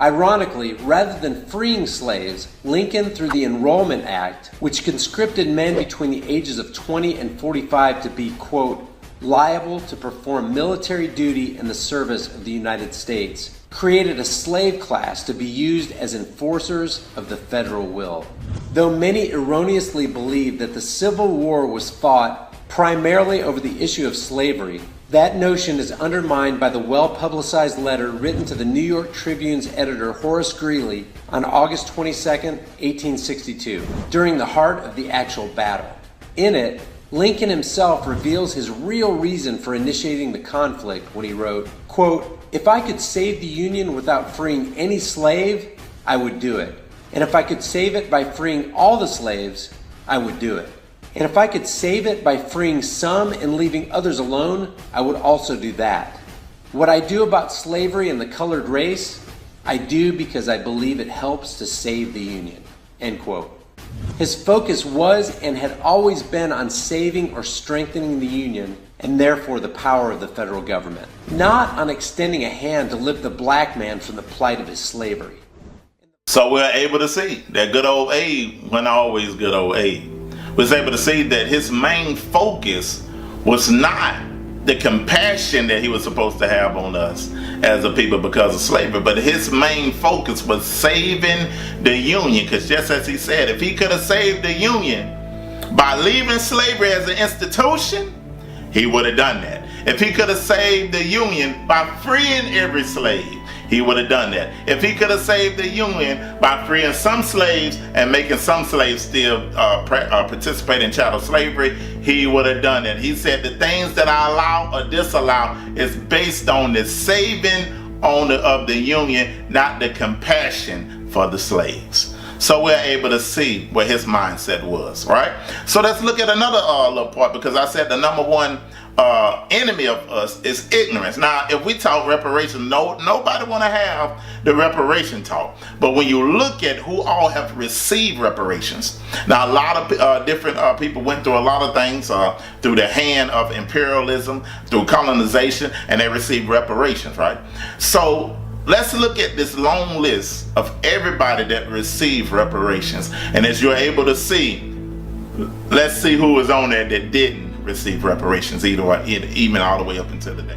Ironically, rather than freeing slaves, Lincoln, through the Enrollment Act, which conscripted men between the ages of 20 and 45 to be, quote, "liable to perform military duty in the service of the United States," created a slave class to be used as enforcers of the federal will. Though many erroneously believe that the Civil War was fought primarily over the issue of slavery, that notion is undermined by the well-publicized letter written to the New York Tribune's editor Horace Greeley on August 22, 1862, during the heart of the actual battle. In it, Lincoln himself reveals his real reason for initiating the conflict when he wrote, quote, "If I could save the Union without freeing any slave, I would do it. And if I could save it by freeing all the slaves, I would do it. And if I could save it by freeing some and leaving others alone, I would also do that. What I do about slavery and the colored race, I do because I believe it helps to save the Union." End quote. His focus was and had always been on saving or strengthening the Union, and therefore the power of the federal government, not on extending a hand to lift the black man from the plight of his slavery. So we're able to see that good old Abe wasn't always good old Abe. We was able to see that his main focus was not the compassion that he was supposed to have on us as a people because of slavery, but his main focus was saving the Union. Because just as he said, if he could have saved the Union by leaving slavery as an institution, he would have done that. If he could have saved the Union by freeing every slave, he would have done that. If he could have saved the Union by freeing some slaves and making some slaves still participate in chattel slavery, he would have done that. He said the things that I allow or disallow is based on the saving of the Union, not the compassion for the slaves. So we're able to see what his mindset was, right? So let's look at another little part, because I said the number one enemy of us is ignorance. Now, if we talk reparations, nobody want to have the reparation talk. But when you look at who all have received reparations, now a lot of different people went through a lot of things through the hand of imperialism, through colonization, and they received reparations, right? So let's look at this long list of everybody that received reparations. And as you're able to see, let's see who was on there that didn't receive reparations even all the way up until today.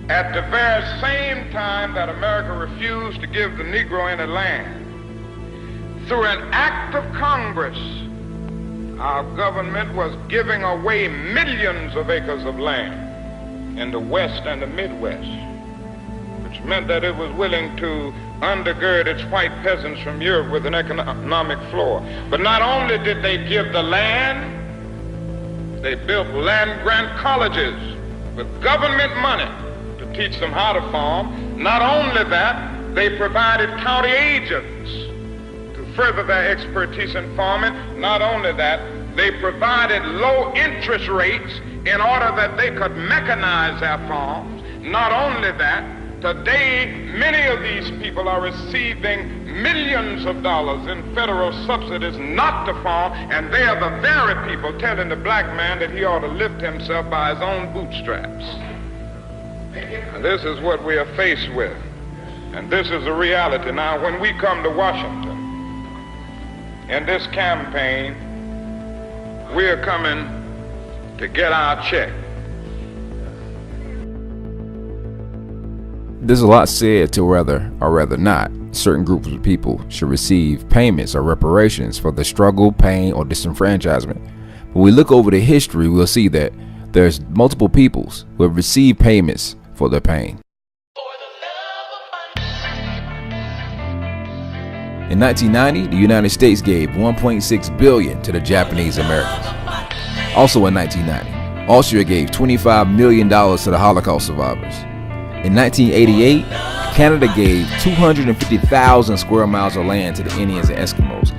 At the very same time that America refused to give the Negro any land, through an act of Congress, our government was giving away millions of acres of land in the West and the Midwest, which meant that it was willing to undergird its white peasants from Europe with an economic floor. But not only did they give the land, they built land grant colleges with government money to teach them how to farm. Not only that, they provided county agents to further their expertise in farming. Not only that, they provided low interest rates in order that they could mechanize their farms. Not only that, today many of these people are receiving millions of dollars in federal subsidies not to farm, and they are the very people telling the black man that he ought to lift himself by his own bootstraps. And this is what we are faced with, and this is a reality. Now, when we come to Washington in this campaign, we are coming to get our check. There's a lot said to whether or rather not certain groups of people should receive payments or reparations for the struggle, pain, or disenfranchisement. When we look over the history, we'll see that there's multiple peoples who have received payments for their pain. In 1990, the United States gave $1.6 billion to the Japanese Americans. Also in 1990, Austria gave $25 million to the Holocaust survivors. In 1988, Canada gave 250,000 square miles of land to the Indians and Eskimos.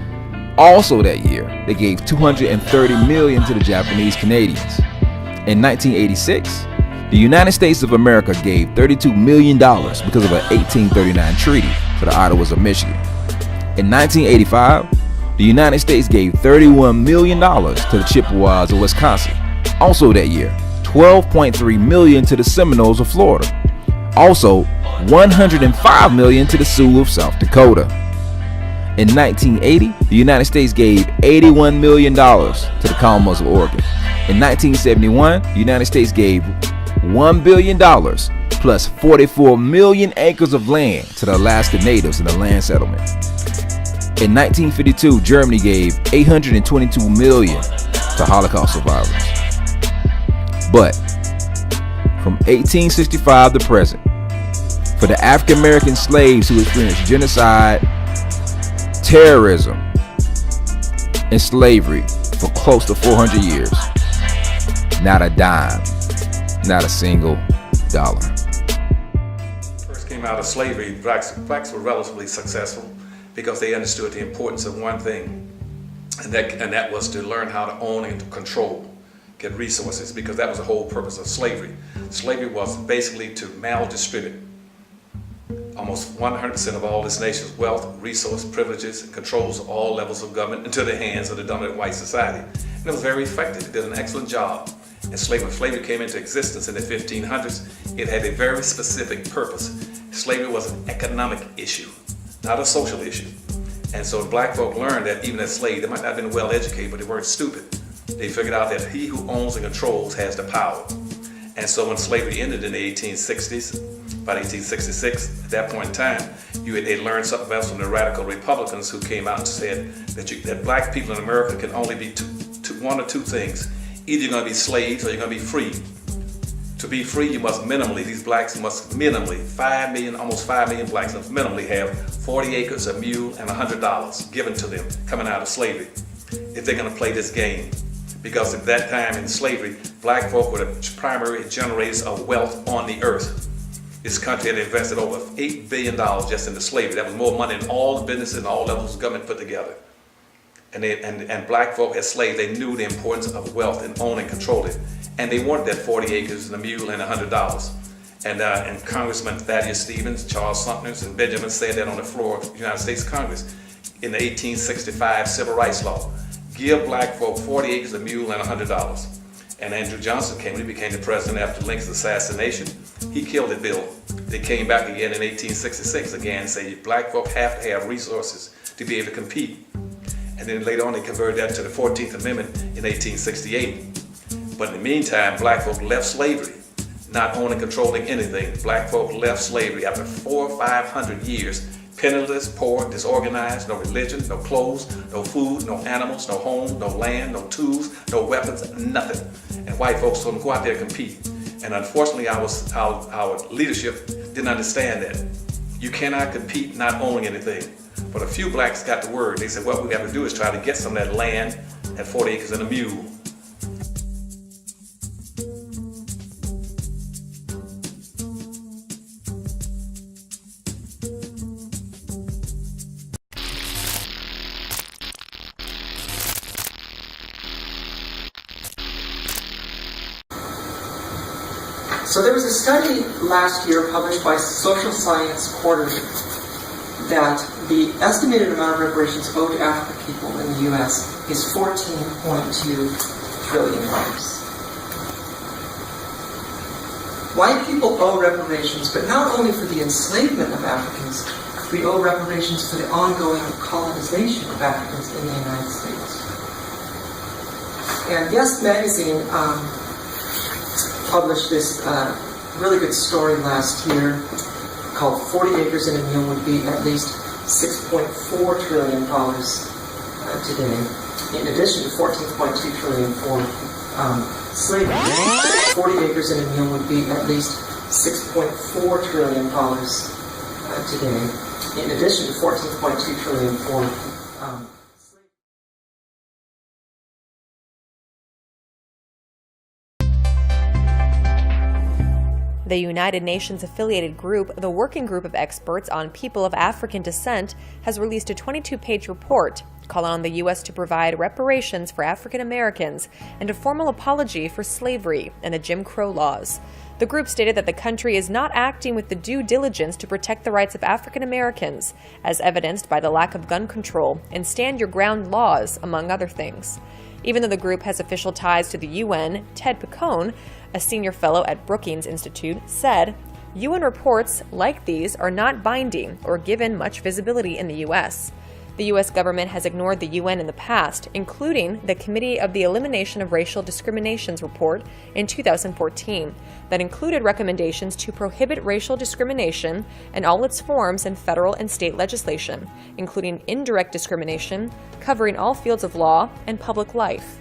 Also that year, they gave $230 million to the Japanese Canadians. In 1986, the United States of America gave $32 million because of an 1839 treaty to the Ottawas of Michigan. In 1985, the United States gave $31 million to the Chippewas of Wisconsin. Also that year, $12.3 million to the Seminoles of Florida. Also, $105 million to the Sioux of South Dakota. In 1980, the United States gave $81 million to the Calmas of Oregon. In 1971, the United States gave $1 billion plus 44 million acres of land to the Alaska Natives in the land settlement. In 1952, Germany gave $822 million to Holocaust survivors. But from 1865 to present, for the African American slaves who experienced genocide, terrorism, and slavery for close to 400 years, not a dime, not a single dollar. First came out of slavery, blacks were relatively successful because they understood the importance of one thing, and that was to learn how to own and to control, get resources, because that was the whole purpose of slavery. Slavery was basically to maldistribute almost 100% of all this nation's wealth, resource, privileges, and controls of all levels of government into the hands of the dominant white society. And it was very effective. It did an excellent job. And when slavery came into existence in the 1500s, it had a very specific purpose. Slavery was an economic issue, not a social issue. And so black folk learned that even as slaves, they might not have been well educated, but they weren't stupid. They figured out that he who owns and controls has the power. And so when slavery ended in the 1860s, about 1866, at that point in time, they learned something else from the radical Republicans who came out and said that black people in America can only be one or two things. Either you're going to be slaves or you're going to be free. To be free, you must minimally, these blacks must minimally, 5 million, almost 5 million blacks must minimally have 40 acres, a mule, and $100 given to them coming out of slavery if they're going to play this game. Because at that time in slavery, black folk were the primary generators of wealth on the earth. This country had invested over $8 billion just into slavery. That was more money than all the businesses and all levels of government put together. And black folk as slaves, they knew the importance of wealth and owning and controlling. And they wanted that 40 acres and a mule and $100. And Congressman Thaddeus Stevens, Charles Sumner, and Benjamin said that on the floor of the United States Congress in the 1865 Civil Rights Law. Give black folk 40 acres, a mule, and $100. And Andrew Johnson came, he became the president after Lincoln's assassination. He killed the bill. They came back again in 1866 again and said black folk have to have resources to be able to compete. And then later on they converted that to the 14th Amendment in 1868. But in the meantime, black folk left slavery. not owning, controlling anything. Black folk left slavery after 400 or 500 years, penniless, poor, disorganized, no religion, no clothes, no food, no animals, no home, no land, no tools, no weapons, nothing. And white folks told them, go out there and compete. And unfortunately, our leadership didn't understand that. You cannot compete not owning anything. But a few blacks got the word. They said, what we got to do is try to get some of that land at 40 acres and a mule. So there was a study last year published by Social Science Quarterly that the estimated amount of reparations owed to African people in the U.S. is $14.2 trillion. White people owe reparations, but not only for the enslavement of Africans, we owe reparations for the ongoing colonization of Africans in the United States. And Yes Magazine published this really good story last year called 40 Acres and a Mule would be at least $6.4 trillion today, in addition to $14.2 trillion for slavery. 40 Acres and a Mule would be at least $6.4 trillion today, in addition to $14.2 trillion for The United Nations-affiliated group, the Working Group of Experts on People of African Descent, has released a 22-page report calling on the U.S. to provide reparations for African Americans and a formal apology for slavery and the Jim Crow laws. The group stated that the country is not acting with the due diligence to protect the rights of African Americans, as evidenced by the lack of gun control and stand-your-ground laws, among other things. Even though the group has official ties to the UN, Ted Picone, a senior fellow at Brookings Institute, said, UN reports like these are not binding or given much visibility in the U.S. The U.S. government has ignored the UN in the past, including the Committee of the Elimination of Racial Discriminations report in 2014 that included recommendations to prohibit racial discrimination in all its forms in federal and state legislation, including indirect discrimination, covering all fields of law and public life.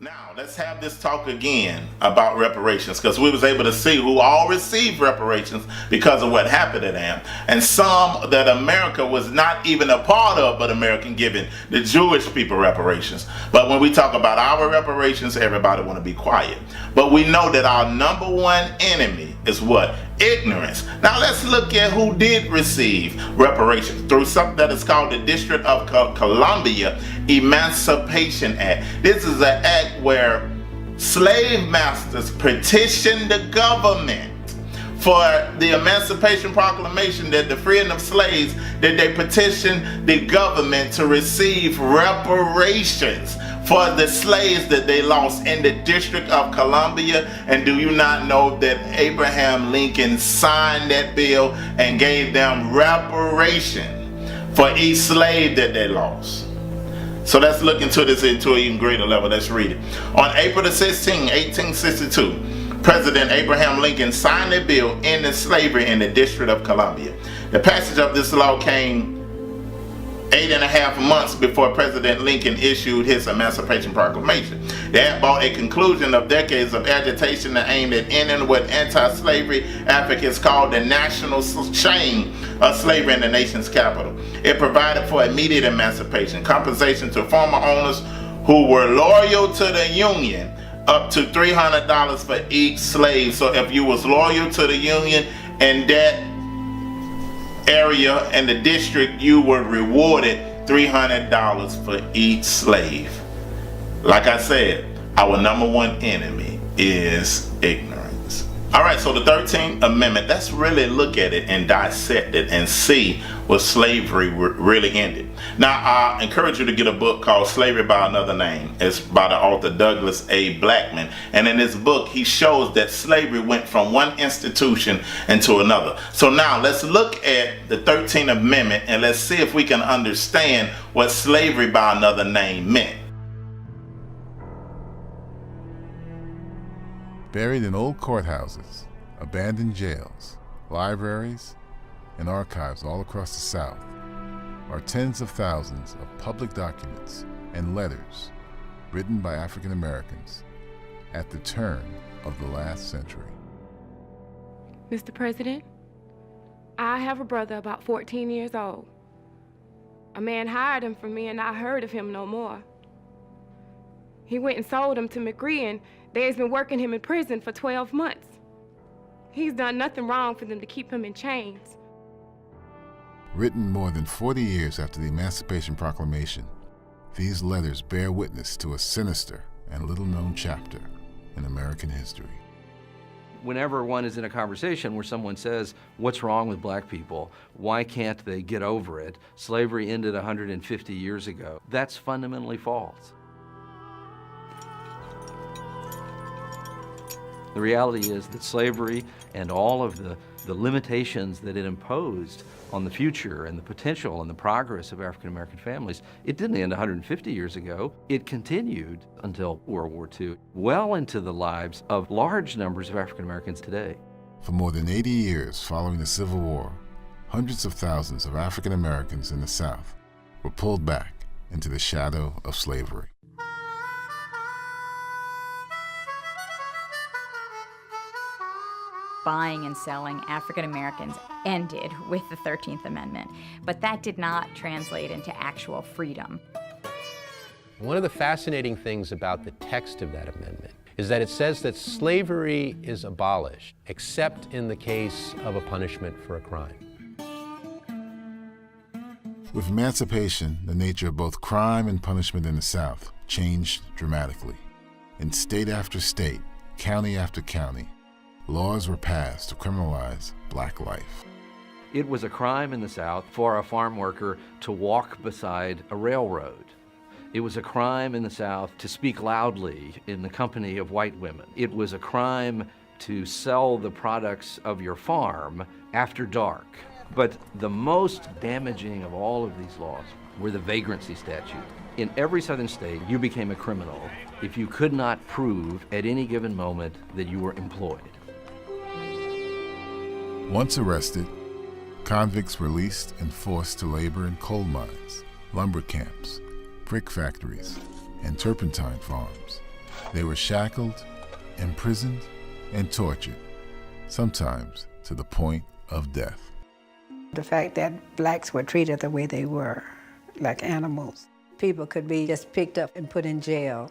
Now, let's have this talk again about reparations, because we was able to see who all received reparations because of what happened to them, and some that America was not even a part of, but America giving the Jewish people reparations. But when we talk about our reparations, everybody want to be quiet. But we know that our number one enemy is what? Ignorance. Now let's look at who did receive reparations through something that is called the District of Columbia Emancipation Act. This is an act where slave masters petitioned the government for the Emancipation Proclamation, that the freeing of slaves, that they petitioned the government to receive reparations for the slaves that they lost in the District of Columbia. And do you not know that Abraham Lincoln signed that bill and gave them reparation for each slave that they lost? So let's look into this into an even greater level. Let's read it. On April the 16th, 1862, President Abraham Lincoln signed a bill ending slavery in the District of Columbia. The passage of this law came 8.5 months before President Lincoln issued his Emancipation Proclamation. That brought a conclusion of decades of agitation aimed at ending what anti-slavery advocates called the national shame of slavery in the nation's capital. It provided for immediate emancipation, compensation to former owners who were loyal to the Union, up to $300 for each slave. So if you was loyal to the Union and that area and the district, you were rewarded $300 for each slave. Like I said, our number one enemy is ignorance. Alright, so the 13th Amendment, let's really look at it and dissect it and see what slavery really ended. Now, I encourage you to get a book called Slavery by Another Name. It's by the author Douglas A. Blackman. And in this book, he shows that slavery went from one institution into another. So now let's look at the 13th Amendment and let's see if we can understand what slavery by another name meant. Buried in old courthouses, abandoned jails, libraries, and archives all across the South are tens of thousands of public documents and letters written by African Americans at the turn of the last century. Mr. President, I have a brother about 14 years old. A man hired him from me and I heard of him no more. He went and sold him to McGree and they's been working him in prison for 12 months. He's done nothing wrong for them to keep him in chains. Written more than 40 years after the Emancipation Proclamation, these letters bear witness to a sinister and little-known chapter in American history. Whenever one is in a conversation where someone says, what's wrong with black people? Why can't they get over it? Slavery ended 150 years ago. That's fundamentally false. The reality is that slavery and all of the limitations that it imposed on the future and the potential and the progress of African American families, it didn't end 150 years ago. It continued until World War II, well into the lives of large numbers of African Americans today. For more than 80 years following the Civil War, hundreds of thousands of African Americans in the South were pulled back into the shadow of slavery. Buying and selling African Americans ended with the 13th Amendment, but that did not translate into actual freedom. One of the fascinating things about the text of that amendment is that it says that slavery is abolished, except in the case of a punishment for a crime. With emancipation, the nature of both crime and punishment in the South changed dramatically. In state after state, county after county, laws were passed to criminalize black life. It was a crime in the South for a farm worker to walk beside a railroad. It was a crime in the South to speak loudly in the company of white women. It was a crime to sell the products of your farm after dark. But the most damaging of all of these laws were the vagrancy statute. In every southern state, you became a criminal if you could not prove at any given moment that you were employed. Once arrested, convicts were released and forced to labor in coal mines, lumber camps, brick factories, and turpentine farms. They were shackled, imprisoned, and tortured, sometimes to the point of death. The fact that blacks were treated the way they were, like animals. People could be just picked up and put in jail.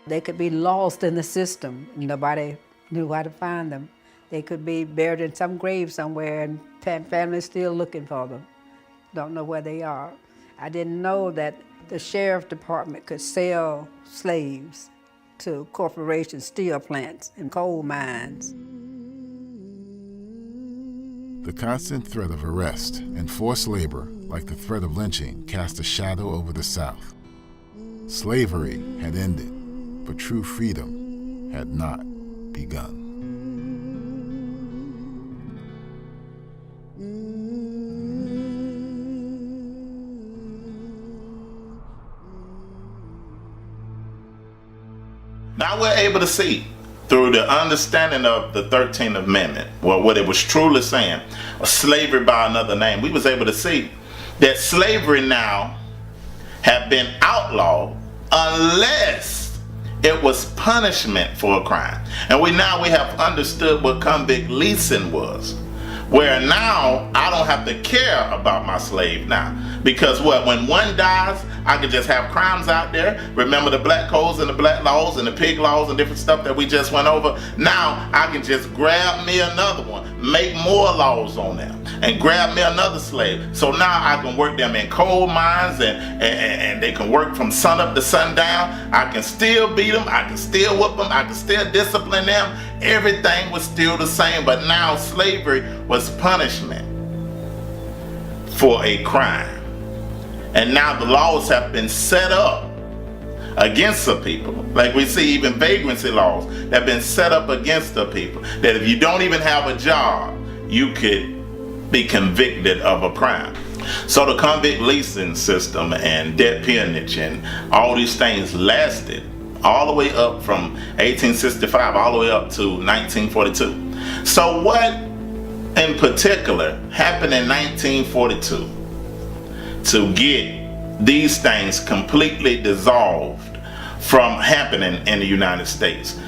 They could be lost in the system. Nobody knew how to find them. They could be buried in some grave somewhere and families still looking for them. Don't know where they are. I didn't know that the sheriff department could sell slaves to corporations, steel plants, and coal mines. The constant threat of arrest and forced labor, like the threat of lynching, cast a shadow over the South. Slavery had ended, but true freedom had not begun. Now we're able to see through the understanding of the 13th Amendment, well, what it was truly saying, slavery by another name, we was able to see that slavery now had been outlawed unless it was punishment for a crime. And we have understood what convict leasing was, where now I don't have to care about my slave now. Because when one dies, I can just have crimes out there. Remember the black codes and the black laws and the pig laws and different stuff that we just went over? Now I can just grab me another one, make more laws on them, and grab me another slave. So now I can work them in coal mines and they can work from sun up to sundown. I can still beat them, I can still whoop them, I can still discipline them. Everything was still the same, but now slavery was punishment for a crime. And now the laws have been set up against the people. Like we see even vagrancy laws that have been set up against the people. That if you don't even have a job, you could be convicted of a crime. So the convict leasing system and debt peonage and all these things lasted all the way up from 1865 all the way up to 1942. So what in particular happened in 1942 to get these things completely dissolved from happening in the United States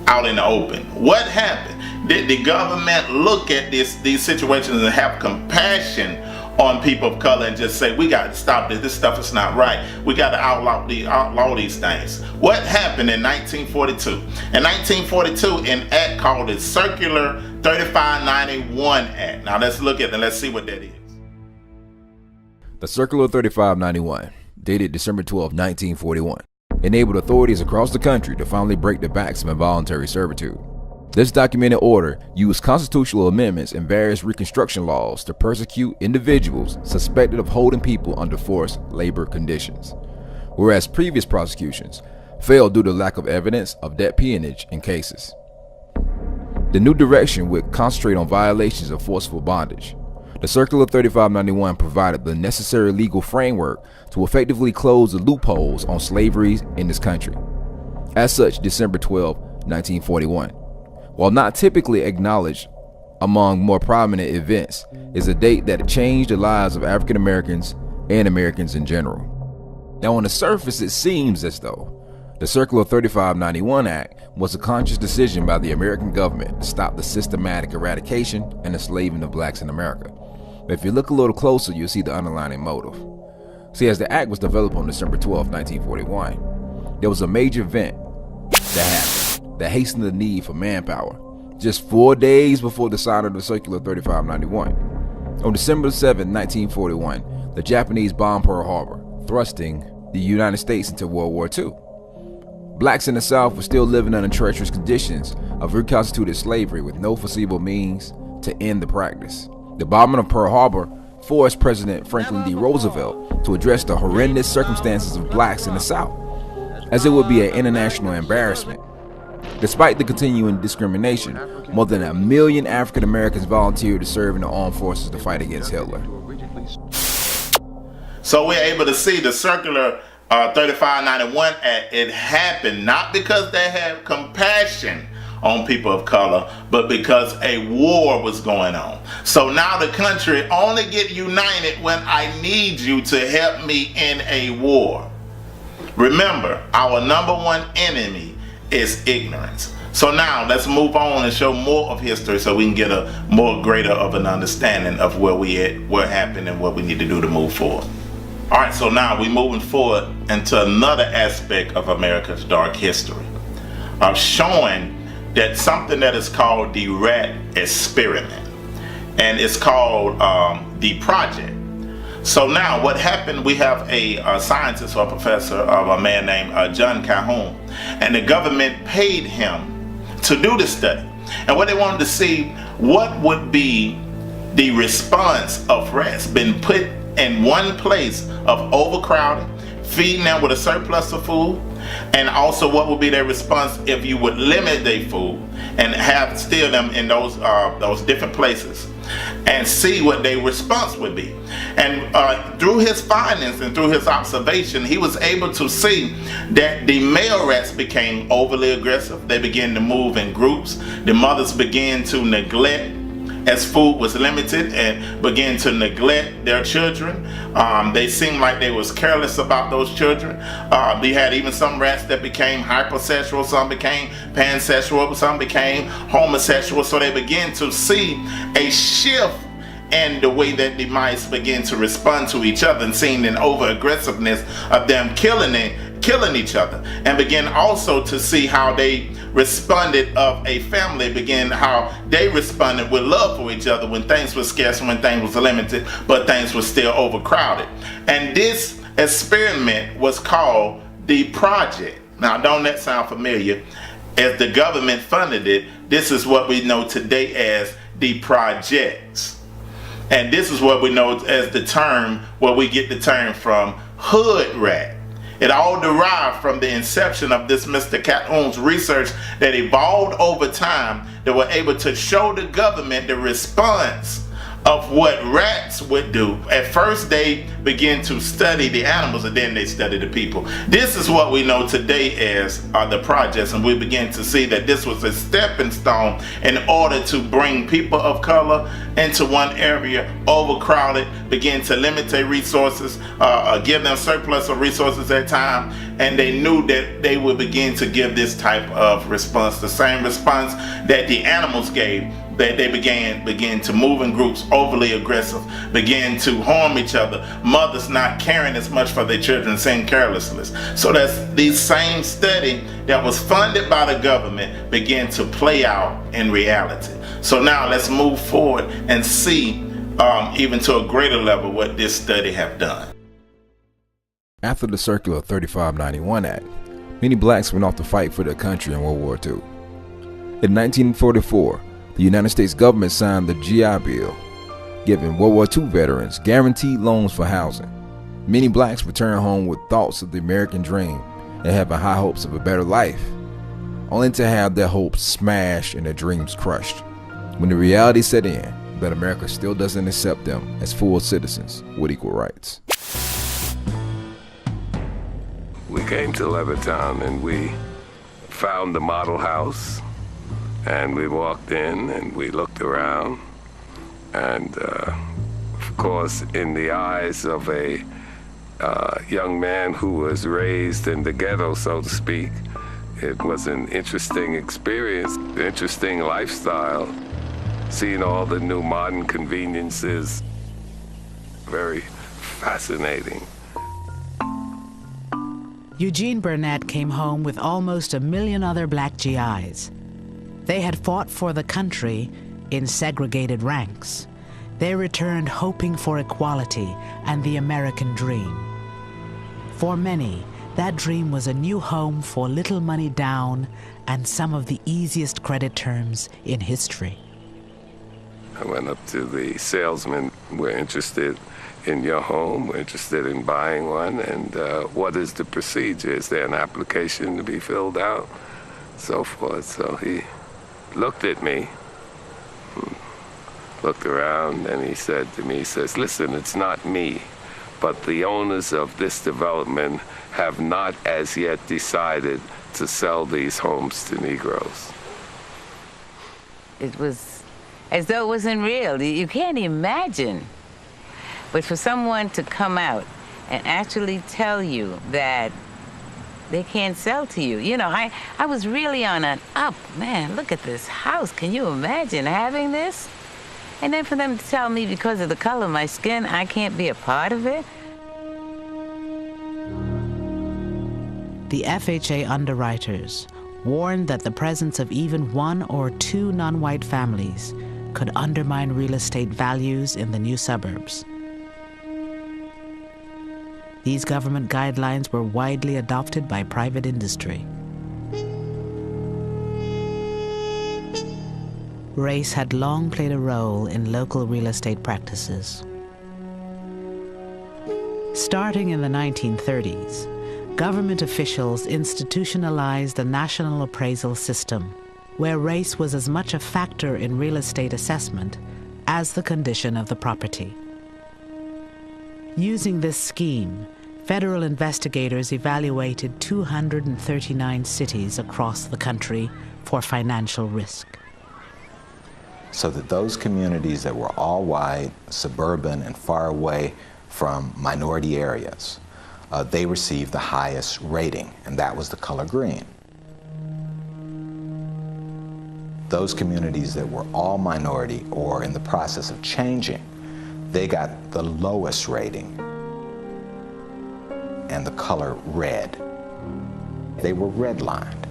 out in the open? What happened? Did the government look at these situations and have compassion on people of color and just say, we got to stop this, this stuff is not right, we got to outlaw these things? What happened in 1942? In 1942, an act called the Circular 3591 Act. Now let's look at it and let's see what that is. The Circular 3591, dated December 12, 1941, enabled authorities across the country to finally break the backs of involuntary servitude. This documented order used constitutional amendments and various Reconstruction laws to persecute individuals suspected of holding people under forced labor conditions, whereas previous prosecutions failed due to lack of evidence of debt peonage in cases. The new direction would concentrate on violations of forceful bondage. The Circular 3591 provided the necessary legal framework to effectively close the loopholes on slavery in this country. As such, December 12, 1941, while not typically acknowledged among more prominent events, is a date that changed the lives of African Americans and Americans in general. Now, on the surface, it seems as though the Circular 3591 Act was a conscious decision by the American government to stop the systematic eradication and enslavement of blacks in America. But if you look a little closer, you'll see the underlying motive. See, as the act was developed on December 12, 1941, there was a major event that happened that hastened the need for manpower just 4 days before the signing of the Circular 3591. On December 7, 1941, the Japanese bombed Pearl Harbor, thrusting the United States into World War II. Blacks in the South were still living under treacherous conditions of reconstituted slavery with no foreseeable means to end the practice. The bombing of Pearl Harbor forced President Franklin D. Roosevelt to address the horrendous circumstances of blacks in the South, as it would be an international embarrassment. Despite the continuing discrimination, more than 1 million African Americans volunteered to serve in the armed forces to fight against Hitler. So we're able to see the Circular 3591 Act. It happened not because they had compassion on people of color, but because a war was going on. So now the country only get united when I need you to help me in a war. Remember, our number one enemy is ignorance. So now let's move on and show more of history so we can get a more greater of an understanding of where we at, what happened, and what we need to do to move forward. All right, so now we're moving forward into another aspect of America's dark history, of showing that something that is called the rat experiment, and it's called the project. So now what happened, we have a scientist or professor of a man named John Calhoun, and the government paid him to do this study. And what they wanted to see, what would be the response of rats been put in one place of overcrowding, feeding them with a surplus of food, and also what would be their response if you would limit their food and have steal them in those different places, and see what their response would be. And through his findings and through his observation, he was able to see that the male rats became overly aggressive. They began to move in groups. The mothers began to neglect as food was limited and began to neglect their children. They seemed like they was careless about those children. They had even some rats that became hypersexual, some became pansexual, some became homosexual. So they began to see a shift in the way that the mice began to respond to each other, and seeing an over aggressiveness of them killing each other, and began also to see how they responded of a family, began how they responded with love for each other when things were scarce, when things was limited, but things were still overcrowded. And this experiment was called the project. Now, don't that sound familiar? As the government funded it, this is what we know today as the projects. And this is what we know as the term, where we get the term from, hood rat. It all derived from the inception of this Mr. Calhoun's research that evolved over time, that were able to show the government the response of what rats would do. At first they begin to study the animals, and then they study the people. This is what we know today as the projects, and we begin to see that this was a stepping stone in order to bring people of color into one area, overcrowded, begin to limit their resources, give them surplus of resources at time, and they knew that they would begin to give this type of response, the same response that the animals gave, that they began to move in groups, overly aggressive, began to harm each other, mothers not caring as much for their children, saying carelessness. So that's the same study that was funded by the government began to play out in reality. So now let's move forward and see even to a greater level what this study have done. After the Circular 3591 Act, many blacks went off to fight for their country in World War II. In 1944, the United States government signed the GI Bill, giving World War II veterans guaranteed loans for housing. Many blacks returned home with thoughts of the American dream and having high hopes of a better life, only to have their hopes smashed and their dreams crushed when the reality set in that America still doesn't accept them as full citizens with equal rights. We came to Levittown and we found the model house, and we walked in and we looked around, and of course in the eyes of a young man who was raised in the ghetto, so to speak, it was an interesting experience, interesting lifestyle, seeing all the new modern conveniences, very fascinating. Eugene Burnett came home with almost 1 million other black GIs. They had fought for the country in segregated ranks. They returned hoping for equality and the American dream. For many, that dream was a new home for little money down and some of the easiest credit terms in history. I went up to the salesman. We're interested in your home, we're interested in buying one, and what is the procedure? Is there an application to be filled out? So forth. So he looked at me, looked around, and he said to me, he says, listen, it's not me, but the owners of this development have not as yet decided to sell these homes to Negroes. It was as though it wasn't real. You can't imagine. But for someone to come out and actually tell you that they can't sell to you, you know, I was really on an up. Man, look at this house. Can you imagine having this? And then for them to tell me because of the color of my skin, I can't be a part of it. The FHA underwriters warned that the presence of even 1 or 2 non-white families could undermine real estate values in the new suburbs. These government guidelines were widely adopted by private industry. Race had long played a role in local real estate practices. Starting in the 1930s, government officials institutionalized the national appraisal system, where race was as much a factor in real estate assessment as the condition of the property. Using this scheme, federal investigators evaluated 239 cities across the country for financial risk. So that those communities that were all white, suburban, and far away from minority areas, they received the highest rating, and that was the color green. Those communities that were all minority or in the process of changing, they got the lowest rating and the color red. They were redlined.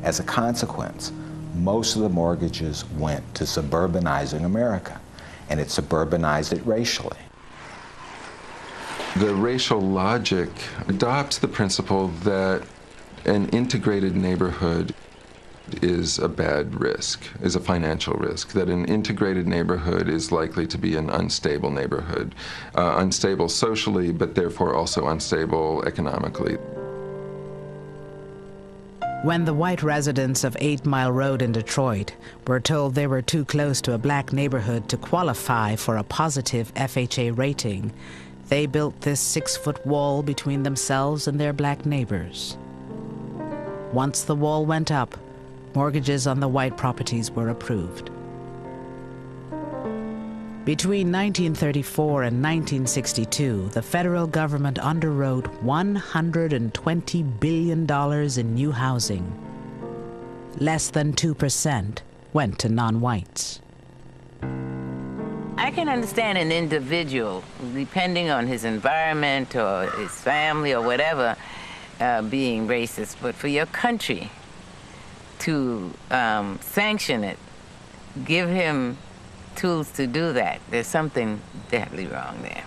As a consequence, most of the mortgages went to suburbanizing America, and it suburbanized it racially. The racial logic adopts the principle that an integrated neighborhood is a bad risk, is a financial risk, that an integrated neighborhood is likely to be an unstable neighborhood, unstable socially, but therefore also unstable economically. When the white residents of 8 Mile Road in Detroit were told they were too close to a black neighborhood to qualify for a positive FHA rating, they built this 6-foot wall between themselves and their black neighbors. Once the wall went up, mortgages on the white properties were approved. Between 1934 and 1962, the federal government underwrote $120 billion in new housing. Less than 2% went to non-whites. I can understand an individual, depending on his environment or his family or whatever, being racist, but for your country to sanction it, give him tools to do that, there's something definitely wrong there.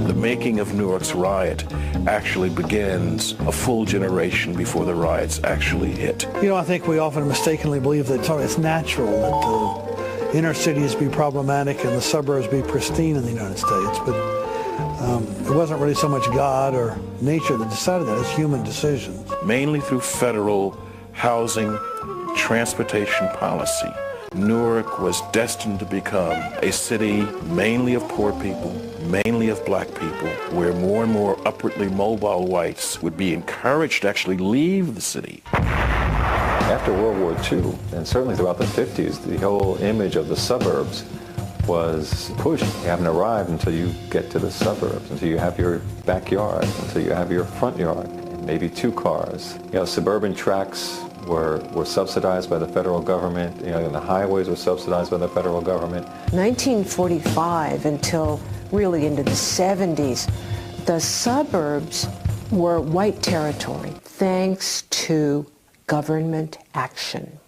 The making of Newark's riot actually begins a full generation before the riots actually hit. You know, I think we often mistakenly believe that it's natural that the inner cities be problematic and the suburbs be pristine in the United States, but it wasn't really so much God or nature that decided that, it's human decisions. Mainly through federal housing, transportation policy, Newark was destined to become a city mainly of poor people, mainly of black people, where more and more upwardly mobile whites would be encouraged to actually leave the city. After World War II, and certainly throughout the 50s, the whole image of the suburbs was pushed. You haven't arrived until you get to the suburbs, until you have your backyard, until you have your front yard, maybe 2 cars. You know, suburban tracts were subsidized by the federal government. You know, and the highways were subsidized by the federal government. 1945 until really into the 70s, the suburbs were white territory thanks to government action.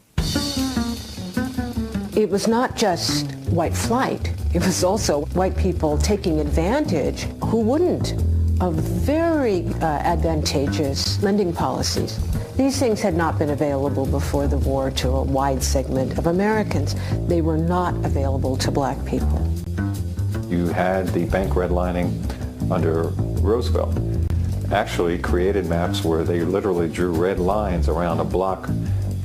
It was not just white flight, it was also white people taking advantage who wouldn't of very advantageous lending policies. These things had not been available before the war to a wide segment of Americans. They were not available to black people. You had the bank redlining under Roosevelt. Actually created maps where they literally drew red lines around a block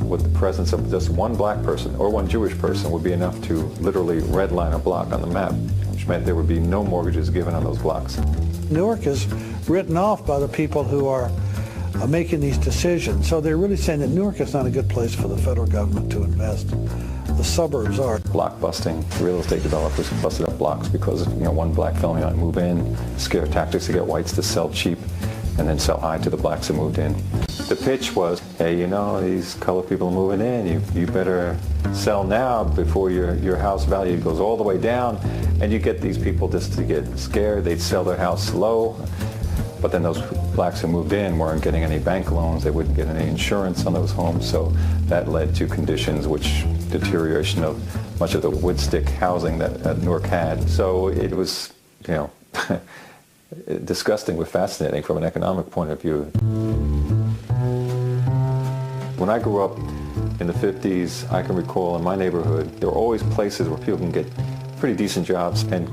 with the presence of just one black person or one Jewish person would be enough to literally redline a block on the map, which meant there would be no mortgages given on those blocks. Newark is written off by the people who are making these decisions. So they're really saying that Newark is not a good place for the federal government to invest. The suburbs are. Block busting. Real estate developers have busted up blocks because one black family might move in, scare tactics to get whites to sell cheap and then sell high to the blacks who moved in. The pitch was, hey, these colored people are moving in. You better sell now before your house value goes all the way down. And you get these people just to get scared. They'd sell their house low. But then those blacks who moved in weren't getting any bank loans. They wouldn't get any insurance on those homes. So that led to conditions which deterioration of much of the wood stick housing that Newark had. So it was, disgusting but fascinating from an economic point of view. When I grew up in the 50s, I can recall in my neighborhood, there were always places where people can get pretty decent jobs and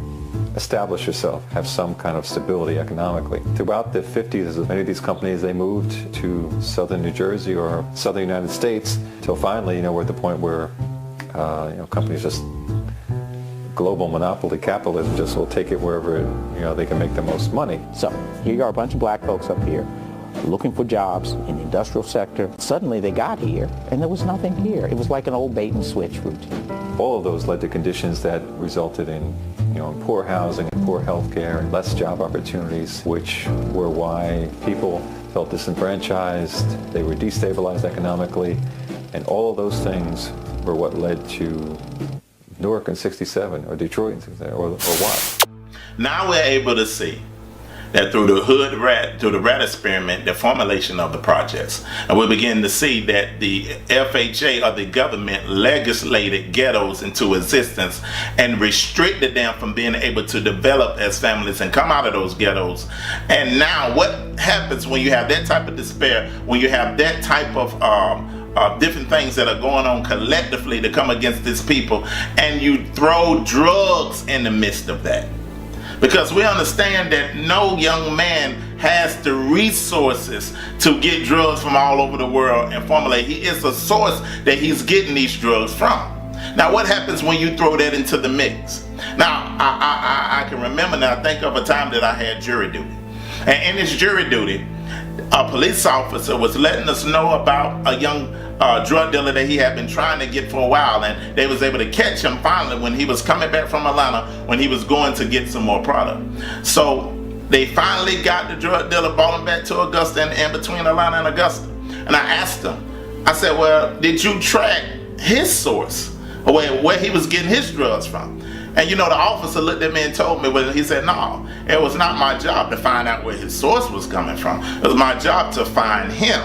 establish yourself, have some kind of stability economically. Throughout the 50s, many of these companies, they moved to southern New Jersey or southern United States until finally, we're at the point where, companies just, global monopoly capitalism just will take it wherever, they can make the most money. So here you are, a bunch of black folks up here looking for jobs in the industrial sector. Suddenly they got here and there was nothing here. It was like an old bait and switch routine. All of those led to conditions that resulted in poor housing and poor health care and less job opportunities, which were why people felt disenfranchised, they were destabilized economically, and all of those things were what led to Newark in 67 or Detroit in 67 or what? Now we're able to see that through the rat experiment, the formulation of the projects, and we begin to see that the FHA or the government legislated ghettos into existence and restricted them from being able to develop as families and come out of those ghettos. And now what happens when you have that type of despair, when you have that type of different things that are going on collectively to come against these people, and you throw drugs in the midst of that? Because we understand that no young man has the resources to get drugs from all over the world and formulate. He is a source that he's getting these drugs from. Now, what happens when you throw that into the mix? Now, I can remember now, think of a time that I had jury duty. And in this jury duty, a police officer was letting us know about a young drug dealer that he had been trying to get for a while, and they was able to catch him finally when he was coming back from Atlanta when he was going to get some more product. So they finally got the drug dealer, brought him back to Augusta, and in between Atlanta and Augusta. And I asked him, I said, well, did you track his source, or where he was getting his drugs from? And you know, the officer looked at me and told me, well, he said, no, it was not my job to find out where his source was coming from. It was my job to find him.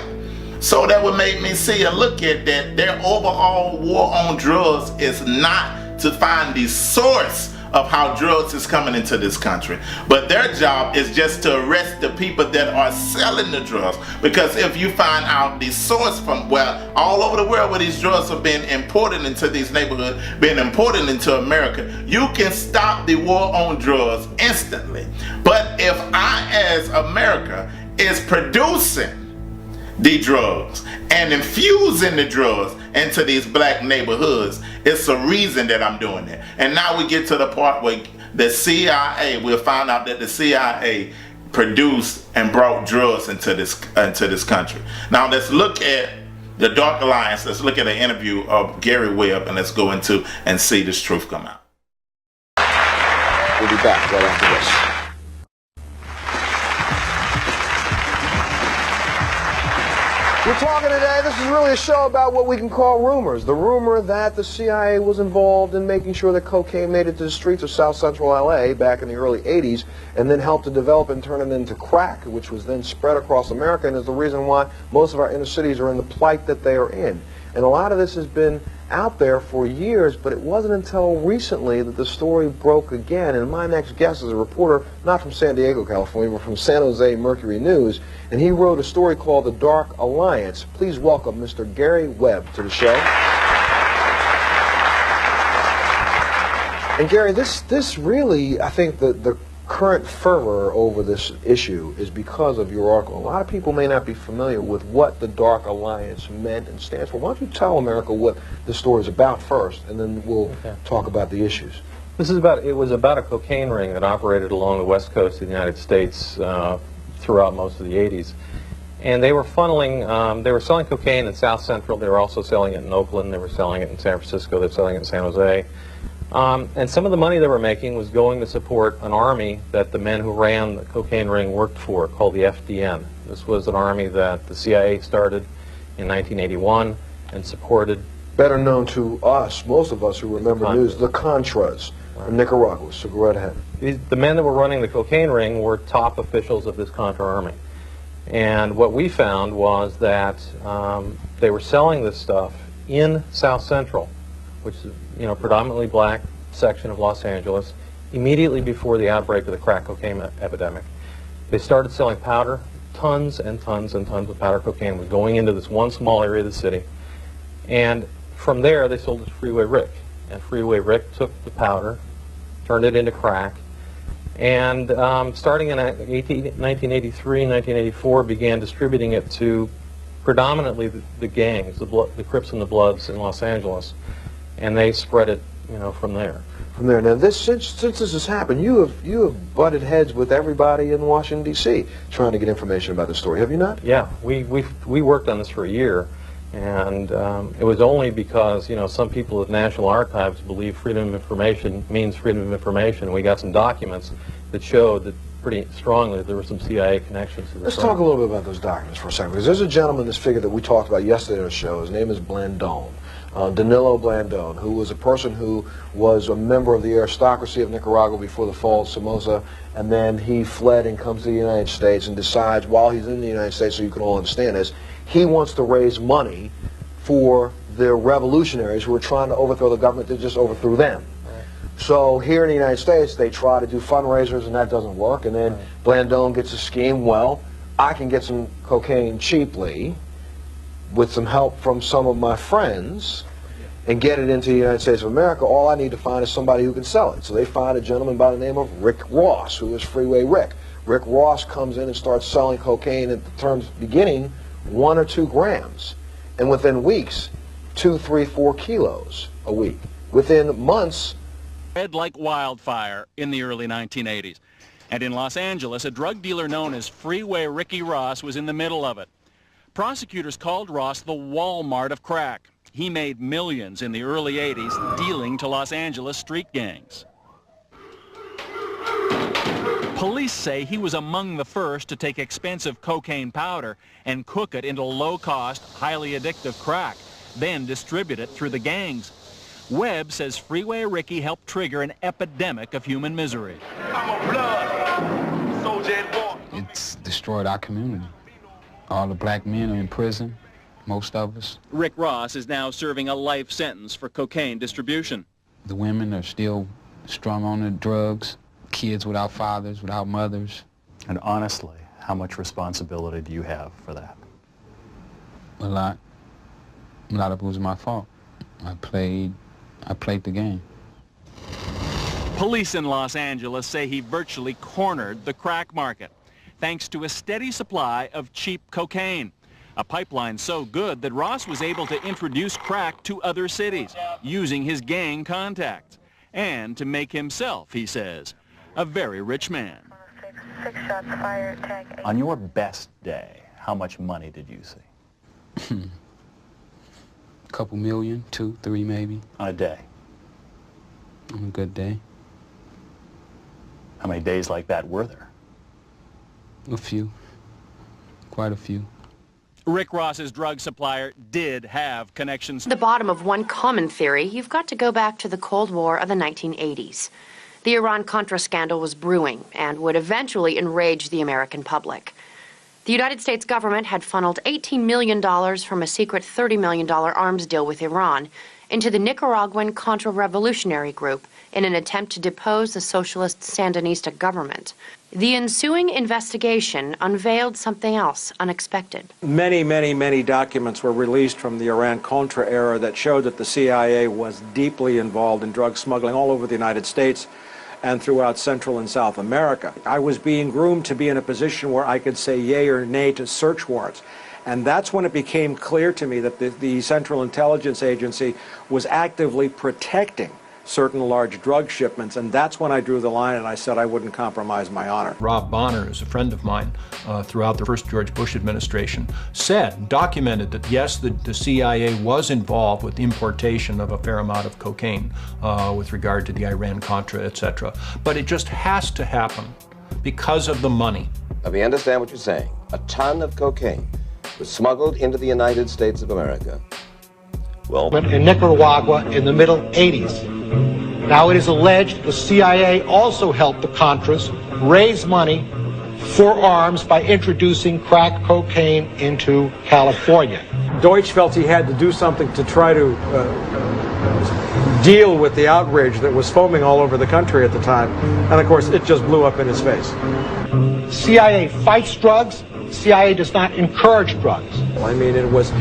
So that would make me see and look at that their overall war on drugs is not to find the source of how drugs is coming into this country, but their job is just to arrest the people that are selling the drugs. Because if you find out the source from where all over the world where these drugs are being imported into these neighborhoods, being imported into America, you can stop the war on drugs instantly. But if I, as America, is producing the drugs and infusing the drugs into these black neighborhoods, it's a reason that I'm doing it. And now we get to the part where the CIA, we'll find out that the CIA produced and brought drugs into this country. Now let's look at the Dark Alliance. Let's look at an interview of Gary Webb, and let's go into and see this truth come out. We'll be back right after this. We're talking today, this is really a show about what we can call rumors. The rumor that the CIA was involved in making sure that cocaine made it to the streets of South Central LA back in the early 80s, and then helped to develop and turn it into crack, which was then spread across America, and is the reason why most of our inner cities are in the plight that they are in. And a lot of this has been out there for years, but it wasn't until recently that the story broke again. And my next guest is a reporter, not from San Diego, California, but from San Jose Mercury News, and he wrote a story called The Dark Alliance. Please welcome Mr. Gary Webb to the show. And Gary, this really, I think the current fervor over this issue is because of your article. A lot of people may not be familiar with what the Dark Alliance meant and stands for. Why don't you tell America what the story is about first, and then we'll talk about the issues. It was about a cocaine ring that operated along the west coast of the United States throughout most of the 80s. And they were funneling, they were selling cocaine in South Central. They were also selling it in Oakland. They were selling it in San Francisco. They were selling it in San Jose. And some of the money they were making was going to support an army that the men who ran the cocaine ring worked for, called the FDN. This was an army that the CIA started in 1981 and supported. Better known to us, most of us who remember news, the Contras from Nicaragua. So go right ahead. The men that were running the cocaine ring were top officials of this Contra army. And what we found was that they were selling this stuff in South Central, which is, predominantly black section of Los Angeles, immediately before the outbreak of the crack cocaine epidemic. They started selling powder. Tons and tons and tons of powder cocaine was going into this one small area of the city. And from there, they sold it to Freeway Rick. And Freeway Rick took the powder, turned it into crack, and starting in 1983, 1984, began distributing it to predominantly the gangs, the Crips and the Bloods in Los Angeles. And they spread it, from there. From there. Now, since this has happened, you have butted heads with everybody in Washington, D.C., trying to get information about the story. Have you not? Yeah, we worked on this for a year, and it was only because some people at National Archives believe freedom of information means freedom of information. We got some documents that showed that pretty strongly that there were some CIA connections to this. Let's talk a little bit about those documents for a second, because there's a gentleman, this figure that we talked about yesterday on the show. His name is Blandón. Danilo Blandón, who was a person who was a member of the aristocracy of Nicaragua before the fall of Somoza, and then he fled and comes to the United States and decides, while he's in the United States, so you can all understand this, he wants to raise money for the revolutionaries who are trying to overthrow the government that just overthrew them. Right. So here in the United States, they try to do fundraisers, and that doesn't work, and then Blandón gets a scheme, well, I can get some cocaine cheaply, with some help from some of my friends, and get it into the United States of America. All I need to find is somebody who can sell it. So they find a gentleman by the name of Rick Ross, who is Freeway Rick. Rick Ross comes in and starts selling cocaine at the terms beginning 1 or 2 grams, and within weeks 2, 3, 4 kilos a week. Within months, spread like wildfire in the early 1980s. And in Los Angeles, a drug dealer known as Freeway Ricky Ross was in the middle of it. Prosecutors called Ross the Walmart of crack. He made millions in the early 80s dealing to Los Angeles street gangs. Police say he was among the first to take expensive cocaine powder and cook it into low-cost, highly addictive crack, then distribute it through the gangs. Webb says Freeway Ricky helped trigger an epidemic of human misery. It's destroyed our community. All the black men are in prison, most of us. Rick Ross is now serving a life sentence for cocaine distribution. The women are still strung on the drugs, kids without fathers, without mothers. And honestly, how much responsibility do you have for that? A lot. A lot of it was my fault. I played the game. Police in Los Angeles say he virtually cornered the crack market, thanks to a steady supply of cheap cocaine. A pipeline so good that Ross was able to introduce crack to other cities, using his gang contacts, and to make himself, he says, a very rich man. 6 shots fired, tag 8. On your best day, how much money did you see? A couple million, 2, 3 maybe. On a day? On a good day. How many days like that were there? A few. Quite a few. Rick Ross's drug supplier did have connections. The bottom of one common theory, you've got to go back to the Cold War of the 1980s. The Iran-Contra scandal was brewing and would eventually enrage the American public. The United States government had funneled $18 million from a secret $30 million arms deal with Iran into the Nicaraguan Contra-Revolutionary Group in an attempt to depose the socialist Sandinista government. The ensuing investigation unveiled something else unexpected. Many documents were released from the Iran-Contra era that showed that the CIA was deeply involved in drug smuggling all over the United States and throughout Central and South America. I was being groomed to be in a position where I could say yay or nay to search warrants. And that's when it became clear to me that the Central Intelligence Agency was actively protecting certain large drug shipments, and that's when I drew the line and I said I wouldn't compromise my honor. Rob Bonner is a friend of mine throughout the first George Bush administration, documented that yes, the CIA was involved with the importation of a fair amount of cocaine with regard to the Iran-Contra, etc. But it just has to happen because of the money. Let me understand what you're saying. A ton of cocaine was smuggled into the United States of America. Well, in Nicaragua in the middle 80s. Now it is alleged the CIA also helped the Contras raise money for arms by introducing crack cocaine into California. Deutsch felt he had to do something to try to deal with the outrage that was foaming all over the country at the time, and of course it just blew up in his face. CIA fights drugs. CIA does not encourage drugs. I mean, it was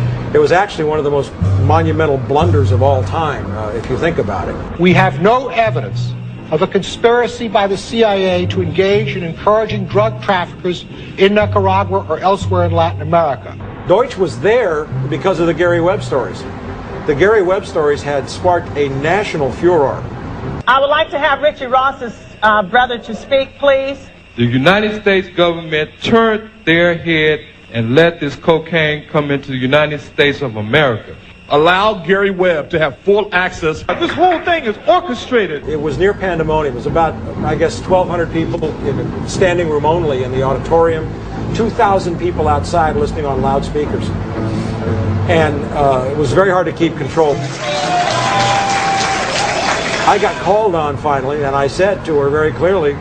actually one of the most monumental blunders of all time, if you think about it. We have no evidence of a conspiracy by the CIA to engage in encouraging drug traffickers in Nicaragua or elsewhere in Latin America. Deutsch was there because of the Gary Webb stories. The Gary Webb stories had sparked a national furor. I would like to have Richie Ross's brother to speak, please. The United States government turned their head and let this cocaine come into the United States of America. Allow Gary Webb to have full access. This whole thing is orchestrated. It was near pandemonium. It was about, I guess, 1,200 people in a standing room only in the auditorium, 2,000 people outside listening on loudspeakers. And it was very hard to keep control. I got called on finally, and I said to her very clearly,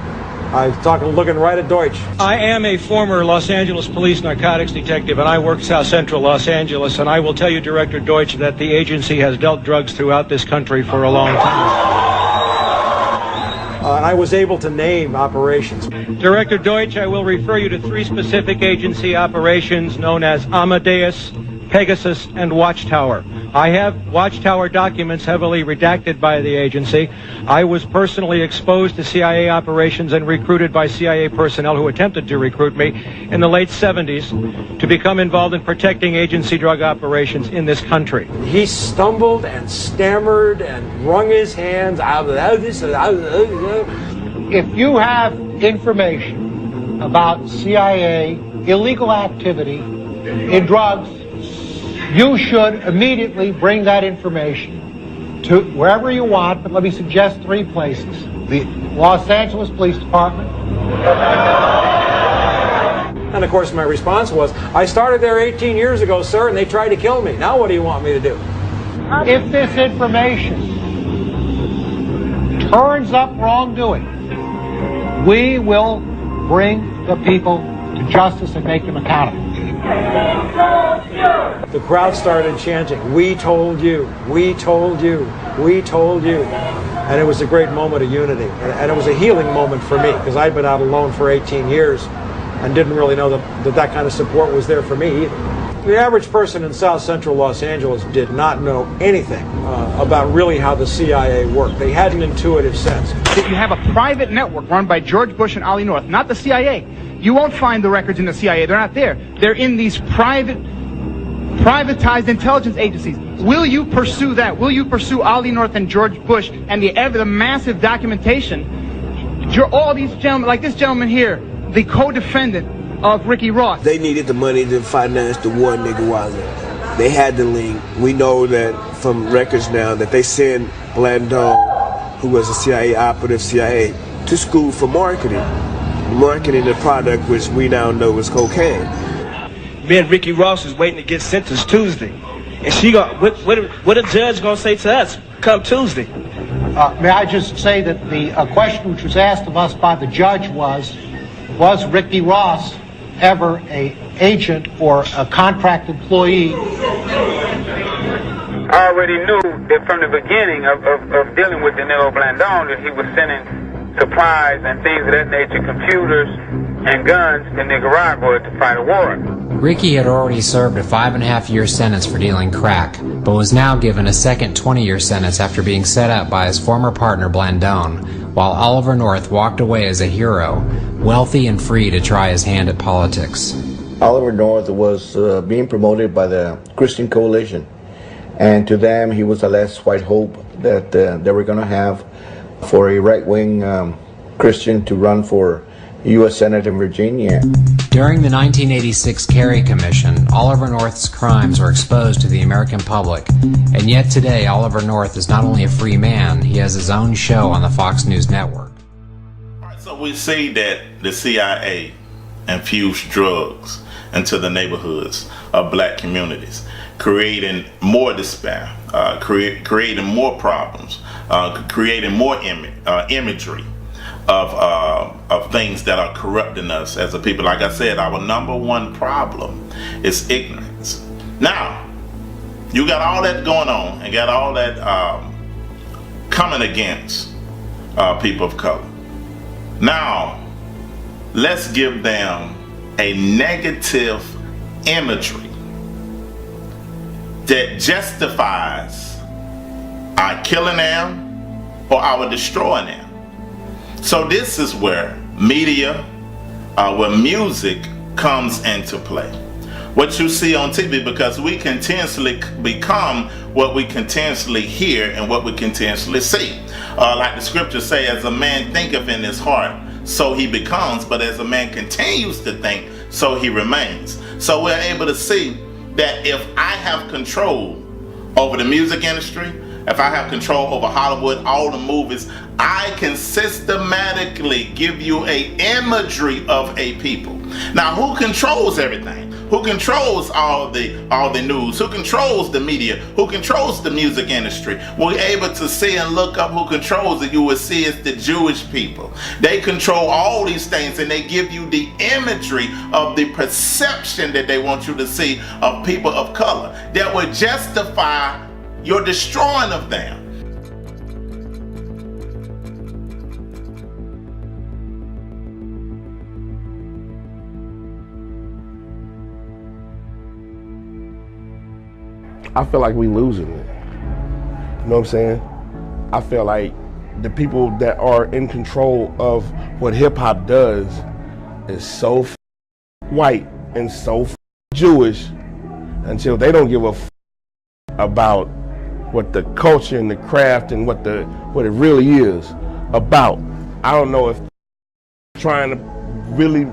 I was looking right at Deutsch. I am a former Los Angeles police narcotics detective, and I work South Central Los Angeles, and I will tell you, Director Deutsch, that the agency has dealt drugs throughout this country for a long time. And I was able to name operations. Director Deutsch, I will refer you to 3 specific agency operations known as Amadeus, Pegasus, and Watchtower. I have Watchtower documents heavily redacted by the agency. I was personally exposed to CIA operations and recruited by CIA personnel who attempted to recruit me in the late 70s to become involved in protecting agency drug operations in this country. He stumbled and stammered and wrung his hands. If you have information about CIA illegal activity in drugs, you should immediately bring that information to wherever you want, but let me suggest 3 places. The Los Angeles Police Department. And of course my response was, I started there 18 years ago, sir, and they tried to kill me. Now what do you want me to do? If this information turns up wrongdoing, we will bring the people to justice and make them accountable. The crowd started chanting, "We told you, we told you, we told you." And it was a great moment of unity. And it was a healing moment for me, because I'd been out alone for 18 years and didn't really know that kind of support was there for me either. The average person in South Central Los Angeles did not know anything about really how the CIA worked. They had an intuitive sense. If you have a private network run by George Bush and Ollie North, not the CIA, you won't find the records in the CIA. They're not there. They're in these privatized intelligence agencies. Will you pursue that? Will you pursue Ollie North and George Bush and the massive documentation? All these gentlemen, like this gentleman here, the co-defendant of Ricky Ross. They needed the money to finance the war in Nicaragua. They had the link. We know that from records now that they sent Blandon, who was a CIA operative, CIA, to school for marketing the product which we now know is cocaine. Me and Ricky Ross is waiting to get sentenced Tuesday, and she what a judge gonna say to us come Tuesday? May I just say that the question which was asked of us by the judge was Ricky Ross ever an agent or a contract employee? I already knew that from the beginning of dealing with Danilo Blandon that he was sending supplies and things of that nature, computers and guns to Nicaragua to fight a war. Ricky had already served a 5.5-year sentence for dealing crack, but was now given a second 20-year sentence after being set up by his former partner Blandon, while Oliver North walked away as a hero, wealthy and free to try his hand at politics. Oliver North was being promoted by the Christian Coalition, and to them he was the last white hope that they were going to have for a right-wing Christian to run for U.S. Senate in Virginia. During the 1986 Kerry Commission, Oliver North's crimes were exposed to the American public, and yet today Oliver North is not only a free man, he has his own show on the Fox News network. So we see that the CIA infused drugs into the neighborhoods of black communities, creating more despair, creating more problems, creating more imagery of things that are corrupting us as a people. Like I said, our number one problem is ignorance. Now, you got all that going on and got all that coming against people of color. Now, let's give them a negative imagery that justifies our killing them or our destroying them. So this is where media, where music comes into play. What you see on TV, because we continuously become what we continuously hear and what we continuously see. Like the scriptures say, as a man thinketh in his heart, so he becomes, but as a man continues to think, so he remains. So we're able to see that if I have control over the music industry, if I have control over Hollywood, all the movies, I can systematically give you a imagery of a people. Now, who controls everything? Who controls all the news? Who controls the media? Who controls the music industry? We're able to see and look up who controls it. You will see it's the Jewish people. They control all these things, and they give you the imagery of the perception that they want you to see of people of color that would justify your destroying of them. I feel like we losing it. You know what I'm saying? I feel like the people that are in control of what hip hop does is so white and so Jewish until they don't give a about what the culture and the craft and what it really is about. I don't know if trying to really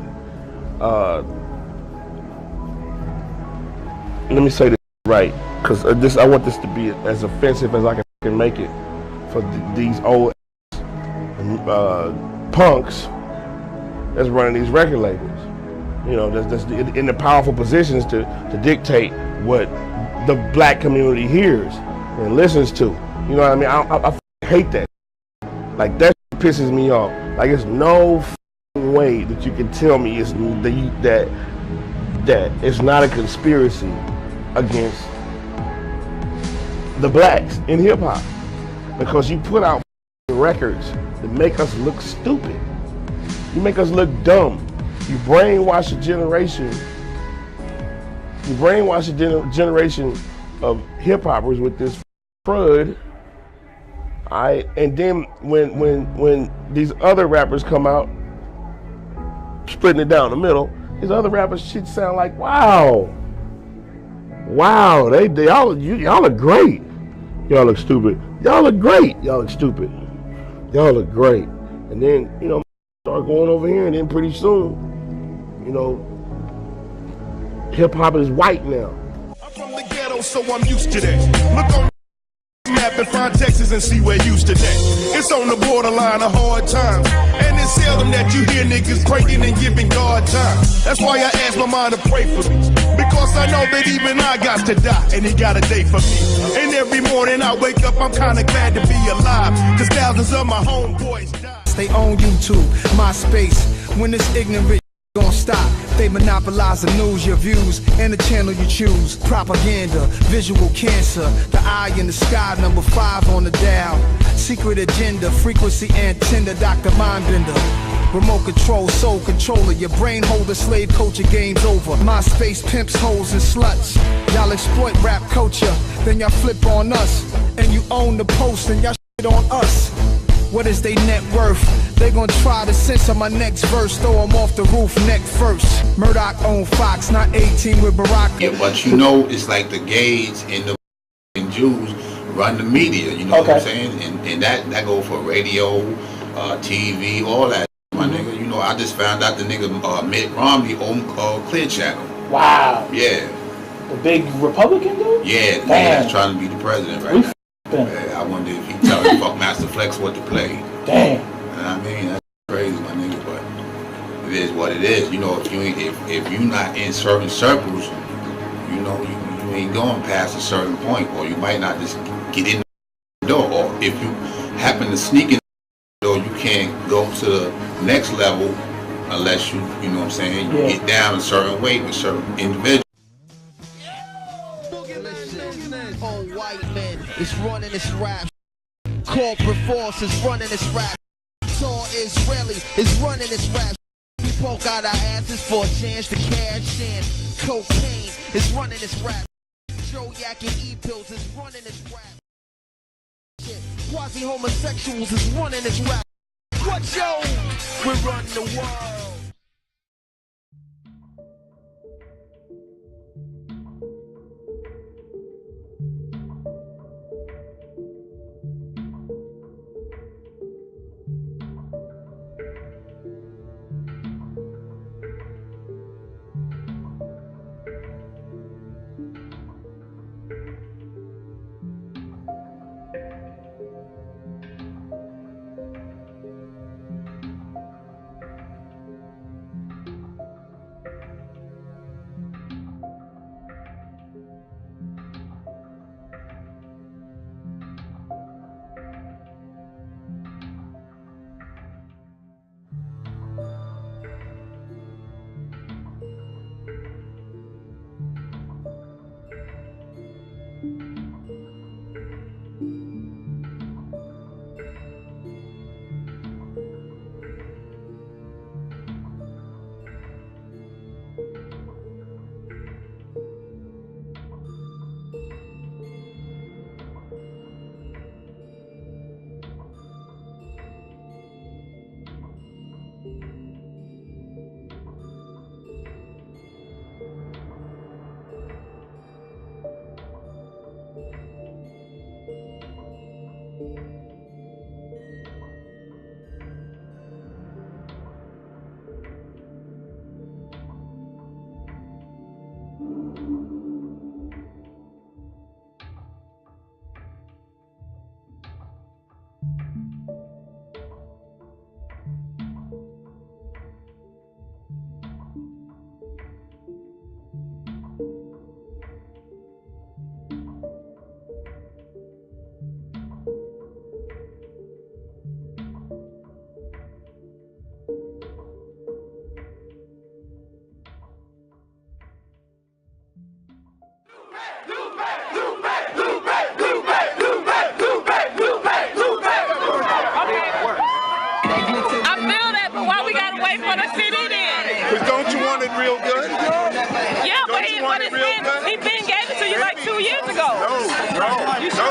let me say this right, because I want this to be as offensive as I can make it for these old punks that's running these record labels. You know, that's in the powerful positions to dictate what the black community hears and listens to. You know what I mean? I hate that. Like, that pisses me off. Like, there's no way that you can tell me that it's not a conspiracy against the blacks in hip hop, because you put out records that make us look stupid. You make us look dumb. You brainwash a generation. You brainwash a generation of hip hoppers with this crud. And then when these other rappers come out, splitting it down the middle, these other rappers shit sound like, wow, y'all are great. Y'all look stupid. Y'all look great. Y'all look stupid. Y'all look great. And then, you know, start going over here, and then pretty soon, you know, hip hop is white now. I'm from the ghetto, so I'm used to that. Look on the map and find Texas and see where used to that. It's on the borderline of hard times. And it's seldom that you hear niggas praying and giving God time. That's why I ask my mom to pray for me. Because I know that even I got to die, and he got a day for me. And every morning I wake up, I'm kinda glad to be alive. Cause thousands of my homeboys die. Stay on YouTube, MySpace, when this ignorant gon' stop. They monopolize the news, your views, and the channel you choose. Propaganda, visual cancer, the eye in the sky, number 5 on the dial. Secret agenda, frequency antenna, Dr. Mindbender. Remote control, soul controller, your brain holder, slave culture, game's over. MySpace pimps, hoes, and sluts. Y'all exploit rap culture, then y'all flip on us. And you own the post, and y'all shit on us. What is they net worth? They gon' try to censor my next verse, throw 'em off the roof neck first. Murdoch on Fox, not 18 with Barack. Yeah, but you know, it's like the gays and the Jews run the media, you know what I'm saying? And that go for radio, TV, all that, my nigga. You know, I just found out the nigga Mitt Romney owned Clear Channel. Wow. Yeah. The big Republican dude? Yeah, the nigga that's trying to be the president right now. Yeah, I wonder if he telling fuck Master Flex what to play. Damn. I mean, that's crazy, my nigga, but it is what it is. You know, if you not in certain circles, you know, you ain't going past a certain point, or you might not just get in the door, or if you happen to sneak in the door, you can't go to the next level unless you know what I'm saying, you get down a certain way with certain individuals. Old white men is running this rap. Corporate force is running this rap. Tall Israeli is running this rap. We poke out our asses for a chance to cash in. Cocaine is running this rap. Joe Yak and E-pills is running this rap. Quasi-homosexuals is running this rap. What, yo? We're running the world. Yo,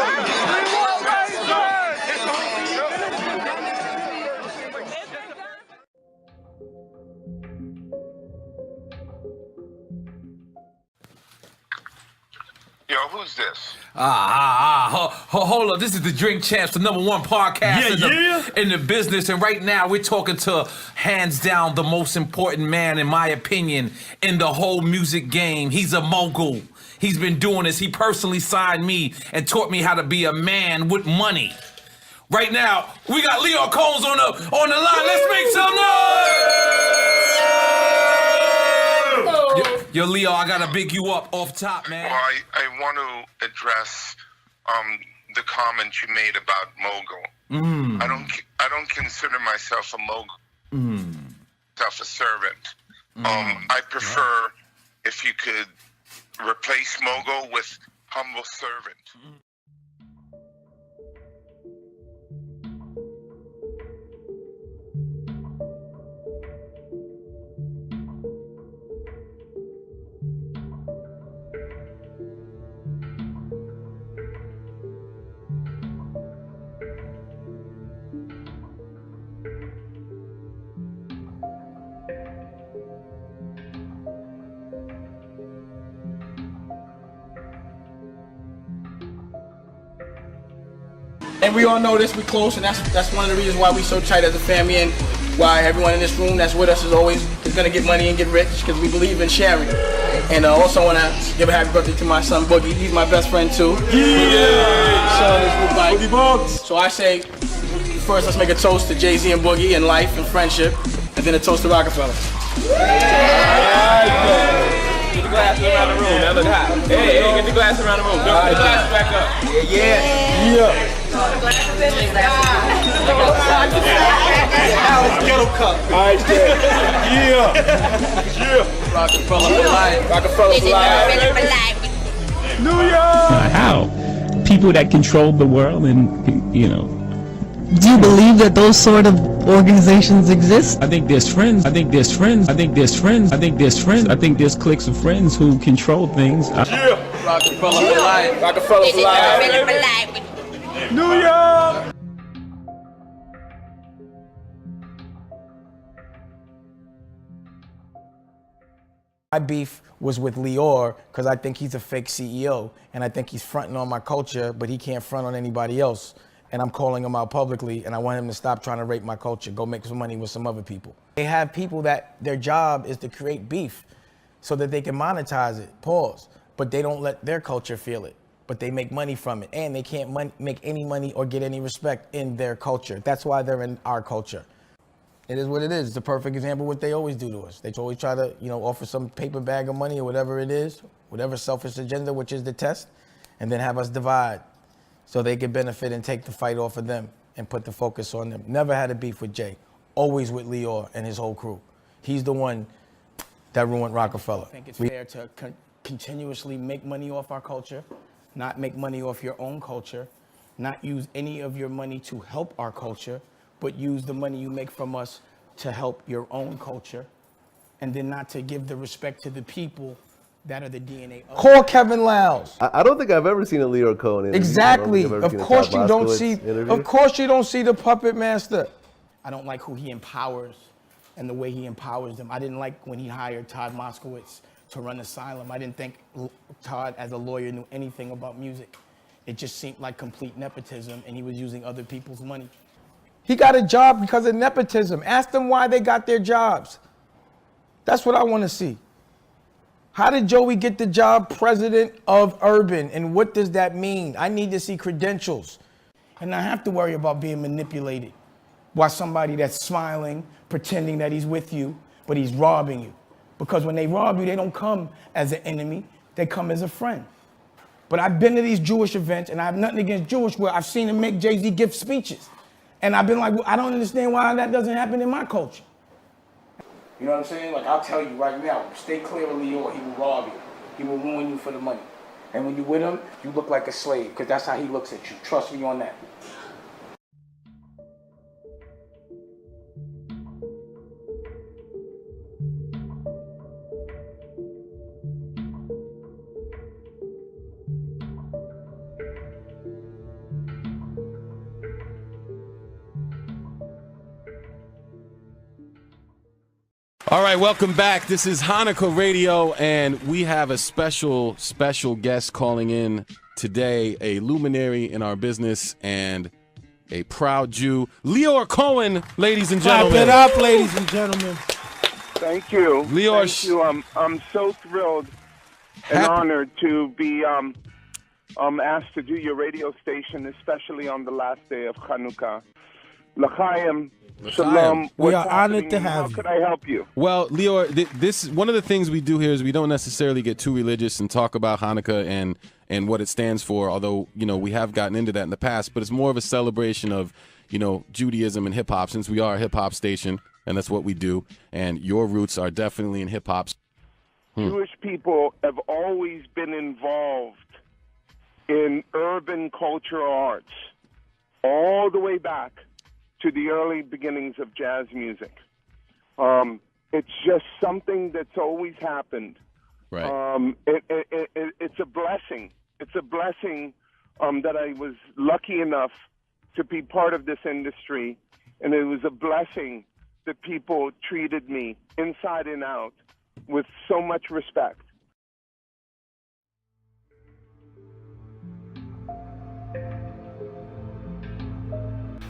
who's this? Hold up. This is the Drink Champs, the #1 podcast in the business. And right now we're talking to, hands down, the most important man, in my opinion, in the whole music game. He's a mogul. He's been doing this. He personally signed me and taught me how to be a man with money. Right now, we got Leo Combs on the line. Let's make some noise! Yo, Leo, I gotta big you up off top, man. Well, I want to address the comment you made about mogul. I don't consider myself a mogul. Myself a servant. I prefer if you could replace mogul with humble servant. And we all know this, we close, and that's one of the reasons why we so tight as a family, and why everyone in this room that's with us is always gonna get money and get rich, because we believe in sharing. And also want to give a happy birthday to my son Boogie. He's my best friend too. So I say, first let's make a toast to Jay-Z and Boogie and life and friendship, and then a toast to Rockefeller. Get the glasses around the room. That look hot. Hey, get the glasses around the room. Put the glasses back up. Yeah. Kettle cup. Alright, yeah. Rockefeller for life. Rockefeller for life. New York. How? People that control the world and, you know. Do you believe that those sort of organizations exist? I think there's friends. I think there's friends. I think there's friends. I think there's friends. I think there's cliques of friends who control things. Rockefeller for life. Rockefeller for life. New York. My beef was with Lior because I think he's a fake CEO, and I think he's fronting on my culture, but he can't front on anybody else. And I'm calling him out publicly, and I want him to stop trying to rape my culture, go make some money with some other people. They have people that their job is to create beef so that they can monetize it, pause, but they don't let their culture feel it, but they make money from it, and they can't make any money or get any respect in their culture. That's why they're in our culture. It is what it is. It's a perfect example of what they always do to us. They always try to, offer some paper bag of money or whatever it is, whatever selfish agenda, which is the test, and then have us divide so they can benefit and take the fight off of them and put the focus on them. Never had a beef with Jay, always with Lior and his whole crew. He's the one that ruined Rockefeller. I think it's fair to continuously make money off our culture, not make money off your own culture, not use any of your money to help our culture, but use the money you make from us to help your own culture, and then not to give the respect to the people that are the DNA of. Call Kevin Lowndes. I don't think I've ever seen a Leo Cohen interview. Exactly. Of course you don't see. Of course you don't see the puppet master. I don't like who he empowers and the way he empowers them. I didn't like when he hired Todd Moskowitz to run Asylum. I didn't think Todd, as a lawyer, knew anything about music. It just seemed like complete nepotism, and he was using other people's money. He got a job because of nepotism. Ask them why they got their jobs. That's what I want to see. How did Joey get the job president of Urban, and what does that mean? I need to see credentials. And I have to worry about being manipulated by somebody that's smiling, pretending that he's with you, but he's robbing you. Because when they rob you, they don't come as an enemy, they come as a friend. But I've been to these Jewish events, and I have nothing against Jewish, where I've seen them make Jay-Z gift speeches. And I've been like, well, I don't understand why that doesn't happen in my culture. You know what I'm saying? Like, I'll tell you right now, stay clear of Lior. He will rob you. He will ruin you for the money. And when you're with him, you look like a slave, because that's how he looks at you. Trust me on that. All right, welcome back. This is Hanukkah Radio, and we have a special guest calling in today, a luminary in our business and a proud Jew, Leor Cohen, ladies and gentlemen. Clap it up, ladies and gentlemen. Thank you. Leor, Thank you. I'm so thrilled and honored to be asked to do your radio station, especially on the last day of Hanukkah. L'chaim, shalom. We are What's honored to happening? have How you. could I help you? well, Leor, this one of the things we do here is we don't necessarily get too religious and talk about Hanukkah and what it stands for, although, we have gotten into that in the past, but it's more of a celebration of, Judaism and hip-hop, since we are a hip-hop station, and that's what we do, and your roots are definitely in hip-hop. Jewish people have always been involved in urban cultural arts, all the way back to the early beginnings of jazz music. It's just something that's always happened. Right. It's a blessing. It's a blessing that I was lucky enough to be part of this industry, and it was a blessing that people treated me inside and out with so much respect.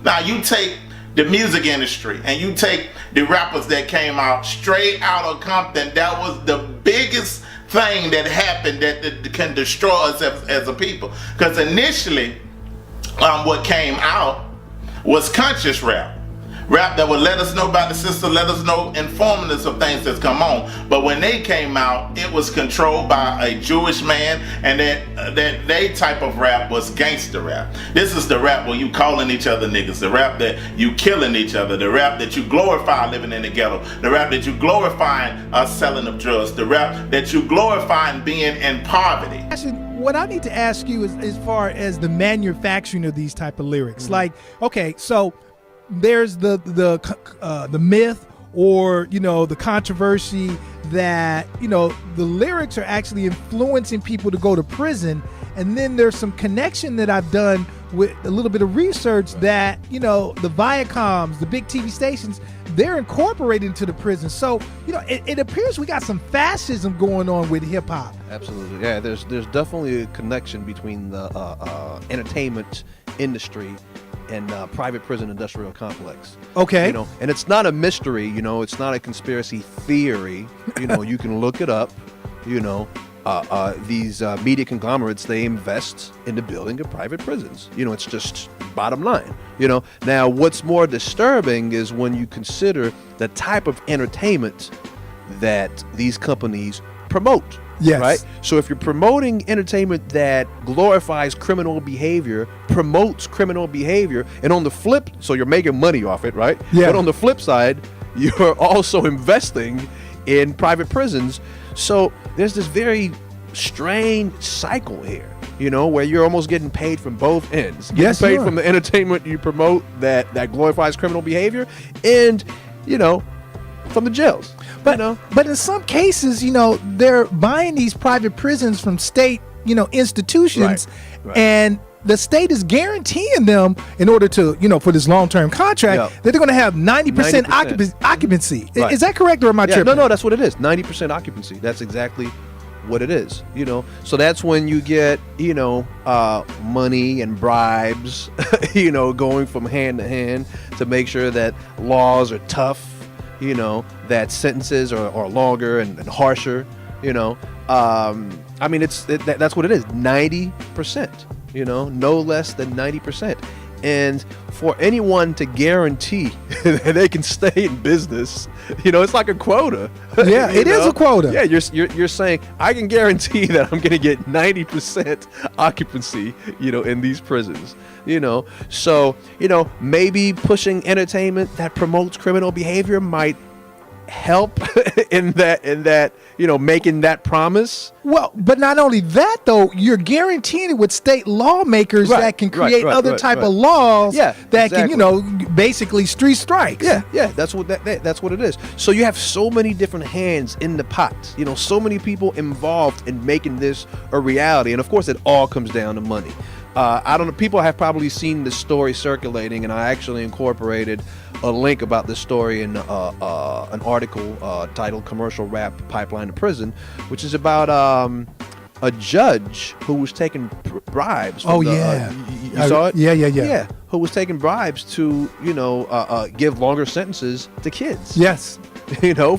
Now you take the music industry and you take the rappers that came out straight out of Compton. That was the biggest thing that happened that can destroy us as a people. Because initially, what came out was conscious rap. Rap that would let us know about the system, let us know, informing us of things that's come on. But when they came out, it was controlled by a Jewish man, and that they type of rap was gangster rap. This is the rap where you calling each other niggas, the rap that you killing each other, the rap that you glorify living in the ghetto, the rap that you glorifying selling of drugs, the rap that you glorifying being in poverty. What I need to ask you is as far as the manufacturing of these type of lyrics. Like, okay, so there's the myth or the controversy that the lyrics are actually influencing people to go to prison, and then there's some connection that I've done with a little bit of research that the Viacoms, the big TV stations, they're incorporated into the prison. So it appears we got some fascism going on with hip hop. Absolutely, yeah. There's definitely a connection between the entertainment industry and private prison industrial complex. Okay. And it's not a mystery, it's not a conspiracy theory. You can look it up. These media conglomerates, they invest in the building of private prisons. It's just bottom line. Now what's more disturbing is when you consider the type of entertainment that these companies promote. Yes. Right? So if you're promoting entertainment that glorifies criminal behavior, promotes criminal behavior, and on the flip, so you're making money off it, right? Yeah. But on the flip side, you're also investing in private prisons. So there's this very strange cycle here, where you're almost getting paid from both ends. Getting Yes, paid you are. from the entertainment you promote that glorifies criminal behavior, and, from the jails. But in some cases, they're buying these private prisons from state, institutions, Right. and the state is guaranteeing them in order to, for this long-term contract, Yeah. that they're going to have 90% 90%. occupancy. Right. Is that correct, or am I tripping? No, that's what it is. 90% occupancy. That's exactly what it is. So that's when you get, money and bribes, going from hand to hand to make sure that laws are tough, that sentences are longer and harsher, that's what it is. 90%, no less than 90%. And for anyone to guarantee that they can stay in business, it's like a quota. Yeah, it is a quota. Yeah, you're saying I can guarantee that I'm going to get 90% occupancy, in these prisons. So maybe pushing entertainment that promotes criminal behavior might help in that making that promise. Well, but not only that, though, you're guaranteeing it with state lawmakers that can create other type of laws that exactly. can, basically street strikes. Yeah, that's what that's what it is. So you have so many different hands in the pot. So many people involved in making this a reality, and of course, it all comes down to money. I don't know. People have probably seen the story circulating, and I actually incorporated a link about this story in an article titled "Commercial Rap Pipeline to Prison," which is about a judge who was taking bribes. From you saw it? Yeah. Who was taking bribes to give longer sentences to kids. Yes.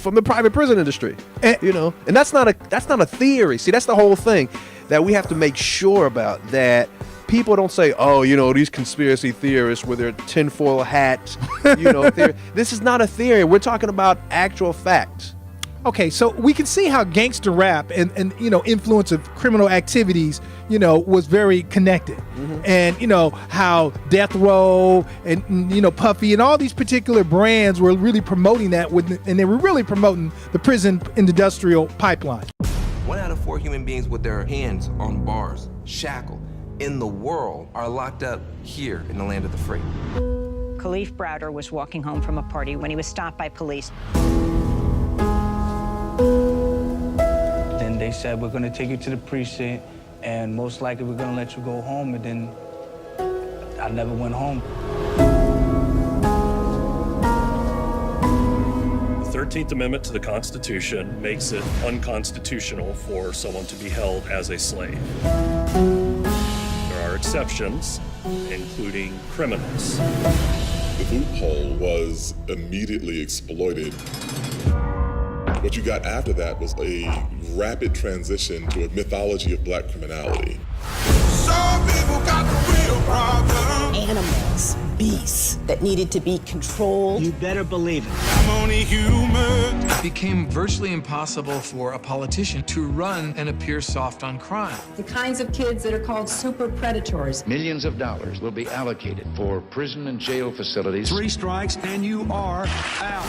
From the private prison industry. And that's not a theory. See, that's the whole thing that we have to make sure about, that people don't say, oh, these conspiracy theorists with their tinfoil hats, theory. This is not a theory. We're talking about actual facts. Okay, so we can see how gangster rap and influence of criminal activities, was very connected. Mm-hmm. And, how Death Row and, Puffy and all these particular brands were really promoting that, and they were really promoting the prison industrial pipeline. 1 out of 4 human beings with their hands on bars, shackled, in the world are locked up here in the land of the free. Khalif Browder was walking home from a party when he was stopped by police. Then they said, we're going to take you to the precinct, and most likely we're going to let you go home. And then I never went home. The 13th Amendment to the Constitution makes it unconstitutional for someone to be held as a slave. There are exceptions, including criminals. The loophole was immediately exploited. What you got after that was a rapid transition to a mythology of black criminality. Some people got the real problem. Animals, beasts that needed to be controlled. You better believe it. I'm only human. It became virtually impossible for a politician to run and appear soft on crime. The kinds of kids that are called super predators. Millions of dollars will be allocated for prison and jail facilities. 3 strikes and you are out.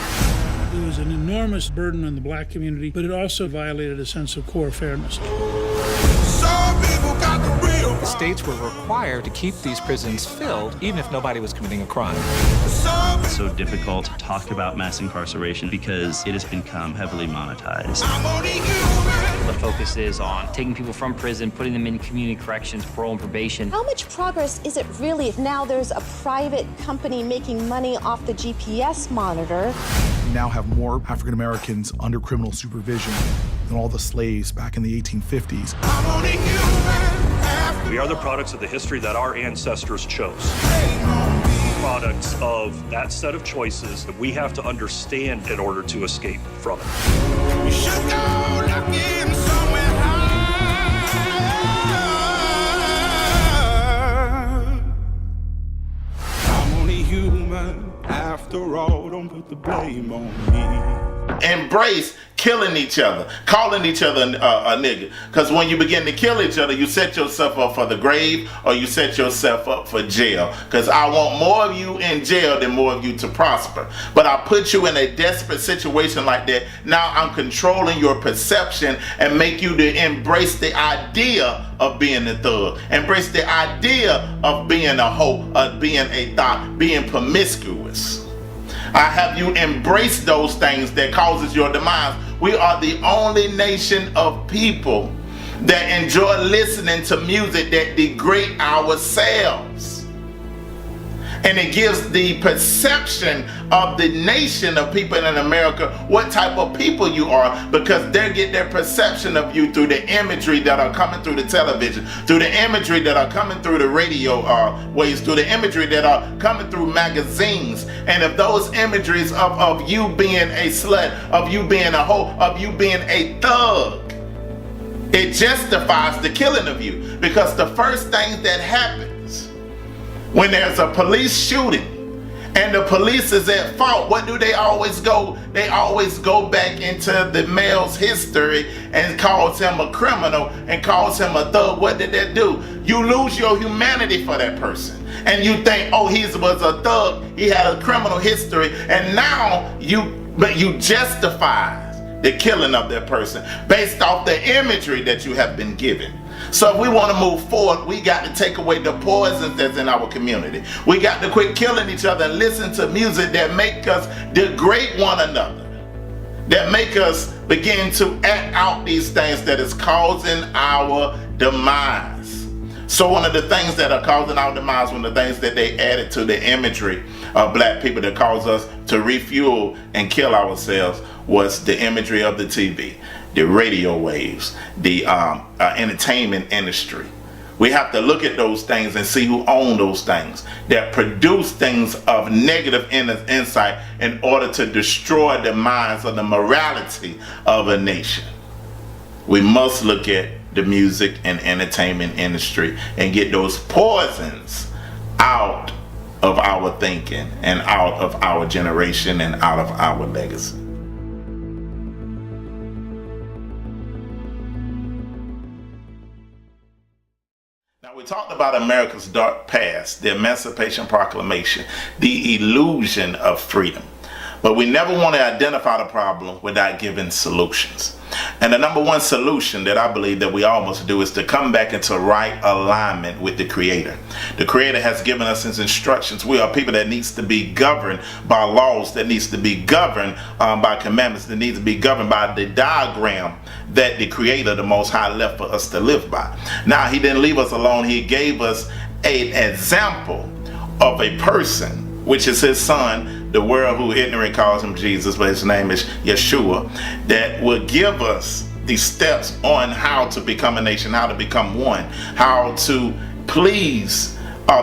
It was an enormous burden on the black community, but it also violated a sense of core fairness. Some people got the real problem. States were required to keep these prisons filled, even if nobody was committing a crime. It's so difficult to talk about mass incarceration because it has become heavily monetized. The focus is on taking people from prison, putting them in community corrections, parole and probation. How much progress is it really if now there's a private company making money off the GPS monitor? We now have more African Americans under criminal supervision than all the slaves back in the 1850s. We are the products of the history that our ancestors chose. Products of that set of choices that we have to understand in order to escape from it. You should go looking somewhere high. I'm only human after all. Don't put the blame on me. Embrace killing each other, calling each other a nigga. Because when you begin to kill each other, you set yourself up for the grave or you set yourself up for jail. Because I want more of you in jail than more of you to prosper. But I put you in a desperate situation like that. Now I'm controlling your perception and make you to embrace the idea of being a thug. Embrace the idea of being a hoe, of being a thought, being promiscuous. I have you embrace those things that causes your demise. We are the only nation of people that enjoy listening to music that degrade ourselves. And it gives the perception of the nation of people in America what type of people you are, because they get their perception of you through the imagery that are coming through the television, through the imagery that are coming through the radio waves, through the imagery that are coming through magazines. And if those imageries of you being a slut, of you being a hoe, of you being a thug, it justifies the killing of you. Because the first thing that happens when there's a police shooting and the police is at fault, what do they always go? They always go back into the male's history and calls him a criminal and calls him a thug. What did that do? You lose your humanity for that person. And you think, oh, he was a thug, he had a criminal history, and now you justify the killing of that person based off the imagery that you have been given. So if we want to move forward, we got to take away the poisons that's in our community. We got to quit killing each other and listen to music that make us degrade one another, that make us begin to act out these things that is causing our demise. So one of the things that are causing our demise, one of the things that they added to the imagery of black people that caused us to refuel and kill ourselves was the imagery of the TV, the radio waves, the entertainment industry. We have to look at those things and see who own those things that produce things of negative insight in order to destroy the minds or the morality of a nation. We must look at the music and entertainment industry and get those poisons out of our thinking and out of our generation and out of our legacy. Now, we talked about America's dark past, the Emancipation Proclamation, the illusion of freedom. But we never want to identify the problem without giving solutions. And the number one solution that I believe that we all must do is to come back into right alignment with the Creator. The Creator has given us His instructions. We are people that needs to be governed by laws, that needs to be governed by commandments, that needs to be governed by the diagram that the Creator, the Most High, left for us to live by. Now, He didn't leave us alone. He gave us an example of a person, which is His Son, the world who ignorant calls Him Jesus, but His name is Yeshua, that will give us the steps on how to become a nation, how to become one, how to please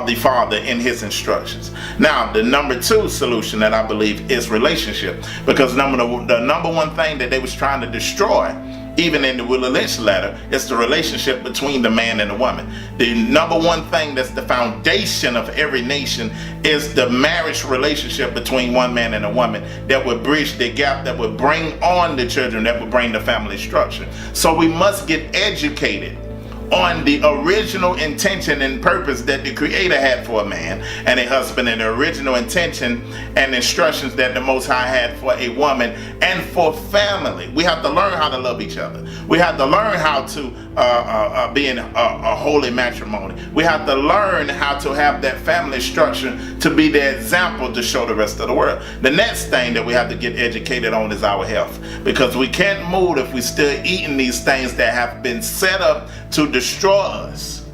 the Father in His instructions. Now, the number two solution that I believe is relationship, because the number one thing that they was trying to destroy, even in the Willie Lynch letter, is the relationship between the man and the woman. The number one thing that's the foundation of every nation is the marriage relationship between one man and a woman that would bridge the gap, that would bring on the children, that would bring the family structure. So we must get educated on the original intention and purpose that the Creator had for a man and a husband, and the original intention and instructions that the Most High had for a woman and for family. We have to learn how to love each other. We have to learn how to be in a holy matrimony. We have to learn how to have that family structure to be the example to show the rest of the world. The next thing that we have to get educated on is our health, because we can't move if we're still eating these things that have been set up to destroy us.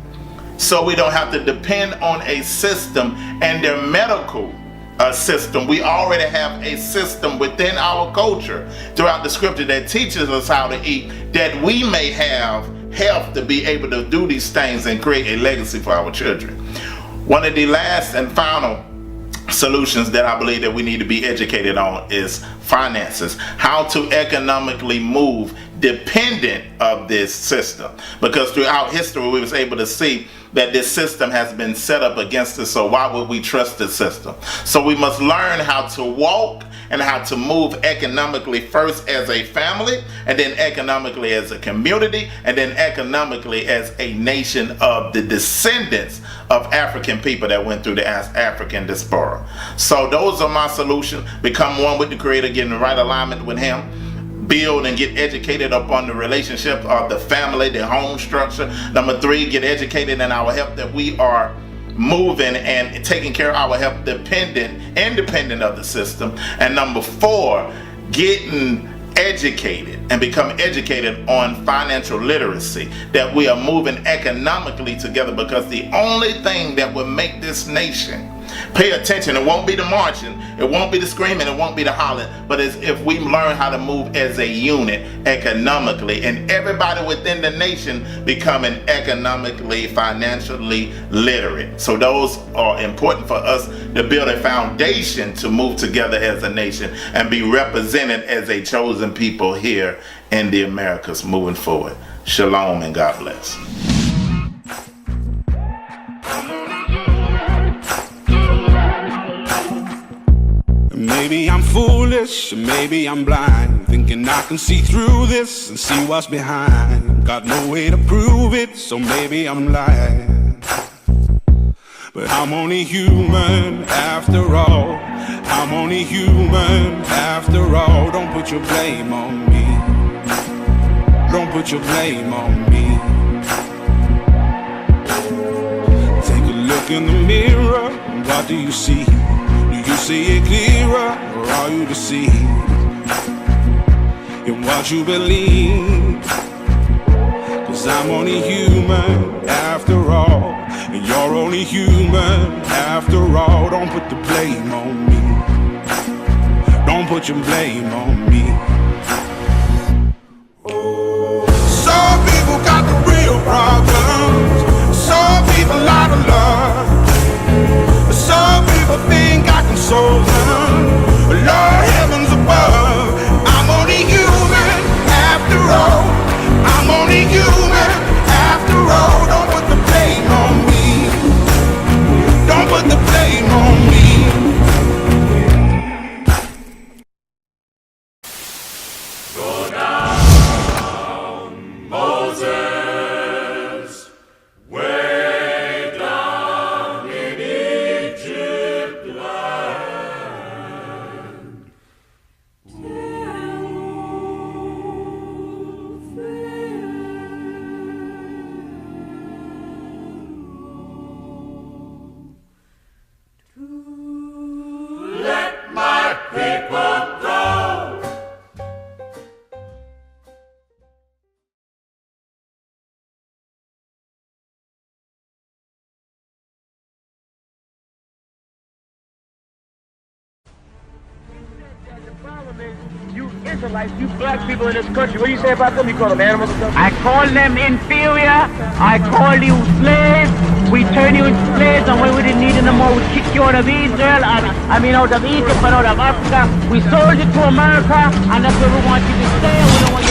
So we don't have to depend on a system and their medical system. We already have a system within our culture throughout the scripture that teaches us how to eat, that we may have health to be able to do these things and create a legacy for our children. One of the last and final solutions that I believe that we need to be educated on is finances, how to economically move dependent of this system, because throughout history we was able to see that this system has been set up against us. So why would we trust the system? So we must learn how to walk and how to move economically, first as a family, and then economically as a community, and then economically as a nation of the descendants of African people that went through the African diaspora. So those are my solutions. Become one with the Creator, get in the right alignment with Him, build and get educated upon the relationship of the family, the home structure. Number 3, get educated in our health, that we are moving and taking care of our health independent of the system. And number 4, getting educated and become educated on financial literacy, that we are moving economically together, because the only thing that will make this nation pay attention, it won't be the marching, it won't be the screaming, it won't be the hollering, but it's if we learn how to move as a unit economically, and everybody within the nation becoming economically, financially literate. So those are important for us to build a foundation to move together as a nation and be represented as a chosen people here in the Americas moving forward. Shalom and God bless. Maybe I'm foolish, maybe I'm blind, thinking I can see through this and see what's behind. Got no way to prove it, so maybe I'm lying. But I'm only human after all. I'm only human after all. Don't put your blame on me. Don't put your blame on me. Take a look in the mirror, what do you see? You see it clearer, or are you deceived in what you believe? 'Cause I'm only human after after all. And you're only human after all. Don't put the blame on me. Don't put your blame on me. Some people got the real problems. Some people out of love. Some people think I can solve them. Lord heavens above, I'm only human after all. I'm only human after all. Don't put the blame on me. Don't put the blame on me. Go down, Moses, way down in Egypt land. Let my people go. You Israelites, you black people in this country, what do you say about them? You call them animals or something? I call them inferior. I call you slaves. We turn you into slaves, and when we didn't need you no more, we kick you out of Israel, out of Egypt and out of Africa. We sold you to America, and that's where we want you to stay. We don't want you